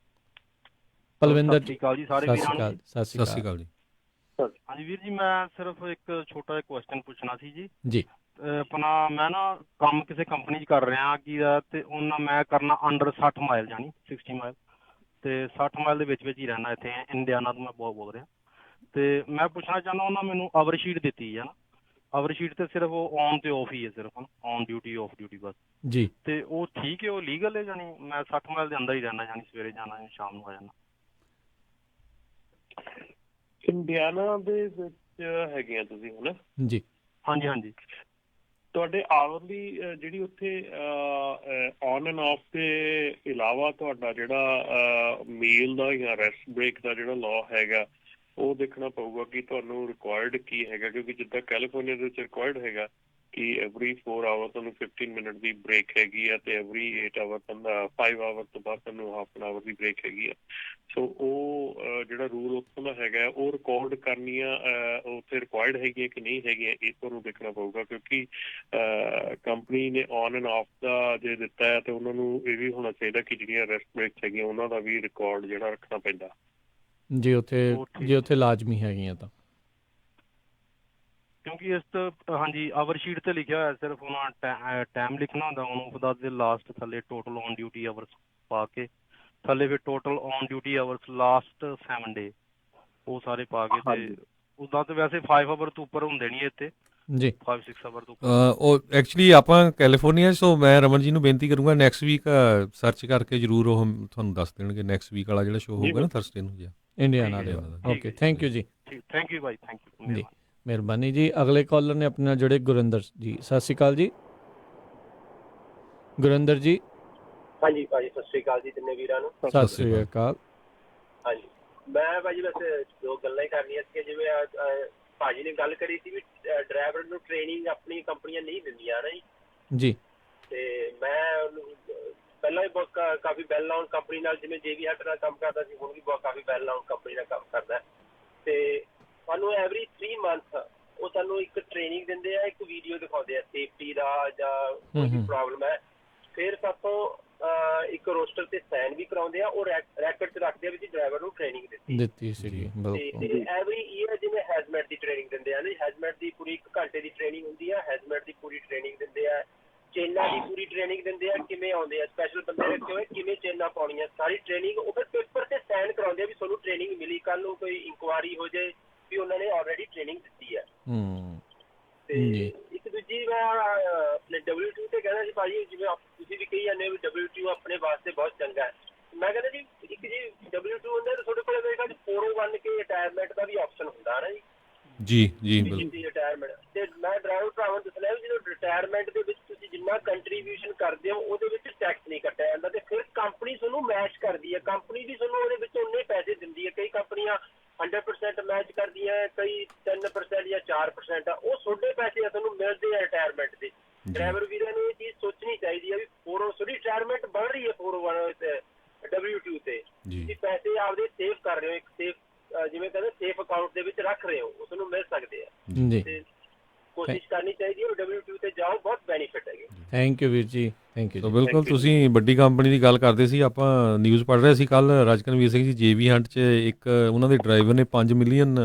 ਪਲਵਿੰਦਰ ਜੀ, ਜੀ ਸਾਰੇ ਸਤਿ ਸ਼੍ਰੀ ਅਕਾਲ। ਸਤਿ ਸ਼੍ਰੀ ਅਕਾਲ ਜੀ। ਹਾਂਜੀ ਵੀਰ ਜੀ, ਮੈਂ ਸਿਰਫ ਇੱਕ ਛੋਟਾ ਜਿਹਾ ਕੁਐਸਚਨ ਪੁੱਛਣਾ ਸੀ ਜੀ। ਜੀ ਆਪਣਾ ਮੈਂ ਨਾ ਕੰਮ ਕਿਸੇ ਕੰਪਨੀ 'ਚ ਕਰ ਰਿਹਾ ਕੀ ਦਾ, ਤੇ ਉਹਨਾਂ ਮੈਂ ਕਰਨਾ ਅੰਡਰ 60 ਮਾਈਲ, ਜਾਨੀ 60 ਮਾਈਲ, ਤੇ 60 ਮਾਈਲ ਦੇ ਵਿੱਚ ਹੀ ਰਹਿਣਾ ਇੱਥੇ ਇੰਡੀਆਨਾ ਤੋਂ। ਮੈਂ ਬਹੁਤ ਬੋਲ ਰਿਹਾ, ਤੇ ਮੈਂ ਪੁੱਛਣਾ ਚਾਹੁੰਦਾ, ਉਹਨਾਂ ਮੈਨੂੰ ਆਵਰ ਸ਼ੀਟ ਦਿੱਤੀ ਹੈ ਨਾ, ਆਵਰ ਸ਼ੀਟ ਤੇ ਸਿਰਫ ਉਹ ਔਨ ਤੇ ਆਫ ਹੀ ਹੈ, ਸਿਰਫ ਔਨ ਡਿਊਟੀ ਆਫ ਡਿਊਟੀ ਬਸ ਜੀ। ਤੇ ਉਹ ਠੀਕ ਹੈ, ਉਹ ਲੀਗਲ ਹੈ? ਜਾਨੀ ਮੈਂ 60 ਮਾਈਲ ਦੇ ਅੰਦਰ ਹੀ ਰਹਿਣਾ, ਜਾਨੀ ਸਵੇਰੇ ਜਾਣਾ ਸ਼ਾਮ ਨੂੰ ਆ ਜਾਣਾ। ਇੰਡੀਆਨਾ ਦੇ ਵਿੱਚ ਹੈਗੀਆਂ ਤੁਸੀਂ ਹਨਾ ਜੀ? ਹਾਂਜੀ ਹਾਂਜੀ। ਤੁਹਾਡੇ ਆਵਰਲੀ ਜਿਹੜੀ ਉੱਥੇ ਔਨ ਐਂਡ ਆਫ ਦੇ ਇਲਾਵਾ ਤੁਹਾਡਾ ਜਿਹੜਾ ਮੀਲ ਦਾ ਜਾਂ ਰੈਸਟ ਬ੍ਰੇਕ ਦਾ ਜਿਹੜਾ ਲਾਅ ਹੈਗਾ, ਉਹ ਦੇਖਣਾ ਪਊਗਾ ਕਿ ਤੁਹਾਨੂੰ ਰਿਕੁਆਇਰਡ ਕੀ ਹੈਗਾ, ਕਿਉਂਕਿ ਜਿੱਦਾਂ ਕੈਲੀਫੋਰਨੀਆ ਦੇ ਵਿੱਚ ਰਿਕੁਆਇਰਡ ਹੈਗਾ ਕਿ ਐਵਰੀ 4 ਆਵਰ ਤੁਹਾਨੂੰ 15 ਮਿੰਟ ਦੀ ਬ੍ਰੇਕ ਹੈਗੀ ਆ, ਤੇ ਐਵਰੀ 8 ਆਵਰ 5 ਆਵਰ ਤੋਂ ਬਾਅਦ ਤੁਹਾਨੂੰ half an hour the break ਹੈਗੀ ਆ। ਸੋ ਉਹ ਜਿਹੜਾ ਰੂਲ ਉੱਥੋਂ ਦਾ ਹੈਗਾ ਉਹ ਰਿਕਾਰਡ ਕਰਨੀਆਂ ਉੱਥੇ ਰਿਕੁਆਇਰਡ ਹੈਗੀਆਂ ਕਿ ਨਹੀਂ ਹੈਗੀਆਂ, ਇਹ ਤੁਹਾਨੂੰ ਦੇਖਣਾ ਪਊਗਾ, ਕਿਉਂਕਿ ਕੰਪਨੀ ਨੇ ਔਨ ਐਂਡ ਆਫ ਦਾ ਜੇ ਦਿੱਤਾ ਹੈ ਤੇ ਉਹਨਾਂ ਨੂੰ ਇਹ ਵੀ ਹੋਣਾ ਚਾਹੀਦਾ ਕਿ ਜਿਹੜੀਆਂ ਰੈਸਟ ਬ੍ਰੇਕਸ ਹੈਗੀਆਂ ਉਹਨਾਂ ਦਾ ਵੀ ਰਿਕਾਰਡ ਜਿਹੜਾ ਰੱਖਣਾ ਪੈਂਦਾ ਜੇ ਉੱਥੇ ਲਾਜ਼ਮੀ ਹੈਗੀਆਂ ਤਾਂ। ਕਿਉਂਕਿ ਇਸ ਤੋਂ ਹਾਂਜੀ ਆਵਰ ਸ਼ੀਟ ਤੇ ਲਿਖਿਆ ਹੋਇਆ, ਸਿਰਫ ਉਹਨਾਂ ਟਾਈਮ ਲਿਖਣਾ ਹੁੰਦਾ, ਉਹਨੂੰ ਉਹਦਾ ਦੇ ਲਾਸਟ ਥੱਲੇ ਟੋਟਲ ਔਨ ਡਿਊਟੀ ਆਵਰਸ ਪਾ ਕੇ ਥੱਲੇ ਫਿਰ total on duty hours last 7 ਡੇ ਉਹ ਸਾਰੇ ਪਾ ਕੇ, ਤੇ ਉਦਾਂ ਤਾਂ ਵੈਸੇ 5 ਆਵਰ ਤੋਂ ਉੱਪਰ ਹੁੰਦੇ ਨਹੀਂ ਇੱਥੇ ਜੀ, 5-6 ਆਵਰ ਤੋਂ ਉੱਪਰ। ਉਹ ਐਕਚੁਅਲੀ ਆਪਾਂ ਕੈਲੀਫੋਰਨੀਆ 'ਚ, ਸੋ ਮੈਂ ਰਮਨ ਜੀ ਨੂੰ ਬੇਨਤੀ ਕਰੂੰਗਾ ਨੈਕਸਟ ਵੀਕ ਸਰਚ ਕਰਕੇ ਜ਼ਰੂਰ ਉਹ ਤੁਹਾਨੂੰ ਦੱਸ ਦੇਣਗੇ, ਨੈਕਸਟ ਵੀਕ ਵਾਲਾ ਜਿਹੜਾ ਸ਼ੋਅ ਹੋਊਗਾ ਨਾ ਥਰਸਡੇ ਨੂੰ ਜੀ ਇੰਡੀਆਨਾ ਦੇ। ਓਕੇ, ਥੈਂਕ ਯੂ ਜੀ। Thank you Bhai, thank you ਜੀ, ਮਿਹਰਬਾਨੀ ਜੀ। ਅਗਲੇ ਕਾਲਰ ਨੇ ਆਪਣੇ ਨਾਲ ਜੁੜੇ ਗੁਰਿੰਦਰ ਜੀ, ਸਤਿ ਸ਼੍ਰੀ ਅਕਾਲ ਜੀ। ਗੁਰਿੰਦਰ ਜੀ। ਹਾਂਜੀ ਭਾਜੀ, ਸਤਿ ਸ਼੍ਰੀ ਅਕਾਲ ਜੀ ਤਿੰਨੇ ਵੀਰਾਂ ਨੂੰ। ਸਤਿ ਸ਼੍ਰੀ ਅਕਾਲ। ਹਾਂਜੀ, ਮੈਂ ਭਾਜੀ ਵੈਸੇ ਦੋ ਗੱਲਾਂ ਹੀ ਕਰਨੀਆਂ ਸੀ। ਜਿਵੇਂ ਭਾਜੀ ਨੇ ਗੱਲ ਕਰੀ ਸੀ ਵੀ ਡਰਾਈਵਰ ਨੂੰ ਟ੍ਰੇਨਿੰਗ ਆਪਣੀ ਕੰਪਨੀਆਂ ਨਹੀਂ ਦਿੰਦੀਆਂ ਨਾ ਜੀ, ਤੇ ਮੈਂ ਉਹਨੂੰ ਪਹਿਲਾਂ ਵੀ ਬਹੁਤ ਕਾਫੀ ਵੈਲ ਨਾਊਨ ਕੰਪਨੀ ਨਾਲ, ਜਿਵੇਂ JB Hunt ਨਾਲ ਕੰਮ ਕਰਦਾ ਸੀ, ਹੁਣ ਵੀ ਬਹੁਤ ਕਾਫੀ ਵੈਲ ਨਾਊਨ ਕੰਪਨੀ ਨਾਲ ਕੰਮ ਕਰਦਾ, ਤੇ ਸਾਨੂੰ ਐਵਰੀ 3 ਮੰਥ ਉਹ ਸਾਨੂੰ ਇੱਕ ਟ੍ਰੇਨਿੰਗ ਦਿੰਦੇ ਆ, ਇੱਕ ਵੀਡੀਓ ਦਿਖਾਉਂਦੇ ਆ ਸੇਫਟੀ ਦਾ ਜਾਂ ਕੋਈ ਵੀ ਪ੍ਰੋਬਲਮ ਹੈ, ਫਿਰ ਸਾਤੋਂ ਇੱਕ ਰੋਸਟਰ ਤੇ ਸਾਈਨ ਵੀ ਕਰਾਉਂਦੇ ਆ, ਉਹ ਰੈਕਡ 'ਚ ਰੱਖਦੇ ਆ ਵੀ ਡਰਾਈਵਰ ਨੂੰ ਟ੍ਰੇਨਿੰਗ ਦਿੱਤੀ ਸੀਗੀ। ਤੇ ਐਵਰੀ ਈਅਰ ਜਿਵੇਂ ਹੈਜ਼ਮੈਟ ਦੀ ਟ੍ਰੇਨਿੰਗ ਦਿੰਦੇ ਆ, ਹੈਜ਼ਮੈਟ ਦੀ ਪੂਰੀ 1 ਘੰਟੇ ਦੀ ਟ੍ਰੇਨਿੰਗ ਹੁੰਦੀ ਆ, ਹੈਜ਼ਮੈਟ ਦੀ ਪੂਰੀ ਟ੍ਰੇਨਿੰਗ ਦਿੰਦੇ ਆ, ਚੇਨਾਂ ਦੀ ਪੂਰੀ ਟ੍ਰੇਨਿੰਗ ਦਿੰਦੇ ਆ, ਕਿਵੇਂ ਆਉਂਦੇ ਆ, ਸਪੈਸ਼ਲ ਬੰਦੇ ਰੱਖੇ ਹੋਏ ਕਿਵੇਂ ਚੇਨਾਂ ਪਾਉਣੀਆਂ, ਸਾਰੀ ਟ੍ਰੇਨਿੰਗ ਉਹ ਫਿਰ ਪੇਪਰ ਤੇ ਸਾਈਨ ਕਰਾਉਂਦੇ ਆ ਵੀ ਤੁਹਾਨੂੰ ਟ੍ਰੇਨਿੰਗ ਮਿਲੀ, ਕੱਲ ਨੂੰ ਕੋਈ ਇਨਕੁਆਇਰੀ ਹੋ ਜਾਏ ਵੀ ਉਹਨਾਂ ਨੇ ਆਲਰੇਡੀ ਟ੍ਰੇਨਿੰਗ ਦਿੱਤੀ ਹੈ। ਤੇ ਇੱਕ ਦੂਜੀ ਮੈਂ ਆਪਣੇ W2 ਤੇ ਕਹਿੰਦਾ ਸੀ ਭਾਜੀ, ਜਿਵੇਂ ਤੁਸੀਂ ਵੀ ਕਹੀ ਜਾਂਦੇ ਹੋ ਵੀ W2 ਆਪਣੇ ਵਾਸਤੇ ਬਹੁਤ ਚੰਗਾ ਹੈ, ਮੈਂ ਕਹਿੰਦਾ ਜੀ ਇੱਕ ਜੀ W2 ਹੁੰਦਾ ਤਾਂ ਤੁਹਾਡੇ ਕੋਲ ਮੇਰੇ ਖਿਆਲ 401 ਕੇ ਰਿਟਾਇਰਮੈਂਟ ਦਾ ਵੀ ਆਪਸ਼ਨ ਹੁੰਦਾ ਹੈ ਨਾ ਜੀ। ਜੀ ਬਿਲਕੁਲ। ਰਿਟਾਇਰਮੈਂਟ ਤੇ ਮੈਂ ਡਰਾਈਵਰ ਭਰਾਵਾਂ ਨੂੰ ਦੱਸਣਾ ਵੀ ਜਦੋਂ ਰਿਟਾਇਰਮੈਂਟ ਦੇ ਵਿੱਚ ਤੁਸੀਂ ਜਿੰਨਾ ਕੰਟਰੀਬਿਊਸ਼ਨ ਕਰਦੇ ਹੋ ਉਹਦੇ ਵਿੱਚ ਟੈਕਸ ਨਹੀਂ ਕੱਟਿਆ ਜਾਂਦਾ, ਤੇ ਫਿਰ ਕੰਪਨੀ ਤੁਹਾਨੂੰ ਮੈਚ ਕਰਦੀ ਹੈ, ਕੰਪਨੀ ਵੀ ਤੁਹਾਨੂੰ ਉਹਦੇ ਵਿੱਚ ਉਨੇ ਪੈਸੇ ਦਿੰਦੀ ਹੈ। ਕਈ ਕੰਪਨੀਆਂ 100% ਮੈਚ ਕਰਦੀਆਂ, ਕਈ 3% ਜਾਂ 4% ਆ, ਉਹ ਤੁਹਾਡੇ ਪੈਸੇ ਤੁਹਾਨੂੰ ਮਿਲਦੇ ਆ ਰਿਟਾਇਰਮੈਂਟ ਦੇ। ਡਰਾਈਵਰ ਵੀਰਾਂ ਨੂੰ ਇਹ ਚੀਜ਼ ਸੋਚਣੀ ਚਾਹੀਦੀ ਹੈ ਵੀ ਤੁਹਾਡੀ ਰਿਟਾਇਰਮੈਂਟ ਬਣ ਰਹੀ ਹੈ 401 W2 ਤੇ, ਤੁਸੀਂ ਪੈਸੇ ਆਪਦੇ ਸੇਵ ਕਰ ਰਹੇ ਹੋ, ਇੱਕ ਸੇਫ ਜਿਵੇਂ ਕਹਿੰਦੇ ਸੇਫ ਅਕਾਊਂਟ ਦੇ ਵਿੱਚ ਰੱਖ ਰਹੇ ਹੋ, ਉਹ ਤੁਹਾਨੂੰ ਮਿਲ ਸਕਦੇ ਆ। ਤੇ ਕੋਸ਼ਿਸ਼ ਕਰਨੀ ਚਾਹੀਦੀ ਹੈ W2 ਤੇ ਜਾਓ, ਬਹੁਤ ਬੈਨੀਫਿਟ ਹੈਗੇ। ਥੈਂਕ ਯੂ ਵੀਰ ਜੀ, ਥੈਂਕ ਯੂ ਸੋ ਜੀ। ਬਿਲਕੁਲ Thank you. ਤੁਸੀਂ ਵੱਡੀ ਕੰਪਨੀ ਦੀ ਗੱਲ ਕਰਦੇ ਸੀ। ਆਪਾਂ ਨਿਊਜ਼ ਪੜ੍ਹ ਰਹੇ ਸੀ ਕੱਲ, ਰਾਜਕਨਵੀਰ ਸਿੰਘ ਜੀ ਜੇਵੀ ਹੰਟ 'ਚ ਇੱਕ ਉਹਨਾਂ ਦੇ ਡਰਾਈਵਰ ਨੇ 5 ਮਿਲੀਅਨ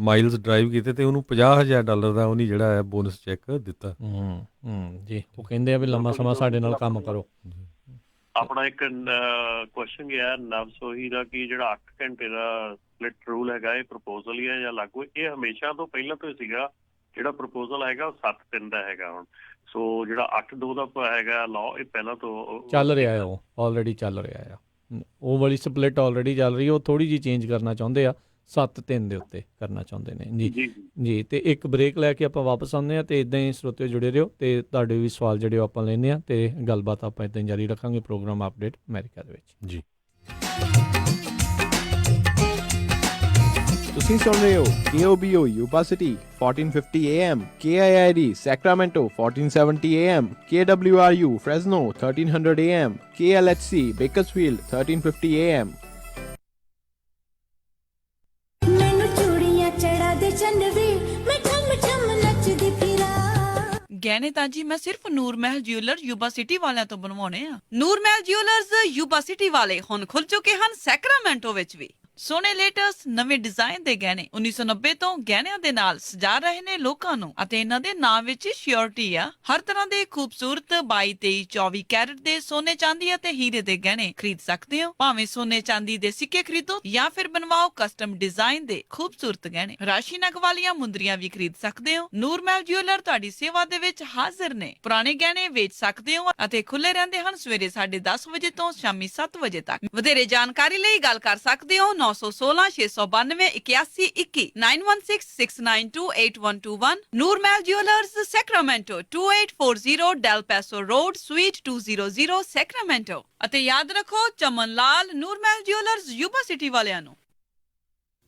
ਮਾਈਲਸ ਡਰਾਈਵ ਕੀਤੇ ਤੇ ਉਹਨੂੰ $50,000 ਦਾ ਉਹਨੇ ਜਿਹੜਾ ਹੈ ਬੋਨਸ ਚੈੱਕ ਦਿੱਤਾ। ਜੀ, ਉਹ ਕਹਿੰਦੇ ਆ ਵੀ ਲੰਮਾ ਸਮਾਂ ਸਾਡੇ ਨਾਲ ਕੰਮ ਕਰੋ। ਆਪਣਾ ਇੱਕ ਕੁਐਸਚਨ ਗਿਆ ਨਵ ਸੋਹੀ ਦਾ ਕਿ ਜਿਹੜਾ 8 ਘੰਟੇ ਦਾ ਸਪਲਿਟ ਰੂਲ ਹੈਗਾ, ਇਹ ਪ੍ਰਪੋਜ਼ਲ ਹੀ ਹੈ ਜਾਂ ਲਾਗੂ? ਇਹ ਹਮੇਸ਼ਾ ਤੋਂ ਪਹਿਲਾਂ ਤੋਂ ਹੀ ਸੀਗਾ, ਜਿਹੜਾ ਪ੍ਰਪੋਜ਼ਲ ਹੈਗਾ ਉਹ 7-3 ਦਾ ਹੈਗਾ ਹੁਣ। ਸੋ ਜਿਹੜਾ 8-2 ਦਾ ਹੈਗਾ ਲਾਅ, ਇਹ ਪਹਿਲਾਂ ਤੋਂ ਚੱਲ ਰਿਹਾ ਹੈ, ਉਹ ਆਲਰੇਡੀ ਚੱਲ ਰਿਹਾ ਆ। ਉਹ ਵਾਲੀ ਸਪਲਿਟ ਆਲਰੇਡੀ ਚੱਲ ਰਹੀ ਹੈ, ਉਹ ਥੋੜੀ ਜਿਹੀ ਚੇਂਜ ਕਰਨਾ ਚਾਹੁੰਦੇ ਆ, 7-3 ਦੇ ਉੱਤੇ ਕਰਨਾ ਚਾਹੁੰਦੇ ਨੇ ਜੀ। ਜੀ ਜੀ, ਤੇ ਇੱਕ ਬ੍ਰੇਕ ਲੈ ਕੇ ਆਪਾਂ ਵਾਪਸ ਆਉਂਦੇ ਹਾਂ, ਤੇ ਇਦਾਂ ਹੀ ਸਰੋਤਿਓ ਜੁੜੇ ਰਹੋ, ਤੇ ਤੁਹਾਡੇ ਵੀ ਸਵਾਲ ਜਿਹੜੇ ਉਹ ਆਪਾਂ ਲੈਂਦੇ ਹਾਂ, ਤੇ ਗੱਲਬਾਤ ਆਪਾਂ ਇਦਾਂ ਜਾਰੀ ਰੱਖਾਂਗੇ। ਪ੍ਰੋਗਰਾਮ ਅਪਡੇਟ ਅਮਰੀਕਾ ਦੇ ਵਿੱਚ ਜੀ। ਤੁਸੀਂ ਸੁਣ ਰਹੇ ਹੋ KOBO Yuba City 1450 AM, KIID Sacramento 1470 AM, KWRU Fresno 1300 AM, KLHC Bakersfield 1350 AM। ਮੈਨੂੰ ਚੂੜੀਆਂ ਚੜਾ ਦੇ ਚੰਦਵੇ, ਮੈਂ ਠਮ ਠਮ ਨੱਚਦੀ ਫਿਰਾਂ। ਗਹਿਣੇ ਤਾਂ ਜੀ ਮੈਂ ਸਿਰਫ ਨੂਰ ਮਹਿਲ ਜਿਊਲਰ ਯੂਬਾ ਸਿਟੀ ਵਾਲਿਆਂ ਤੋਂ ਬਣਵਾਉਣੇ ਆ। ਨੂਰ ਮਹਿਲ ਜਿਊਲਰਸ ਯੂਬਾ ਸਿਟੀ ਵਾਲੇ ਹੁਣ ਖੁੱਲ ਚੁੱਕੇ ਹਨ ਸੈਕਰਾਮੈਂਟੋ ਵਿੱਚ ਵੀ। ਸੋਹਣੇ ਲੇਟੈਸਟ ਨਵੇਂ ਡਿਜ਼ਾਈਨ ਦੇ ਗਹਿਣੇ 1990 ਤੋਂ ਗਹਿਣਿਆਂ ਦੇ ਨਾਲ ਸਜਾ ਰਹੇ ਨੇ ਲੋਕਾਂ ਨੂੰ, ਅਤੇ ਇਹਨਾਂ ਦੇ ਨਾਮ ਵਿੱਚ ਸ਼ਿਓਰਿਟੀ ਆ। ਹਰ ਤਰ੍ਹਾਂ ਦੇ ਖੂਬਸੂਰਤ 22, 23, 24 ਕੈਰਟ ਦੇ ਸੋਨੇ ਚਾਂਦੀ ਅਤੇ ਹੀਰੇ ਦੇ ਗਹਿਣੇ ਖਰੀਦ ਸਕਦੇ ਹੋ। ਭਾਵੇਂ ਸੋਨੇ ਚਾਂਦੀ ਦੇ ਸਿੱਕੇ ਖਰੀਦੋ ਜਾਂ ਫਿਰ ਬਣਵਾਓ ਕਸਟਮ ਡਿਜ਼ਾਈਨ ਦੇ ਖੂਬਸੂਰਤ ਗਹਿਣੇ। ਰਾਸ਼ੀ ਨਗ ਵਾਲੀਆਂ ਮੁੰਦਰੀਆਂ ਵੀ ਖਰੀਦ ਸਕਦੇ ਹੋ। ਨੂਰ ਮਹਿਲ ਜਿਊਲਰ ਤੁਹਾਡੀ ਸੇਵਾ ਦੇ ਵਿੱਚ ਹਾਜ਼ਰ ਨੇ। ਪੁਰਾਣੇ ਗਹਿਣੇ ਵੇਚ ਸਕਦੇ ਹੋ ਅਤੇ ਖੁੱਲੇ ਰਹਿੰਦੇ ਹਨ ਸਵੇਰੇ 10:30 ਵਜੇ ਤੋਂ ਸ਼ਾਮੀ 7 ਵਜੇ ਤੱਕ। ਵਧੇਰੇ ਜਾਣਕਾਰੀ ਲਈ ਗੱਲ ਕਰ ਸਕਦੇ ਹੋ 916 692 8121 9166928121। Noor Mahal jewellers Sacramento 2840 Del Paso road suite 200 Sacramento. ਅਤੇ ਯਾਦ ਰੱਖੋ Chaman Lal Noor Mahal jewellers Yuba city ਵਾਲਿਆਂ ਨੂੰ।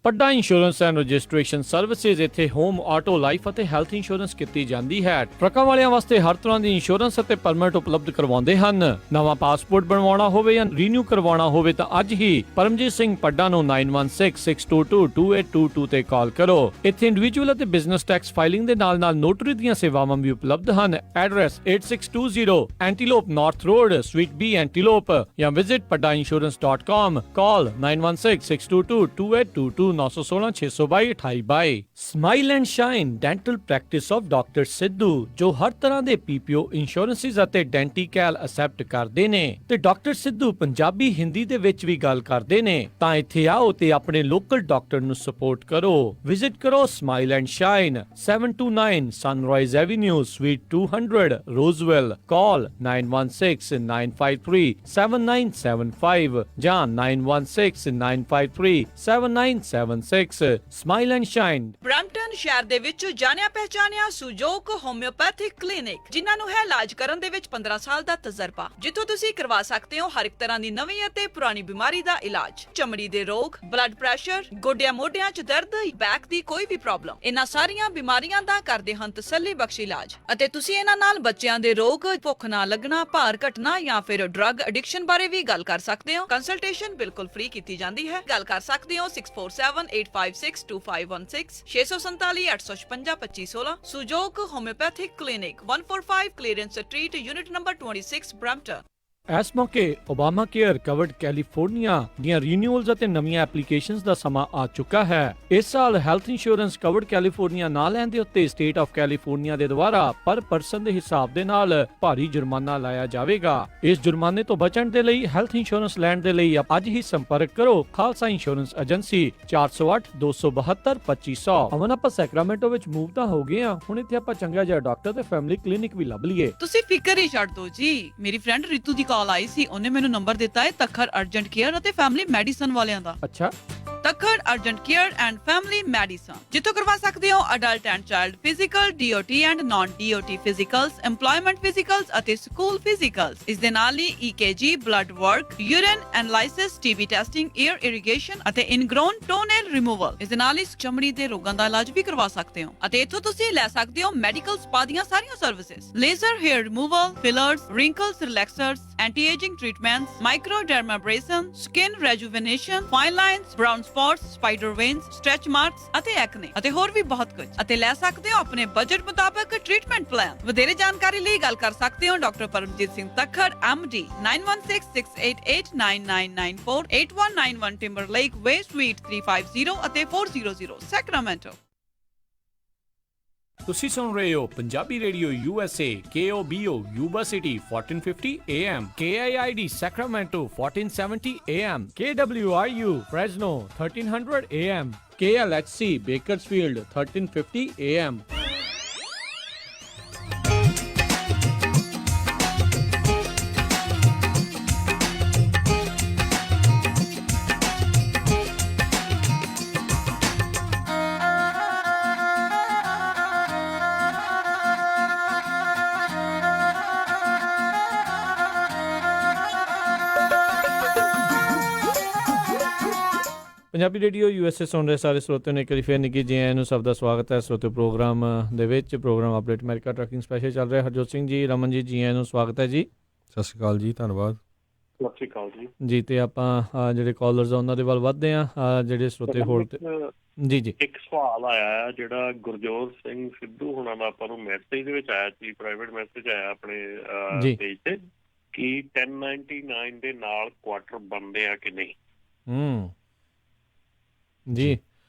Padda insurance and registration services ਇੱਥੇ ਹੋਮ, ਆਟੋ, ਲਾਈਫ ਅਤੇ ਹੈਲਥ ਇੰਸ਼ੋਰੈਂਸ ਕੀਤੀ ਜਾਂਦੀ ਹੈ। ਟਰੱਕਾਂ ਵਾਲਿਆਂ ਵਾਸਤੇ ਹਰ ਤਰ੍ਹਾਂ ਦੀ ਇੰਸ਼ੋਰੈਂਸ ਅਤੇ ਪਰਮਿਟ ਉਪਲਬਧ ਕਰਵਾਉਂਦੇ ਹਨ। ਨਵਾਂ ਪਾਸਪੋਰਟ ਬਣਵਾਉਣਾ ਹੋਵੇ ਜਾਂ ਰੀਨਿਊ ਕਰਵਾਉਣਾ ਹੋਵੇ ਤਾਂ ਅੱਜ ਹੀ ਪਰਮਜੀਤ ਸਿੰਘ ਪੱਡਾ ਨੂੰ 9166222822 ਤੇ ਕਾਲ ਕਰੋ। ਇੱਥੇ ਇੰਡੀਵਿਜੂਅਲ ਅਤੇ ਬਿਜ਼ਨਸ ਟੈਕਸ ਫਾਈਲਿੰਗ ਦੇ ਨਾਲ-ਨਾਲ ਨੋਟਰੀ ਦੀਆਂ ਸੇਵਾਵਾਂ ਵੀ ਉਪਲਬਧ ਹਨ। Address 8620 Antelope north road, suite B, Antelope, ਜਾਂ visit paddaiinsurance.com। Call 9166222822 916 622 2822। Smile and shine dental practice of doctor Sidhu, ਜੋ ਹਰ ਤਰ੍ਹਾਂ ਦੇ PPO ਇੰਸ਼ੋਰੈਂਸਿਸ ਅਤੇ ਡੈਂਟੀਕੈਲ ਅਸੈਪਟ ਕਰਦੇ ਨੇ, ਤੇ ਡਾਕਟਰ ਸਿੱਧੂ ਪੰਜਾਬੀ, ਹਿੰਦੀ ਦੇ ਵਿੱਚ ਵੀ ਗੱਲ ਕਰਦੇ ਨੇ। ਤਾਂ ਇੱਥੇ ਆਓ ਤੇ ਆਪਣੇ ਲੋਕਲ ਡਾਕਟਰ ਨੂੰ ਸਪੋਰਟ ਕਰੋ। ਵਿਜ਼ਿਟ ਕਰੋ smile and shine 729 sunrise avenue, suite 200, Roseville. Call 9169537975 ਜਾਂ 9169537976। Smile and shine. ਬ੍ਰੈਂਪਟਨ ਸ਼ਹਿਰ ਦੇ ਵਿੱਚ ਜਾਣਿਆ ਪਹਿਚਾਨਿਆ ਸੁਜੋਕ ਹੋਮਿਓਪੈਥਿਕ ਕਲੀਨਿਕ, ਜਿਨ੍ਹਾਂ ਨੂੰ ਹੈ ਇਲਾਜ ਕਰਨ ਦੇ ਵਿੱਚ 15 ਸਾਲ ਦਾ ਤਜਰਬਾ, ਜਿੱਥੋਂ ਤੁਸੀਂ ਕਰਵਾ ਸਕਦੇ ਹੋ ਹਰ ਇੱਕ ਤਰ੍ਹਾਂ ਦੀ ਨਵੀਂ ਅਤੇ ਪੁਰਾਣੀ ਬਿਮਾਰੀ ਦਾ ਇਲਾਜ। ਚਮੜੀ ਦੇ ਰੋਗ, ਬਲੱਡ ਪ੍ਰੈਸ਼ਰ, ਗੋਡਿਆਂ ਮੋਢਿਆਂ 'ਚ ਦਰਦ, ਬੈਕ ਦੀ ਕੋਈ ਵੀ ਪ੍ਰੋਬਲਮ, ਇਹਨਾਂ ਸਾਰੀਆਂ ਬਿਮਾਰੀਆਂ ਦਾ ਕਰਦੇ ਹਨ ਤਸੱਲੀ ਬਖਸ਼ ਇਲਾਜ। ਅਤੇ ਤੁਸੀਂ ਇਹਨਾਂ ਨਾਲ ਬੱਚਿਆਂ ਦੇ ਰੋਗ, ਭੁੱਖ ਨਾ ਲੱਗਣਾ, ਭਾਰ ਘਟਣਾ ਜਾਂ ਫਿਰ ਡਰੱਗ ਐਡਿਕਸ਼ਨ ਬਾਰੇ ਵੀ ਗੱਲ ਕਰ ਸਕਦੇ ਹੋ। ਕੰਸਲਟੇਸ਼ਨ ਬਿਲਕੁਲ ਫ੍ਰੀ ਕੀਤੀ ਜਾਂਦੀ ਹੈ। ਗੱਲ ਕਰ ਸਕਦੇ ਹੋ 6478562516 647 856 2516। Sujok homeopathic clinic 145 Clarence street, unit number 26, Brampton. ਇਸ ਮੌਕੇ ਓਬਾਮਾ ਕੇਅਰ ਕਵਰਡ ਕੈਲੀਫੋਰਨੀਆ ਦੀਆਂ ਰੀਨਿਊਅਲਸ ਅਤੇ ਨਵੀਆਂ ਐਪਲੀਕੇਸ਼ਨਸ ਦਾ ਸਮਾਂ ਆ ਚੁੱਕਾ ਹੈ। ਇਸ ਸਾਲ ਹੈਲਥ ਇੰਸ਼ੋਰੈਂਸ ਕਵਰਡ ਕੈਲੀਫੋਰਨੀਆ ਨਾ ਲੈਣ ਦੇ ਉੱਤੇ ਸਟੇਟ ਆਫ ਕੈਲੀਫੋਰਨੀਆ ਦੇ ਦੁਆਰਾ ਪਰ ਪਰਸਨ ਦੇ ਹਿਸਾਬ ਦੇ ਨਾਲ ਭਾਰੀ ਜੁਰਮਾਨਾ ਲਾਇਆ ਜਾਵੇਗਾ। ਇਸ ਜੁਰਮਾਨੇ ਤੋਂ ਬਚਣ ਦੇ ਲਈ ਹੈਲਥ ਇੰਸ਼ੋਰੈਂਸ ਲੈਣ ਦੇ ਲਈ ਅੱਜ ਹੀ ਸੰਪਰਕ ਕਰੋ ਖਾਲਸਾ ਇੰਸ਼ੋਰੈਂਸ ਏਜੰਸੀ 408-272-2500। ਅਮਨ ਆਪਾਂ ਸੈਕਰਾਮੈਂਟੋ ਵਿੱਚ ਮੂਵ ਤਾਂ ਹੋ ਗਏ ਆ, ਹੁਣ ਇੱਥੇ ਆਪਾਂ ਚੰਗਾ ਜਿਹਾ ਡਾਕਟਰ ਤੇ ਫੈਮਿਲੀ ਕਲੀਨਿਕ ਵੀ ਲੱਭ ਲਈਏ। ਤੁਸੀਂ ਫਿਕਰ ਹੀ ਛੱਡ ਦਿਓ ਜੀ। ਮੇਰੀ ਫਰੈਂਡ ਰਿਤੂ ਦੀ ਕਾਲ ਆਈ ਸੀ, ਉਹਨੇ ਮੈਨੂੰ ਨੰਬਰ ਦਿੱਤਾ ਹੈ ਤੱਖਰ ਅਰਜੈਂਟ ਕੇਅਰ ਅਤੇ ਫੈਮਿਲੀ ਮੈਡੀਸਨ ਵਾਲਿਆਂ ਦਾ। ਅੱਛਾ, Takhar urgent care and family medicine, ਜਿੱਥੋਂ ਕਰਵਾ ਸਕਦੇ ਹੋ adult and child physical, DOT and naan DOT ਫਿਜ਼ੀਕਲਸ, employment ਫਿਜ਼ੀਕਲਸ ਅਤੇ ਸਕੂਲ ਫਿਜ਼ੀਕਲਸ। ਇਸ ਦੇ ਨਾਲ ਹੀ EKG, blood work, urine analysis, TB testing, air irrigation ਅਤੇ ਇਨਗ੍ਰੋਨ ਟੋਨੇਲ ਰਿਮੂਵਲ। ਇਸ ਦੇ ਨਾਲ ਹੀ ਚਮੜੀ ਦੇ ਰੋਗਾਂ ਦਾ ਇਲਾਜ ਵੀ ਕਰਵਾ ਸਕਦੇ ਹੋ। ਅਤੇ ਇੱਥੋਂ ਤੁਸੀਂ ਲੈ ਸਕਦੇ ਹੋ ਮੈਡੀਕਲ ਸਪਾ ਦੀਆਂ ਸਾਰੀਆਂ services, laser hair removal, fillers, wrinkles relaxers, anti ageing treatments, microdermabrasion, skin rejuvenation, fine lines, brown spots, spider veins, stretch marks ਅਤੇ ਐਕਨੇ ਅਤੇ ਹੋਰ ਵੀ ਬਹੁਤ ਕੁਝ, ਅਤੇ ਲੈ ਸਕਦੇ ਹੋ ਆਪਣੇ ਬਜਟ ਮੁਤਾਬਕ ਟ੍ਰੀਟਮੈਂਟ ਪਲਾਨ। ਵਧੇਰੇ ਜਾਣਕਾਰੀ ਲਈ ਗੱਲ ਕਰ ਸਕਦੇ ਹੋ doctor Paramjit Singh Takhar MD 9166889994 8191 Timberlake Way Suite 350 ਅਤੇ 400 Sacramento। ਤੁਸੀਂ ਸੁਣ ਰਹੇ ਹੋ Punjabi radio USA KOBO Yuba City 1450 AM KIID Sacramento 1470 AM KWRU Fresno 1300 AM KLHC Bakersfield 1350 AM। Punjabi radio USA ਸੁਣ ਰਹੇ ਸਾਰੇ ਸਰੋਤਿਆਂ ਨੂੰ ਇੱਕ ਵਾਰੀ ਫਿਰ ਨਿੱਘੀ ਜੀ ਆਇਆਂ ਨੂੰ, ਸਭ ਦਾ ਸਵਾਗਤ ਹੈ ਸਰੋਤਿਓ ਪ੍ਰੋਗਰਾਮ ਦੇ ਵਿੱਚ। Programme update America trucking special ਚੱਲ ਰਿਹਾ। ਹਰਜੋਤ ਸਿੰਘ ਜੀ, ਰਮਨ ਜੀ, ਜੀ ਆਇਆਂ ਨੂੰ, ਸਵਾਗਤ ਹੈ ਜੀ। ਸਤਿ ਸ਼੍ਰੀ ਅਕਾਲ ਜੀ, ਧੰਨਵਾਦ ਸਤਿ ਸ਼੍ਰੀ ਅਕਾਲ ਜੀ। ਜੀ, ਤੇ ਆਪਾਂ ਜਿਹੜੇ ਕਾਲਰਸ ਆ ਉਹਨਾਂ ਦੇ ਵੱਲ ਵੱਧਦੇ ਹਾਂ। ਜਿਹੜੇ ਸਰੋਤੇ ਹੋਲਡ ਤੇ ਜੀ ਜੀ ਇੱਕ ਸਵਾਲ ਆਇਆ ਹੈ ਜਿਹੜਾ ਗੁਰਜੋਤ ਸਿੰਘ ਸਿੱਧੂ ਹੁਣਾਂ ਦਾ ਆਪਾਂ ਨੂੰ ਮੈਸੇਜ ਦੇ ਵਿੱਚ ਆਇਆ ਸੀ, ਪ੍ਰਾਈਵੇਟ ਮੈਸੇਜ ਆਇਆ ਆਪਣੇ ਪੇਜ ਤੇ ਕਿ 1099 ਦੇ ਨਾਲ ਕੁਆਟਰ ਬਣਦੇ ਆ ਕਿ ਨਹੀਂ। ਜੀ,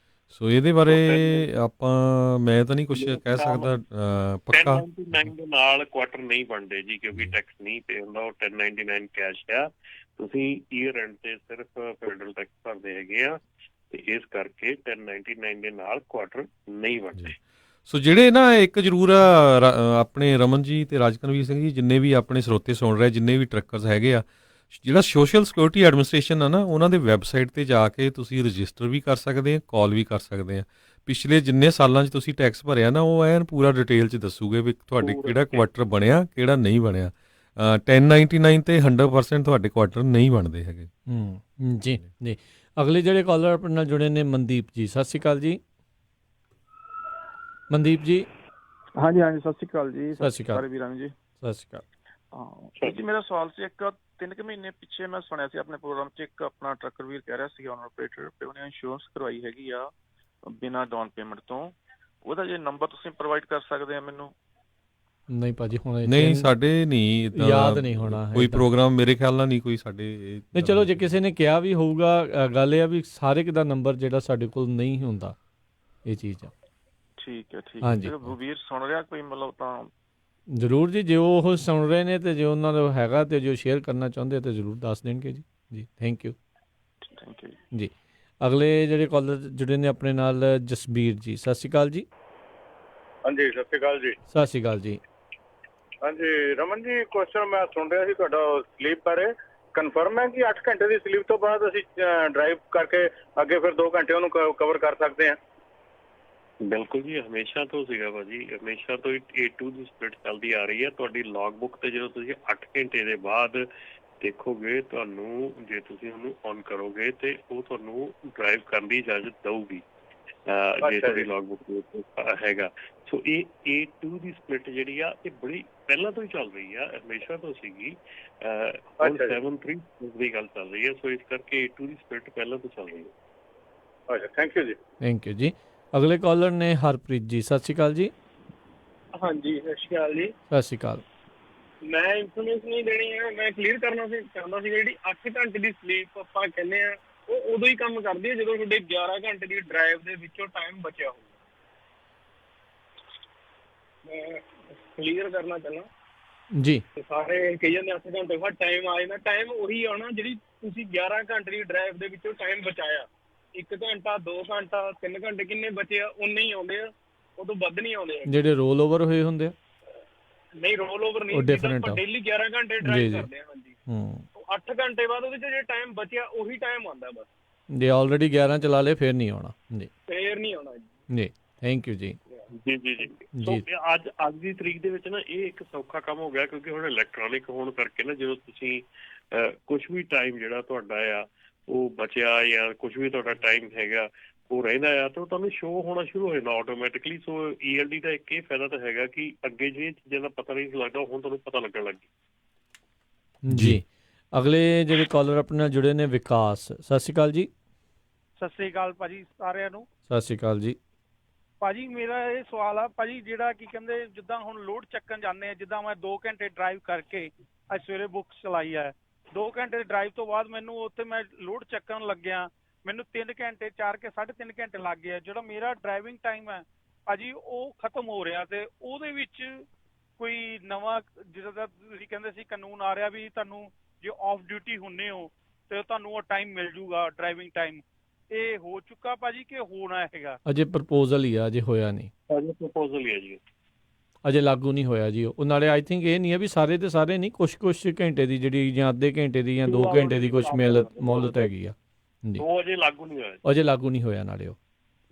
ਸੋ ਇਹਦੇ ਬਾਰੇ ਮੈਂ ਤਾਂ ਨਹੀਂ ਕੁਝ ਕਹਿ ਸਕਦਾ ਪੱਕਾ। 1099 ਦੇ ਨਾਲ ਕੁਆਟਰ ਨਹੀਂ ਬਣਦੇ ਜੀ, ਕਿਉਂਕਿ ਟੈਕਸ ਨਹੀਂ ਪੇ ਹੁੰਦਾ। ਉਹ 1099 ਕੈਸ਼ ਆ, ਤੁਸੀਂ ਈਅਰ ਐਂਡ ਤੇ ਸਿਰਫ ਫੈਡਰਲ ਟੈਕਸ ਭਰਦੇ ਹੈਗੇ ਆ, ਤੇ ਇਸ ਕਰਕੇ 1099 ਦੇ ਨਾਲ ਕੁਆਟਰ ਨਹੀਂ ਬਣਦੇ। ਸੋ ਜਿਹੜੇ ਨਾ ਇੱਕ ਜ਼ਰੂਰ ਆਪਣੇ ਰਮਨ ਜੀ ਤੇ ਰਾਜਕਨਵੀਰ ਸਿੰਘ ਜੀ, ਜਿੰਨੇ ਵੀ ਆਪਣੇ ਸਰੋਤੇ ਸੁਣ ਰਹੇ, ਜਿੰਨੇ ਵੀ ਟਰੱਕਰਸ ਹੈਗੇ ਆ, ਜਿਹੜਾ ਸੋਸ਼ਲ ਸਿਕਿਉਰਿਟੀ ਐਡਮਿਨਿਸਟ੍ਰੇਸ਼ਨ ਆ ਨਾ, ਉਹਨਾਂ ਦੇ ਵੈਬਸਾਈਟ 'ਤੇ ਜਾ ਕੇ ਤੁਸੀਂ ਰਜਿਸਟਰ ਵੀ ਕਰ ਸਕਦੇ ਆ, ਕਾਲ ਵੀ ਕਰ ਸਕਦੇ ਆ। ਪਿਛਲੇ ਜਿੰਨੇ ਸਾਲਾਂ 'ਚ ਤੁਸੀਂ ਟੈਕਸ ਭਰਿਆ ਨਾ, ਉਹ ਐਨ ਪੂਰਾ ਡਿਟੇਲ 'ਚ ਦੱਸੂਗੇ ਵੀ ਤੁਹਾਡੇ ਕਿਹੜਾ ਕੁਆਟਰ ਬਣਿਆ, ਕਿਹੜਾ ਨਹੀਂ ਬਣਿਆ। 1099 ਤੇ 100% ਤੁਹਾਡੇ ਕੁਆਟਰ ਨਹੀਂ ਬਣਦੇ ਹੈਗੇ। ਜੀ ਜੀ। ਅਗਲੇ ਜਿਹੜੇ ਕਾਲਰ ਆਪਣੇ ਨਾਲ ਜੁੜੇ ਨੇ, ਮਨਦੀਪ ਜੀ, ਸਤਿ ਸ਼੍ਰੀ ਅਕਾਲ ਜੀ। ਮਨਦੀਪ ਜੀ। ਹਾਂਜੀ ਹਾਂਜੀ, ਸਤਿ ਸ਼੍ਰੀ ਅਕਾਲ ਜੀ। ਸਤਿ ਸ਼੍ਰੀ ਅਕਾਲ ਵੀਰਾਂ ਜੀ। ਸਤਿ ਸ਼੍ਰੀ ਅਕਾਲ। ਹਾਂ ਜੀ, ਮੇਰਾ ਸਵਾਲ ਸੀ, ਇੱਕ 3 ਮਹੀਨੇ ਪਿੱਛੇ ਮੈਂ ਸੁਣਿਆ ਸੀ ਆਪਣੇ ਪ੍ਰੋਗਰਾਮ 'ਚ, ਇੱਕ ਆਪਣਾ ਟਰੱਕਰ ਵੀਰ ਕਹਿ ਰਿਹਾ ਸੀ ਓਨਰ ਆਪਰੇਟਰ, ਤੇ ਉਹਨੇ ਇੰਸ਼ੋਰੈਂਸ ਕਰਵਾਈ ਹੈਗੀ ਆ ਬਿਨਾਂ ਡਾਊਨ ਪੇਮੈਂਟ ਤੋਂ। ਉਹਦਾ ਜੇ ਨੰਬਰ ਤੁਸੀਂ ਪ੍ਰੋਵਾਈਡ ਕਰ ਸਕਦੇ ਆ ਮੈਨੂੰ? ਨਹੀਂ ਭਾਜੀ, ਹੁਣ ਨਹੀਂ, ਸਾਡੇ ਨਹੀਂ ਯਾਦ ਨਹੀਂ ਹੋਣਾ ਕੋਈ ਪ੍ਰੋਗਰਾਮ, ਮੇਰੇ ਖਿਆਲ ਨਾਲ ਨਹੀਂ ਕੋਈ ਸਾਡੇ। ਨਹੀਂ, ਚਲੋ ਜੇ ਕਿਸੇ ਨੇ ਕਿਹਾ ਵੀ ਹੋਊਗਾ, ਗੱਲ ਇਹ ਆ ਵੀ ਸਾਰੇ ਦਾ ਨੰਬਰ ਜਿਹੜਾ ਸਾਡੇ ਕੋਲ ਨਹੀਂ ਹੁੰਦਾ, ਇਹ ਚੀਜ਼ ਆ। ਠੀਕ ਹੈ ਠੀਕ ਹੈ। ਵੀਰ ਸੁਣ ਰਿਹਾ ਕੋਈ, ਮਤਲਬ ਤਾਂ ਜ਼ਰੂਰ ਜੀ, ਜੇ ਉਹ ਸੁਣ ਰਹੇ ਨੇ ਤੇ ਜੇ ਉਹਨਾਂ ਦਾ ਹੈਗਾ ਤੇ ਜੋ ਸ਼ੇਅਰ ਕਰਨਾ ਚਾਹੁੰਦੇ ਤੇ ਜ਼ਰੂਰ ਦੱਸ ਦੇਣਗੇ ਜੀ। ਜੀ, ਥੈਂਕ ਯੂ ਜੀ। ਅਗਲੇ ਜਿਹੜੇ ਕਾਲਰ ਜੁੜੇ ਨੇ ਆਪਣੇ ਨਾਲ, ਜਸਬੀਰ ਜੀ, ਸਤਿ ਸ਼੍ਰੀ ਅਕਾਲ ਜੀ। ਹਾਂਜੀ, ਸਤਿ ਸ਼੍ਰੀ ਅਕਾਲ ਜੀ। ਸਤਿ ਸ਼੍ਰੀ ਅਕਾਲ ਜੀ। ਹਾਂਜੀ ਰਮਨ ਜੀ, ਕੁਐਸਚਨ ਮੈਂ ਸੁਣ ਰਿਹਾ ਸੀ ਤੁਹਾਡਾ ਸਲੀਪ ਬਾਰੇ। ਕਨਫਰਮ ਹੈ ਕਿ 8 ਘੰਟੇ ਦੀ ਸਲੀਪ ਤੋਂ ਬਾਅਦ ਅਸੀਂ ਡਰਾਈਵ ਕਰਕੇ ਅੱਗੇ ਫਿਰ 2 ਘੰਟੇ ਉਹਨੂੰ ਕਵਰ ਕਰ ਸਕਦੇ ਹਾਂ? ਬਿਲਕੁਲ ਜੀ, ਹਮੇਸ਼ਾ ਤੋਂ ਸੀਗਾ ਭਾਜੀ, ਹਮੇਸ਼ਾ ਤੋਂ ਹੀ A2 ਦੀ ਸਪਲਿਟ ਚੱਲਦੀ ਆ ਰਹੀ ਹੈ। ਤੁਹਾਡੀ ਲੌਗ ਬੁੱਕ ਤੇ ਜਦੋਂ ਤੁਸੀਂ 8 ਘੰਟੇ ਦੇ ਬਾਅਦ ਦੇਖੋਗੇ, ਤੁਹਾਨੂੰ ਜੇ ਤੁਸੀਂ ਉਹਨੂੰ ਔਨ ਕਰੋਗੇ ਤੇ ਉਹ ਤੁਹਾਨੂੰ ਡਰਾਈਵ ਕਰਨ ਦੀ ਇਜਾਜ਼ਤ ਦਊਗੀ, ਜੇ ਤੁਹਾਡੀ ਲੌਗ ਬੁੱਕ ਹੈਗਾ। ਸੋ ਇਹ A2 ਦੀ ਸਪਲਿਟ ਜਿਹੜੀ ਆ, ਇਹ ਬੜੀ ਪਹਿਲਾਂ ਤੋਂ ਹੀ ਚੱਲ ਰਹੀ ਆ, ਹਮੇਸ਼ਾ ਤੋਂ ਸੀਗੀ। ਹੁਣ 7-3 ਦੀ ਗੱਲ ਚੱਲ ਰਹੀ ਹੈ, ਸੋ ਇਸ ਕਰਕੇ A2 ਦੀ ਸਪਲਿਟ ਪਹਿਲਾਂ ਤੋਂ ਚੱਲ ਰਹੀ ਹੈ। ਅੱਛਾ, ਥੈਂਕ ਯੂ ਜੀ। ਥੈਂਕ ਯੂ ਜੀ। ਅਗਲੇ ਕਾਲਰ ਨੇ ਹਰਪ੍ਰੀਤ ਜੀ, ਸਤਿ ਸ਼੍ਰੀ ਅਕਾਲ ਜੀ। ਹਾਂਜੀ, ਸਤਿ ਸ਼੍ਰੀ ਅਕਾਲ ਜੀ। ਸਤਿ ਸ਼੍ਰੀ ਅਕਾਲ। ਮੈਂ ਇਨਫੋਰਮੇਸ਼ਨ ਨਹੀਂ ਦੇਣੀ ਹੈ, ਮੈਂ ਕਲੀਅਰ ਕਰਨਾ ਚਾਹੁੰਦਾ ਸੀ। ਜਿਹੜੀ 8 ਘੰਟੇ ਦੀ ਸਲੀਪ ਆਪਾਂ ਕਹਿੰਦੇ ਆ, ਉਹ ਉਦੋਂ ਹੀ ਕੰਮ ਕਰਦੀ ਹੈ ਜਦੋਂ ਤੁਹਾਡੇ 11 ਘੰਟੇ ਦੀ ਡਰਾਈਵ ਦੇ ਵਿੱਚੋਂ ਟਾਈਮ ਬਚਿਆ ਹੋਵੇ। ਮੈਂ ਕਲੀਅਰ ਕਰਨਾ ਚਾਹੁੰਦਾ ਜੀ। ਸਾਰੇ ਕਹੀ ਜਾਂਦੇ 8 ਘੰਟੇ ਬਾਅਦ ਟਾਈਮ ਆ ਜਾਣਾ, ਟਾਈਮ ਉਹੀ ਆਉਣਾ ਜਿਹੜੀ ਤੁਸੀਂ 11 ਘੰਟੇ ਦੀ ਡਰਾਈਵ ਦੇ ਵਿੱਚੋਂ ਟਾਈਮ ਬਚਾਇਆ। 1 ਘੰਟਾ, 2 ਘੰਟਾ, 3 ਘੰਟੇ ਕਿੰਨੇ ਬਚੇ ਆ, ਉਨੇ ਹੀ ਆਉਂਦੇ ਆ, ਉਹ ਤੋਂ ਵੱਧ ਨਹੀਂ ਆਉਂਦੇ। ਜਿਹੜੇ ਰੋਲ ਓਵਰ ਹੋਏ ਹੁੰਦੇ ਆ, ਨਹੀਂ ਰੋਲ ਓਵਰ ਨਹੀਂ, ਆਪਾਂ ਡੇਲੀ 11 ਘੰਟੇ ਡਰਾਈਵ ਕਰਦੇ ਹਾਂ। ਹਾਂਜੀ, 8 ਘੰਟੇ ਬਾਅਦ ਉਹਦੇ ਚ ਜੇ ਟਾਈਮ ਬਚਿਆ ਉਹੀ ਟਾਈਮ ਆਉਂਦਾ ਬਸ। ਜੇ ਆਲਰੇਡੀ 11 ਚਲਾ ਲਏ ਫਿਰ ਨਹੀਂ ਆਉਣਾ ਜੀ, ਫੇਰ ਨਹੀਂ ਆਉਣਾ ਜੀ। ਥੈਂਕ ਯੂ ਜੀ। ਜੀ ਜੀ ਜੀ। ਸੋ ਅੱਜ ਦੀ ਤਰੀਕ ਦੇ ਵਿੱਚ ਨਾ ਇਹ ਇੱਕ ਸੌਖਾ ਕੰਮ ਹੋ ਗਿਆ, ਕਿਉਂਕਿ ਹੁਣ ਇਲੈਕਟ੍ਰੋਨਿਕ ਹੋਣ ਕਰਕੇ ਨਾ, ਜਦੋਂ ਤੁਸੀਂ ਕੁਝ ਵੀ ਟਾਈਮ ਜਿਹੜਾ ਤੁਹਾਡਾ ਆ ਉਹ ਬਚਿਆ ਜਾਂ ਕੁਝ ਵੀ ਤੁਹਾਡਾ ਟਾਈਮ ਹੈਗਾ ਉਹ ਰਹਿੰਦਾ ਆ, ਤਾਂ ਉਹ ਤੁਹਾਨੂੰ ਸ਼ੋਅ ਹੋਣਾ ਸ਼ੁਰੂ ਹੋ ਜਾਂਦਾ ਆਟੋਮੈਟਿਕਲੀ। ਸੋ ELD ਦਾ ਇੱਕ ਇਹ ਫਾਇਦਾ ਤਾਂ ਹੈਗਾ ਕਿ ਅੱਗੇ ਜਿਹੜੀਆਂ ਚੀਜ਼ਾਂ ਦਾ ਪਤਾ ਨਹੀਂ ਲੱਗਦਾ, ਹੁਣ ਤੁਹਾਨੂੰ ਪਤਾ ਲੱਗਣ ਲੱਗ ਗਿਆ ਜੀ। ਅਗਲੇ ਜਿਹੜੇ ਕਾਲਰ ਆਪਣੇ ਨਾਲ ਜੁੜੇ ਨੇ, ਵਿਕਾਸ, ਸਤਿ ਸ਼੍ਰੀ ਅਕਾਲ ਜੀ। ਸਤਿ ਸ੍ਰੀ ਅਕਾਲ ਭਾਜੀ ਸਾਰਿਆਂ ਨੂੰ। ਸਤਿ ਸ਼੍ਰੀ ਅਕਾਲ ਜੀ। ਭਾਜੀ ਮੇਰਾ ਇਹ ਸਵਾਲ ਆ ਭਾਜੀ, ਜਿਹੜਾ ਕੀ ਕਹਿੰਦੇ ਜਿੱਦਾਂ ਹੁਣ ਲੋਡ ਚੱਕਣ ਜਾਂਦੇ ਆ, ਜਿੱਦਾਂ ਮੈਂ 2 ਘੰਟੇ ਡਰਾਈਵ ਕਰਕੇ ਅੱਜ ਸਵੇਰੇ ਬੁੱਕ ਚਲਾਈ ਹੈ, 2 ਘੰਟੇ ਡਰਾਈਵ ਤੋਂ ਬਾਅਦ ਮੈਨੂੰ ਉੱਥੇ ਮੈਂ ਲੋਡ ਚੱਕਣ ਲੱਗਿਆ, ਮੈਨੂੰ 3 ਘੰਟੇ 3.5 ਘੰਟੇ ਲੱਗ ਗਏ। ਜਿਹੜਾ ਮੇਰਾ ਡਰਾਈਵਿੰਗ ਟਾਈਮ ਹੈ ਭਾਜੀ ਉਹ ਖਤਮ ਹੋ ਰਿਹਾ, ਤੇ ਉਹਦੇ ਵਿੱਚ ਕੋਈ ਨਵਾਂ ਜਿੱਦਾਂ ਤੁਸੀਂ ਕਹਿੰਦੇ ਸੀ ਕਾਨੂੰਨ ਆ ਰਿਹਾ ਵੀ ਤੁਹਾਨੂੰ ਜੇ ਆਫ ਡਿਊਟੀ ਹੁੰਨੇ ਹੋ ਤੇ ਤੁਹਾਨੂੰ ਉਹ ਟਾਈਮ ਮਿਲ ਜੂਗਾ ਡਰਾਈਵਿੰਗ ਟਾਈਮ, ਇਹ ਹੋ ਚੁੱਕਾ ਭਾਜੀ ਕਿ ਹੋਣਾ ਹੈਗਾ? ਅਜੇ ਪ੍ਰਪੋਜ਼ਲ ਹੀ ਆ, ਅਜੇ ਹੋਇਆ ਨਹੀਂ। ਅਜੇ ਪ੍ਰਪੋਜ਼ਲ ਹੀ ਹੈ ਜੀ, ਅਜੇ ਲਾਗੂ ਨਹੀਂ ਹੋਇਆ ਜੀ। ਉਹ ਨਾਲੇ ਆਈ ਥਿੰਕ ਇਹ ਨਹੀਂ ਹੈ ਵੀ ਸਾਰੇ ਦੇ ਸਾਰੇ ਨਹੀਂ, ਕੁਛ ਘੰਟੇ ਦੀ ਜਿਹੜੀ ਜਾਂ ਅੱਧੇ ਘੰਟੇ ਦੀ ਜਾਂ 2 ਘੰਟੇ ਦੀ ਕੁਛ ਮੌਲਤ ਹੈਗੀ ਆ ਜੀ, ਉਹ ਅਜੇ ਲਾਗੂ ਨਹੀਂ ਹੋਇਆ। ਅਜੇ ਲਾਗੂ ਨਹੀਂ ਹੋਇਆ ਨਾਲੇ ਉਹ।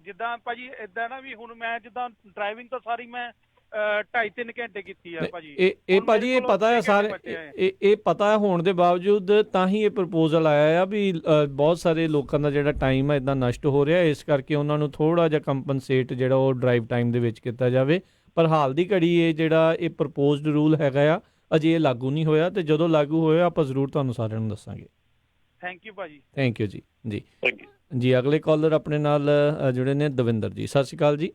ਜਿੱਦਾਂ ਭਾਜੀ ਏਦਾਂ ਨਾ ਵੀ ਹੁਣ ਮੈਂ ਜਿੱਦਾਂ ਡਰਾਈਵਿੰਗ ਤਾਂ ਸਾਰੀ ਮੈਂ 2.5-3 ਘੰਟੇ ਕੀਤੀ ਆ ਭਾਜੀ। ਇਹ ਭਾਜੀ ਇਹ ਪਤਾ ਹੈ ਸਾਰੇ, ਇਹ ਪਤਾ ਹੋਣ ਦੇ ਬਾਵਜੂਦ ਤਾਂ ਹੀ ਇਹ ਪ੍ਰਪੋਜ਼ਲ ਆਇਆ ਆ ਵੀ ਬਹੁਤ ਸਾਰੇ ਲੋਕਾਂ ਦਾ ਜਿਹੜਾ ਟਾਈਮ ਹੈ ਇਦਾਂ ਨਸ਼ਟ ਹੋ ਰਿਹਾ, ਇਸ ਕਰਕੇ ਉਹਨਾਂ ਨੂੰ ਥੋੜਾ ਜਿਹਾ ਕੰਪਨਸੇਟ ਜਿਹੜਾ ਉਹ ਡਰਾਈਵ ਟਾਈਮ ਦੇ ਵਿੱਚ ਕੀਤਾ ਜਾਵੇ। ਪਰ ਹਾਲ ਦੀ ਘੜੀ ਇਹ ਜਿਹੜਾ ਇਹ ਪ੍ਰਪੋਜ਼ਡ ਰੂਲ ਹੈਗਾ ਆ, ਅਜੇ ਇਹ ਲਾਗੂ ਨਹੀਂ ਹੋਇਆ, ਤੇ ਜਦੋਂ ਲਾਗੂ ਹੋਇਆ ਆਪਾਂ ਜ਼ਰੂਰ ਤੁਹਾਨੂੰ ਸਾਰਿਆਂ ਨੂੰ ਦੱਸਾਂਗੇ। ਥੈਂਕ ਯੂ ਭਾਜੀ। ਥੈਂਕ ਯੂ ਜੀ। ਜੀ ਅਗਲੇ ਕਾਲਰ ਆਪਣੇ ਨਾਲ ਜੁੜੇ ਨੇ ਦਵਿੰਦਰ ਜੀ। ਸਤਿ ਸ਼੍ਰੀ ਅਕਾਲ ਜੀ।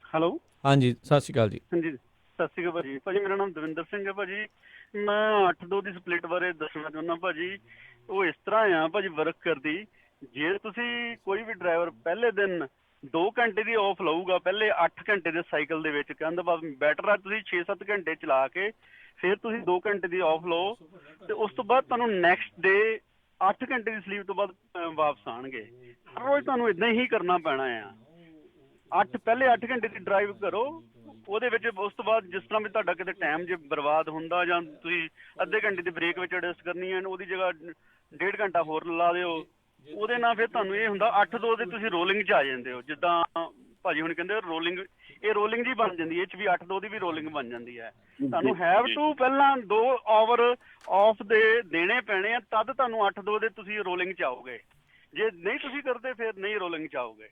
ਹੈਲੋ, ਹਾਂਜੀ ਸਤਿ ਸ਼੍ਰੀ ਅਕਾਲ ਜੀ। ਹਾਂਜੀ ਸਤਿ ਸ਼੍ਰੀ ਅਕਾਲ ਭਾਜੀ। ਭਾਜੀ ਮੇਰਾ ਨਾਮ ਦਵਿੰਦਰ ਸਿੰਘ ਹੈ ਭਾਜੀ। ਮੈਂ 8-2 ਦੀ ਸਪਲਿਟ ਬਾਰੇ ਦੱਸਣਾ ਚਾਹੁੰਦਾ ਭਾਜੀ। ਉਹ ਇਸ ਤਰ੍ਹਾਂ ਆ ਭਾਜੀ ਵਰਕ ਕਰਦੀ, ਜੇ ਤੁਸੀਂ ਕੋਈ ਵੀ ਡਰਾਈਵਰ ਪਹਿਲੇ ਦਿਨ 2 ਘੰਟੇ ਦੀ ਆਫ ਲਊਗਾ ਪਹਿਲੇ 8 ਘੰਟੇ ਦੇ ਸਾਈਕਲ ਦੇ ਵਿੱਚ, ਕਹਿੰਦਾ ਬਾਅਦ ਬੈਟਰ ਆ ਤੁਸੀਂ 6-7 ਘੰਟੇ ਚਲਾ ਕੇ ਫਿਰ ਤੁਸੀਂ 2 ਘੰਟੇ ਦੀ ਆਫ ਲਓ, ਤੇ ਉਸ ਤੋਂ ਬਾਅਦ ਤੁਹਾਨੂੰ ਨੈਕਸਟ ਡੇ 8 ਘੰਟੇ ਦੀ ਸਲੀਪ ਤੋਂ ਬਾਅਦ ਵਾਪਸ ਆਉਣਗੇ। ਹਰ ਰੋਜ਼ ਤੁਹਾਨੂੰ ਇਦਾਂ ਹੀ ਕਰਨਾ ਪੈਣਾ ਆ। ਪਹਿਲੇ 8 ਘੰਟੇ ਦੀ ਡਰਾਈਵ ਕਰੋ, ਉਹਦੇ ਵਿੱਚ ਉਸ ਤੋਂ ਬਾਅਦ ਜਿਸ ਤਰ੍ਹਾਂ ਵੀ ਤੁਹਾਡਾ ਕਿਤੇ ਟਾਈਮ ਜੇ ਬਰਬਾਦ ਹੁੰਦਾ ਜਾਂ ਤੁਸੀਂ ਅੱਧੇ ਘੰਟੇ ਦੀ ਬ੍ਰੇਕ ਵਿੱਚ ਐਡਜਸਟ ਕਰਨੀ ਹੈ, ਉਹਦੀ ਜਗ੍ਹਾ 1.5 ਘੰਟਾ ਹੋਰ ਲਾ ਦਿਓ। ਉਹਦੇ ਨਾਲ ਫਿਰ ਤੁਹਾਨੂੰ ਇਹ ਹੁੰਦਾ 8-2 ਦੇ ਤੁਸੀਂ ਰੋਲਿੰਗ 'ਚ ਆ ਜਾਂਦੇ ਹੋ। ਜਿੱਦਾਂ ਭਾਜੀ ਹੁਣ ਕਹਿੰਦੇ ਰੋਲਿੰਗ, ਇਹ ਰੋਲਿੰਗ ਜੀ ਬਣ ਜਾਂਦੀ ਹੈ, ਇਹ 'ਚ ਵੀ 8-2 ਦੀ ਵੀ ਰੋਲਿੰਗ ਬਣ ਜਾਂਦੀ ਹੈ। ਤੁਹਾਨੂੰ ਹੈਵ ਟੂ ਪਹਿਲਾਂ 2 ਆਵਰ ਆਫ ਦੇ ਦੇਣੇ ਪੈਣੇ ਆ, ਤਦ ਤੁਹਾਨੂੰ 8-2 ਦੇ ਤੁਸੀਂ ਰੋਲਿੰਗ 'ਚ ਆਓਗੇ। ਜੇ ਨਹੀਂ ਤੁਸੀਂ ਕਰਦੇ ਫਿਰ ਨਹੀਂ ਰੋਲਿੰਗ 'ਚ ਆਓਗੇ।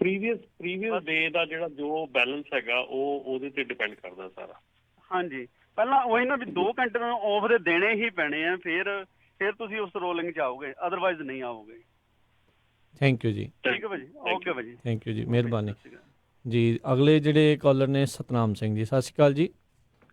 ਪ੍ਰੀਵੀਅਸ ਡੇ ਦਾ ਜਿਹੜਾ ਜੋ ਬੈਲੈਂਸ ਹੈਗਾ ਉਹ ਉਹਦੇ ਤੇ ਡਿਪੈਂਡ ਕਰਦਾ ਸਾਰਾ। ਹਾਂਜੀ, ਪਹਿਲਾਂ ਉਹੀ ਨਾ ਵੀ 2 ਘੰਟੇ ਨੂੰ ਆਫ ਦੇ ਦੇਣੇ ਹੀ ਪੈਣੇ ਆ, ਫਿਰ ਤੁਸੀਂ ਉਸ ਰੋਲਿੰਗ 'ਚ ਆਓਗੇ, ਅਦਰਵਾਈਜ਼ ਨਹੀਂ ਆਓਗੇ। ਥੈਂਕ ਯੂ ਜੀ। ਠੀਕ ਹੈ ਭਾਜੀ, ਓਕੇ ਭਾਜੀ, ਥੈਂਕ ਯੂ ਜੀ, ਮਿਹਰਬਾਨੀ ਜੀ। ਅਗਲੇ ਜਿਹੜੇ ਕਾਲਰ ਨੇ ਸਤਨਾਮ ਸਿੰਘ ਜੀ। ਸਤਿ ਸ਼੍ਰੀ ਅਕਾਲ ਜੀ।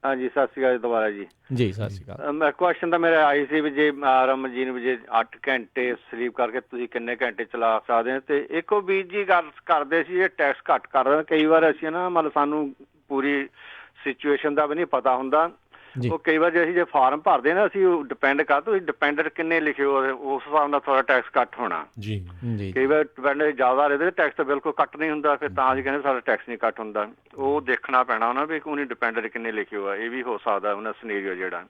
ਹਾਂਜੀ ਸਤਿ ਸ਼੍ਰੀ ਅਕਾਲ ਦੁਬਾਰਾ ਜੀ। ਜੀ ਸਤਿ ਸ਼੍ਰੀ ਅਕਾਲ। ਮੈਂ ਕੁਐਸਚਨ ਤਾਂ ਮੇਰਾ ਆਈ ਸੀ ਵੀ ਜੇ ਰਮਨ ਜੀ ਨੂੰ ਜੇ 8 ਘੰਟੇ ਸਲੀਪ ਕਰਕੇ ਤੁਸੀਂ ਕਿੰਨੇ ਘੰਟੇ ਚਲਾ ਸਕਦੇ ਹੋ, ਤੇ ਇੱਕੋ ਵੀਰ ਜੀ ਗੱਲ ਕਰਦੇ ਸੀ ਇਹ ਟੈਕਸ ਘੱਟ ਕਰ ਰਹੇ। ਕਈ ਵਾਰ ਅਸੀਂ ਨਾ ਮਤਲਬ ਸਾਨੂੰ ਪੂਰੀ ਸਿਚੁਏਸ਼ਨ ਦਾ ਵੀ ਨਹੀਂ ਪਤਾ ਹੁੰਦਾ, ਉਹ ਕਈ ਵਾਰ ਜੇ ਅਸੀਂ ਜੇ ਫਾਰਮ ਭਰਦੇ ਨਾ ਅਸੀਂ ਡਿਪੈਂਡ ਕਰ ਤੁਸੀਂ ਡਿਪੈਂਡੈਂਟ ਕਿੰਨੇ ਲਿਖੇ ਹੋ ਉਸ ਹਿਸਾਬ ਨਾਲ ਤੁਹਾਡਾ ਟੈਕਸ ਕੱਟ ਹੋਣਾ ਜੀ। ਕਈ ਵਾਰ ਡਿਪੈਂਡੈਂਟ ਜ਼ਿਆਦਾ ਰਹੇ ਟੈਕਸ ਤਾਂ ਬਿਲਕੁਲ ਕੱਟ ਨਹੀਂ ਹੁੰਦਾ, ਫਿਰ ਤਾਂ ਅਸੀਂ ਕਹਿੰਦੇ ਸਾਡਾ ਟੈਕਸ ਨਹੀਂ ਕੱਟ ਹੁੰਦਾ। ਉਹ ਦੇਖਣਾ ਪੈਣਾ ਉਹਨਾਂ ਵੀ ਉਹਨੇ ਡਿਪੈਂਡੈਂਟ ਕਿੰਨੇ ਲਿਖੇ ਹੋਆ, ਇਹ ਵੀ ਹੋ ਸਕਦਾ ਉਹਨਾਂ ਸੀਨੇਰੀਓ ਜਿਹੜਾ।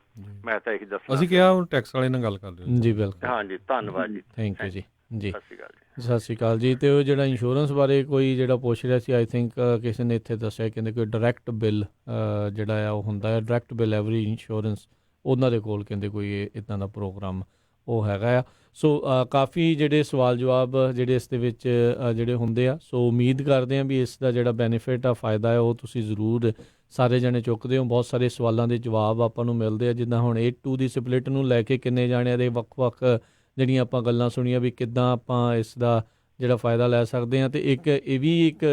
ਮੈਂ ਤਾਂ ਇਹੀ ਦੱਸਣਾ। ਅਸੀਂ ਕਿਹਾ ਉਹ ਟੈਕਸ ਵਾਲੇ ਨਾਲ ਗੱਲ ਕਰਦੇ ਹਾਂ ਜੀ। ਬਿਲਕੁਲ, ਹਾਂਜੀ ਧੰਨਵਾਦ ਜੀ। ਥੈਂਕ ਯੂ ਜੀ। ਜੀ ਸਤਿ ਸ਼੍ਰੀ ਅਕਾਲ ਜੀ। ਸਤਿ ਸ਼੍ਰੀ ਅਕਾਲ ਜੀ। ਤੇ ਉਹ ਜਿਹੜਾ ਇੰਸ਼ੋਰੈਂਸ ਬਾਰੇ ਕੋਈ ਜਿਹੜਾ ਪੁੱਛ ਰਿਹਾ ਸੀ, ਆਈ ਥਿੰਕ ਕਿਸੇ ਨੇ ਇੱਥੇ ਦੱਸਿਆ ਕਹਿੰਦੇ ਕੋਈ ਡਾਇਰੈਕਟ ਬਿੱਲ ਜਿਹੜਾ ਆ ਉਹ ਹੁੰਦਾ ਹੈ, ਡਾਇਰੈਕਟ ਬਿੱਲ ਐਵਰੀ ਇੰਸ਼ੋਰੈਂਸ, ਉਹਨਾਂ ਦੇ ਕੋਲ ਕਹਿੰਦੇ ਕੋਈ ਇੱਦਾਂ ਦਾ ਪ੍ਰੋਗਰਾਮ ਉਹ ਹੈਗਾ ਆ। ਸੋ ਕਾਫੀ ਜਿਹੜੇ ਸਵਾਲ ਜਵਾਬ ਜਿਹੜੇ ਇਸ ਦੇ ਵਿੱਚ ਜਿਹੜੇ ਹੁੰਦੇ ਆ, ਸੋ ਉਮੀਦ ਕਰਦੇ ਹਾਂ ਵੀ ਇਸ ਦਾ ਜਿਹੜਾ ਬੈਨੀਫਿਟ ਆ, ਫਾਇਦਾ ਹੈ, ਉਹ ਤੁਸੀਂ ਜ਼ਰੂਰ ਸਾਰੇ ਜਣੇ ਚੁੱਕਦੇ ਹੋ। ਬਹੁਤ ਸਾਰੇ ਸਵਾਲਾਂ ਦੇ ਜਵਾਬ ਆਪਾਂ ਨੂੰ ਮਿਲਦੇ ਆ, ਜਿੱਦਾਂ ਹੁਣ 8-2 ਦੀ ਸਪਲਿਟ ਨੂੰ ਲੈ ਕੇ ਕਿੰਨੇ ਜਾਣਿਆਂ ਦੇ ਵੱਖ-ਵੱਖ ਜਿਹੜੀਆਂ ਆਪਾਂ ਗੱਲਾਂ ਸੁਣੀਆਂ ਵੀ ਕਿੱਦਾਂ ਆਪਾਂ ਇਸ ਦਾ ਜਿਹੜਾ ਫਾਇਦਾ ਲੈ ਸਕਦੇ ਹਾਂ। ਅਤੇ ਇੱਕ ਇਹ ਵੀ ਇੱਕ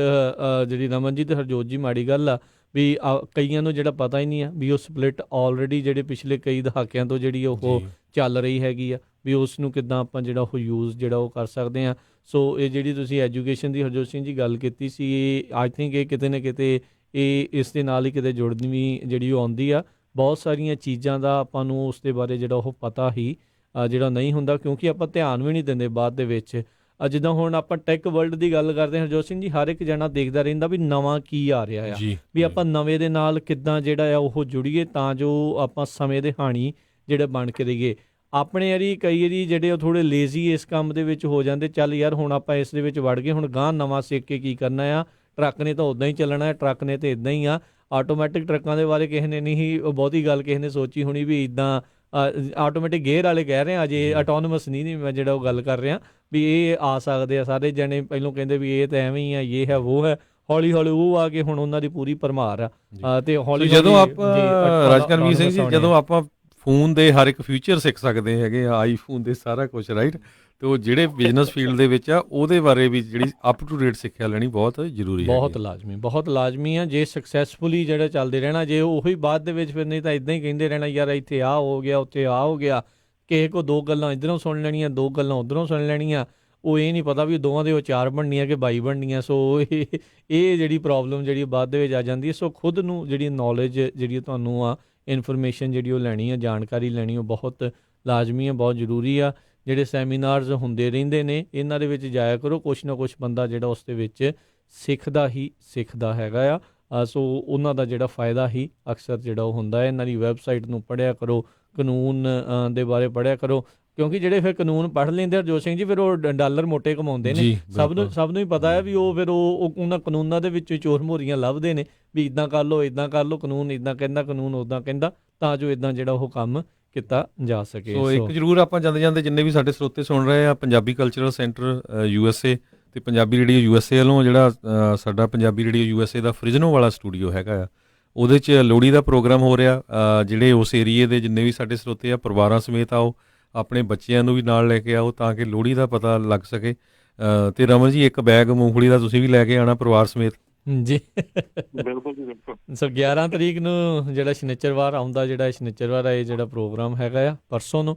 ਜਿਹੜੀ ਰਮਨ ਜੀ ਅਤੇ ਹਰਜੋਤ ਜੀ ਮਾੜੀ ਗੱਲ ਆ ਵੀ ਕਈਆਂ ਨੂੰ ਜਿਹੜਾ ਪਤਾ ਹੀ ਨਹੀਂ ਆ ਵੀ ਉਹ ਸਪਲਿਟ ਆਲਰੇਡੀ ਜਿਹੜੇ ਪਿਛਲੇ ਕਈ ਦਹਾਕਿਆਂ ਤੋਂ ਜਿਹੜੀ ਉਹ ਚੱਲ ਰਹੀ ਹੈਗੀ ਆ, ਵੀ ਉਸ ਨੂੰ ਕਿੱਦਾਂ ਆਪਾਂ ਜਿਹੜਾ ਉਹ ਯੂਜ਼ ਜਿਹੜਾ ਉਹ ਕਰ ਸਕਦੇ ਹਾਂ। ਸੋ ਇਹ ਜਿਹੜੀ ਤੁਸੀਂ ਐਜੂਕੇਸ਼ਨ ਦੀ ਹਰਜੋਤ ਸਿੰਘ ਜੀ ਗੱਲ ਕੀਤੀ ਸੀ, ਇਹ ਆਈ ਥਿੰਕ ਇਹ ਕਿਤੇ ਨਾ ਕਿਤੇ ਇਹ ਇਸ ਦੇ ਨਾਲ ਹੀ ਕਿਤੇ ਜੁੜਨੀ ਜਿਹੜੀ ਉਹ ਆਉਂਦੀ ਆ। ਬਹੁਤ ਸਾਰੀਆਂ ਚੀਜ਼ਾਂ ਦਾ ਆਪਾਂ ਨੂੰ ਉਸ ਦੇ ਬਾਰੇ ਜਿਹੜਾ ਉਹ ਪਤਾ ਹੀ ਜਿਹੜਾ ਨਹੀਂ ਹੁੰਦਾ, ਕਿਉਂਕਿ ਆਪਾਂ ਧਿਆਨ ਵੀ ਨਹੀਂ ਦਿੰਦੇ ਬਾਅਦ ਦੇ ਵਿੱਚ। ਜਿੱਦਾਂ ਹੁਣ ਆਪਾਂ ਟੈਕ ਵਰਲਡ ਦੀ ਗੱਲ ਕਰਦੇ ਹਾਂ ਹਰਜੋਤ ਸਿੰਘ ਜੀ, ਹਰ ਇੱਕ ਜਣਾ ਦੇਖਦਾ ਰਹਿੰਦਾ ਵੀ ਨਵਾਂ ਕੀ ਆ ਰਿਹਾ ਆ, ਵੀ ਆਪਾਂ ਨਵੇਂ ਦੇ ਨਾਲ ਕਿੱਦਾਂ ਜਿਹੜਾ ਆ ਉਹ ਜੁੜੀਏ ਤਾਂ ਜੋ ਆਪਾਂ ਸਮੇਂ ਦੇ ਹਾਣੀ ਜਿਹੜੇ ਬਣ ਕੇ ਰਹੀਏ। ਆਪਣੇ ਯਾਰੀ ਕਈ ਵਾਰੀ ਜਿਹੜੇ ਉਹ ਥੋੜ੍ਹੇ ਲੇਜ਼ੀ ਇਸ ਕੰਮ ਦੇ ਵਿੱਚ ਹੋ ਜਾਂਦੇ, ਚੱਲ ਯਾਰ ਹੁਣ ਆਪਾਂ ਇਸ ਦੇ ਵਿੱਚ ਵੜ ਗਏ, ਹੁਣ ਗਾਂਹ ਨਵਾਂ ਸਿੱਖ ਕੇ ਕੀ ਕਰਨਾ ਆ, ਟਰੱਕ ਨੇ ਤਾਂ ਉੱਦਾਂ ਹੀ ਚੱਲਣਾ ਹੈ, ਟਰੱਕ ਨੇ ਤਾਂ ਇੱਦਾਂ ਹੀ ਆ। ਆਟੋਮੈਟਿਕ ਟਰੱਕਾਂ ਦੇ ਬਾਰੇ ਕਿਸੇ ਨੇ ਨਹੀਂ ਬਹੁਤੀ ਗੱਲ ਕਿਸੇ ਨੇ ਸੋਚੀ ਹੋਣੀ ਵੀ ਇੱਦਾਂ ਆਟੋਮੈਟਿਕ ਗੇਅਰ ਵਾਲੇ ਕਹਿ ਰਹੇ ਆ, ਅਜੇ ਆਟੋਨਮਸ ਨਹੀਂ ਮੈਂ ਜਿਹੜਾ ਉਹ ਗੱਲ ਕਰ ਰਿਹਾ ਵੀ ਇਹ ਆ ਸਕਦੇ ਆ। ਸਾਰੇ ਜਣੇ ਪਹਿਲੋਂ ਕਹਿੰਦੇ ਵੀ ਇਹ ਤਾਂ ਐਵੇਂ ਹੀ ਆ, ਇਹ ਹੈ ਉਹ ਹੈ, ਹੌਲੀ ਹੌਲੀ ਉਹ ਆ ਕੇ ਹੁਣ ਉਹਨਾਂ ਦੀ ਪੂਰੀ ਭਰਮਾਰ ਆ। ਤੇ ਹੌਲੀ ਜਦੋਂ ਆਪਾਂ ਰਾਜਕਰਮਜੀਤ ਸਿੰਘ ਜੀ ਜਦੋਂ ਆਪਾਂ ਫੋਨ ਦੇ ਹਰ ਇੱਕ ਫੀਚਰ ਸਿੱਖ ਸਕਦੇ ਹੈਗੇ ਆ, ਆਈਫੋਨ ਦੇ ਸਾਰਾ ਕੁਝ, ਰਾਈਟ। ਤੇ ਉਹ ਜਿਹੜੇ ਬਿਜ਼ਨਸ ਫੀਲਡ ਦੇ ਵਿੱਚ ਆ ਉਹਦੇ ਬਾਰੇ ਵੀ ਜਿਹੜੀ ਅਪ ਟੂ ਡੇਟ ਸਿੱਖਿਆ ਲੈਣੀ ਬਹੁਤ ਜ਼ਰੂਰੀ ਹੈ। ਬਹੁਤ ਲਾਜ਼ਮੀ ਆ ਜੇ ਸਕਸੈਸਫੁਲੀ ਜਿਹੜਾ ਚੱਲਦੇ ਰਹਿਣਾ। ਜੇ ਉਹੀ ਬਾਅਦ ਦੇ ਵਿੱਚ ਫਿਰ ਨਹੀਂ ਤਾਂ ਇਦਾਂ ਹੀ ਕਹਿੰਦੇ ਰਹਿਣਾ ਯਾਰ ਇੱਥੇ ਆਹ ਹੋ ਗਿਆ ਉੱਥੇ ਆਹ ਹੋ ਗਿਆ, ਕਿਸੇ ਕੋ 2 ਗੱਲਾਂ ਇੱਧਰੋਂ ਸੁਣ ਲੈਣੀਆਂ 2 ਗੱਲਾਂ ਉੱਧਰੋਂ ਸੁਣ ਲੈਣੀਆਂ, ਉਹ ਇਹ ਨਹੀਂ ਪਤਾ ਵੀ ਦੋਵਾਂ ਦੇ ਉਹ 4 ਬਣਨੀਆਂ ਕਿ 22 ਬਣਨੀਆਂ। ਸੋ ਇਹ ਜਿਹੜੀ ਪ੍ਰੋਬਲਮ ਜਿਹੜੀ ਬਾਅਦ ਦੇ ਵਿੱਚ ਆ ਜਾਂਦੀ ਹੈ। ਸੋ ਖੁਦ ਨੂੰ ਜਿਹੜੀ ਨੌਲੇਜ ਜਿਹੜੀ ਤੁਹਾਨੂੰ ਆ ਇਨਫੋਰਮੇਸ਼ਨ ਜਿਹੜੀ ਉਹ ਲੈਣੀ ਆ, ਜਾਣਕਾਰੀ ਲੈਣੀ ਉਹ ਬਹੁਤ ਲਾਜ਼ਮੀ ਆ, ਬਹੁਤ ਜ਼ਰੂਰੀ ਆ। ਜਿਹੜੇ ਸੈਮੀਨਾਰਸ ਹੁੰਦੇ ਰਹਿੰਦੇ ਨੇ ਇਹਨਾਂ ਦੇ ਵਿੱਚ ਜਾਇਆ ਕਰੋ, ਕੁਛ ਨਾ ਕੁਛ ਬੰਦਾ ਜਿਹੜਾ ਉਸ ਦੇ ਵਿੱਚ ਸਿੱਖਦਾ ਹੈਗਾ ਆ। ਸੋ ਉਹਨਾਂ ਦਾ ਜਿਹੜਾ ਫਾਇਦਾ ਹੀ ਅਕਸਰ ਜਿਹੜਾ ਉਹ ਹੁੰਦਾ ਹੈ। ਇਹਨਾਂ ਦੀ ਵੈਬਸਾਈਟ ਨੂੰ ਪੜ੍ਹਿਆ ਕਰੋ, ਕਾਨੂੰਨ ਦੇ ਬਾਰੇ ਪੜ੍ਹਿਆ ਕਰੋ, ਕਿਉਂਕਿ ਜਿਹੜੇ ਫਿਰ ਕਾਨੂੰਨ ਪੜ੍ਹ ਲੈਂਦੇ ਹਰਜੋਤ ਸਿੰਘ ਜੀ ਫਿਰ ਉਹ ਡਾਲਰ ਮੋਟੇ ਕਮਾਉਂਦੇ ਨੇ। ਸਭ ਨੂੰ ਹੀ ਪਤਾ ਹੈ ਵੀ ਉਹ ਫਿਰ ਉਹ ਉਹਨਾਂ ਕਾਨੂੰਨਾਂ ਦੇ ਵਿੱਚ ਚੋਰ ਮੋਰੀਆਂ ਲੱਭਦੇ ਨੇ ਵੀ ਇੱਦਾਂ ਕਰ ਲਓ ਕਾਨੂੰਨ ਇੱਦਾਂ ਕਹਿੰਦਾ, ਕਾਨੂੰਨ ਉੱਦਾਂ ਕਹਿੰਦਾ, ਤਾਂ ਜੋ ਇੱਦਾਂ ਜਿਹੜਾ ਉਹ ਕੰਮ ਕੀਤਾ ਜਾ ਸਕੇ। ਸੋ ਇੱਕ ਜ਼ਰੂਰ ਆਪਾਂ ਜਾਂਦੇ ਜਿੰਨੇ ਵੀ ਸਾਡੇ ਸਰੋਤੇ ਸੁਣ ਰਹੇ ਆ, ਪੰਜਾਬੀ ਕਲਚਰਲ ਸੈਂਟਰ USA ਤੇ ਪੰਜਾਬੀ ਰੇਡੀਓ USA ਵੱਲੋਂ ਜਿਹੜਾ ਸਾਡਾ ਪੰਜਾਬੀ ਰੇਡੀਓ USA ਦਾ ਫ੍ਰਿਜ਼ਨੋ ਵਾਲਾ ਸਟੂਡੀਓ ਹੈਗਾ ਆ, ਉਹਦੇ 'ਚ ਲੋਹੜੀ ਦਾ ਪ੍ਰੋਗਰਾਮ ਹੋ ਰਿਹਾ। ਜਿਹੜੇ ਉਸ ਏਰੀਏ ਦੇ ਜਿੰਨੇ ਵੀ ਸਾਡੇ ਸਰੋਤੇ ਆ ਪਰਿਵਾਰਾਂ ਸਮੇਤ ਆਓ, ਆਪਣੇ ਬੱਚਿਆਂ ਨੂੰ ਵੀ ਨਾਲ ਲੈ ਕੇ ਆਓ ਤਾਂ ਕਿ ਲੋਹੜੀ ਦਾ ਪਤਾ ਲੱਗ ਸਕੇ। ਤੇ ਰਮਨ ਜੀ ਇੱਕ ਬੈਗ ਮੂੰਗਫਲੀ ਦਾ ਤੁਸੀਂ ਵੀ ਲੈ ਕੇ ਆਉਣਾ ਪਰਿਵਾਰ ਸਮੇਤ ਜੀ। ਬਿਲਕੁਲ ਜੀ ਬਿਲਕੁਲ। ਸੋ 11 ਤਰੀਕ ਨੂੰ ਜਿਹੜਾ ਸ਼ਨੀਚਰਵਾਰ ਆਉਂਦਾ, ਜਿਹੜਾ ਸ਼ਨੀਚਰਵਾਰ ਇਹ ਜਿਹੜਾ ਪ੍ਰੋਗਰਾਮ ਹੈਗਾ ਆ ਪਰਸੋਂ ਨੂੰ,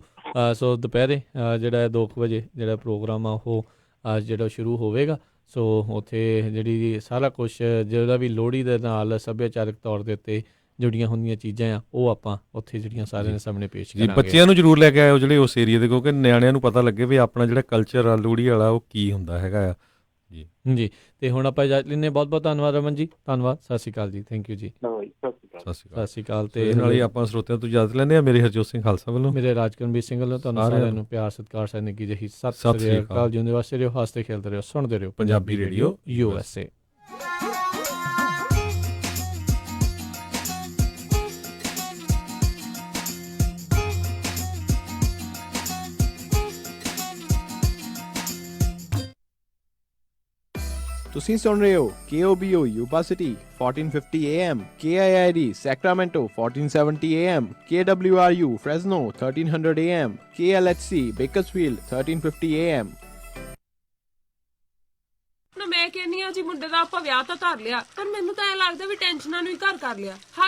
ਸੋ ਦੁਪਹਿਰੇ ਜਿਹੜਾ 2 ਵਜੇ ਜਿਹੜਾ ਪ੍ਰੋਗਰਾਮ ਆ ਉਹ ਜਿਹੜਾ ਸ਼ੁਰੂ ਹੋਵੇਗਾ। ਸੋ ਉੱਥੇ ਜਿਹੜੀ ਸਾਰਾ ਕੁਛ ਜਿਹੜਾ ਵੀ ਲੋਹੜੀ ਦੇ ਨਾਲ ਸੱਭਿਆਚਾਰਕ ਤੌਰ ਦੇ ਉੱਤੇ ਜੁੜੀਆਂ ਹੁੰਦੀਆਂ ਚੀਜ਼ਾਂ ਆ ਉਹ ਆਪਾਂ ਉੱਥੇ ਜਿਹੜੀਆਂ ਸਾਰਿਆਂ ਦੇ ਸਾਹਮਣੇ ਪੇਸ਼ ਕਰਾਂਗੇ। ਬੱਚਿਆਂ ਨੂੰ ਜ਼ਰੂਰ ਲੈ ਕੇ ਆਇਓ ਜਿਹੜੇ ਉਸ ਏਰੀਏ ਦੇ, ਕਿਉਂਕਿ ਨਿਆਣਿਆਂ ਨੂੰ ਪਤਾ ਲੱਗੇ ਵੀ ਆਪਣਾ ਜਿਹੜਾ ਕਲਚਰ ਆ ਲੋਹੜੀ ਵਾਲਾ ਉਹ ਕੀ ਹੁੰਦਾ ਹੈਗਾ ਆ ਜੀ। ਤੇ ਹੁਣ ਆਪਾਂ ਇਜਾਜ਼ਤ ਲੈਂਦੇ, ਬਹੁਤ ਬਹੁਤ ਧੰਨਵਾਦ ਰਮਨ ਜੀ, ਧੰਨਵਾਦ, ਸਤਿ ਸ਼੍ਰੀ ਅਕਾਲ ਜੀ, ਥੈਂਕ ਯੂ ਜੀ, ਸਤਿ ਸ਼੍ਰੀ ਅਕਾਲ। ਤੇ ਨਾਲ ਹੀ ਆਪਾਂ ਸਰੋਤਿਆਂ ਤੋਂ ਇਜਾਜ਼ਤ ਲੈਂਦੇ ਆ। ਮੇਰੇ ਹਰਜੋਤ ਸਿੰਘ ਖਾਲਸਾ ਵੱਲੋਂ, ਮੇਰੇ ਰਾਜਕਰਮਵੀਰ ਸਿੰਘ ਵੱਲੋਂ ਤੁਹਾਨੂੰ ਸਾਰਿਆਂ ਨੂੰ ਪਿਆਰ ਸਤਿਕਾਰ ਸਾਡੀ ਨਿੱਘੀ ਜਿਹੀ ਸਤਿ ਸ਼੍ਰੀ ਅਕਾਲ। ਜਿਉਂਦੇ ਵਾਸਤੇ ਰਹੋ, ਹੱਸਦੇ ਖੇਡਦੇ ਰਹੋ, ਸੁਣਦੇ ਰਹੋ ਪੰਜਾਬੀ ਰੇਡੀਓ USA। ਤੁਸੀਂ ਸੁਣ ਰਹੇ ਹੋ KOBO Yuba City 1450 AM, KIID Sacramento 1470 AM, KWRU Fresno 1300 AM, KLHC Bakersfield 1350 AM। ਮੈਂ ਕਹਿੰਦੀ ਆ ਜੀ ਮੁੰਡੇ ਦਾ ਆਪਾਂ ਵਿਆਹ ਤਾਂ ਧਰ ਲਿਆ, ਪਰ ਮੈਨੂੰ ਤਾਂ ਐ ਲੱਗਦਾ ਵੀ ਟੈਨਸ਼ਨਾਂ ਨੂੰ ਹੀ ਘਰ ਕਰ ਲਿਆ। ਹਰ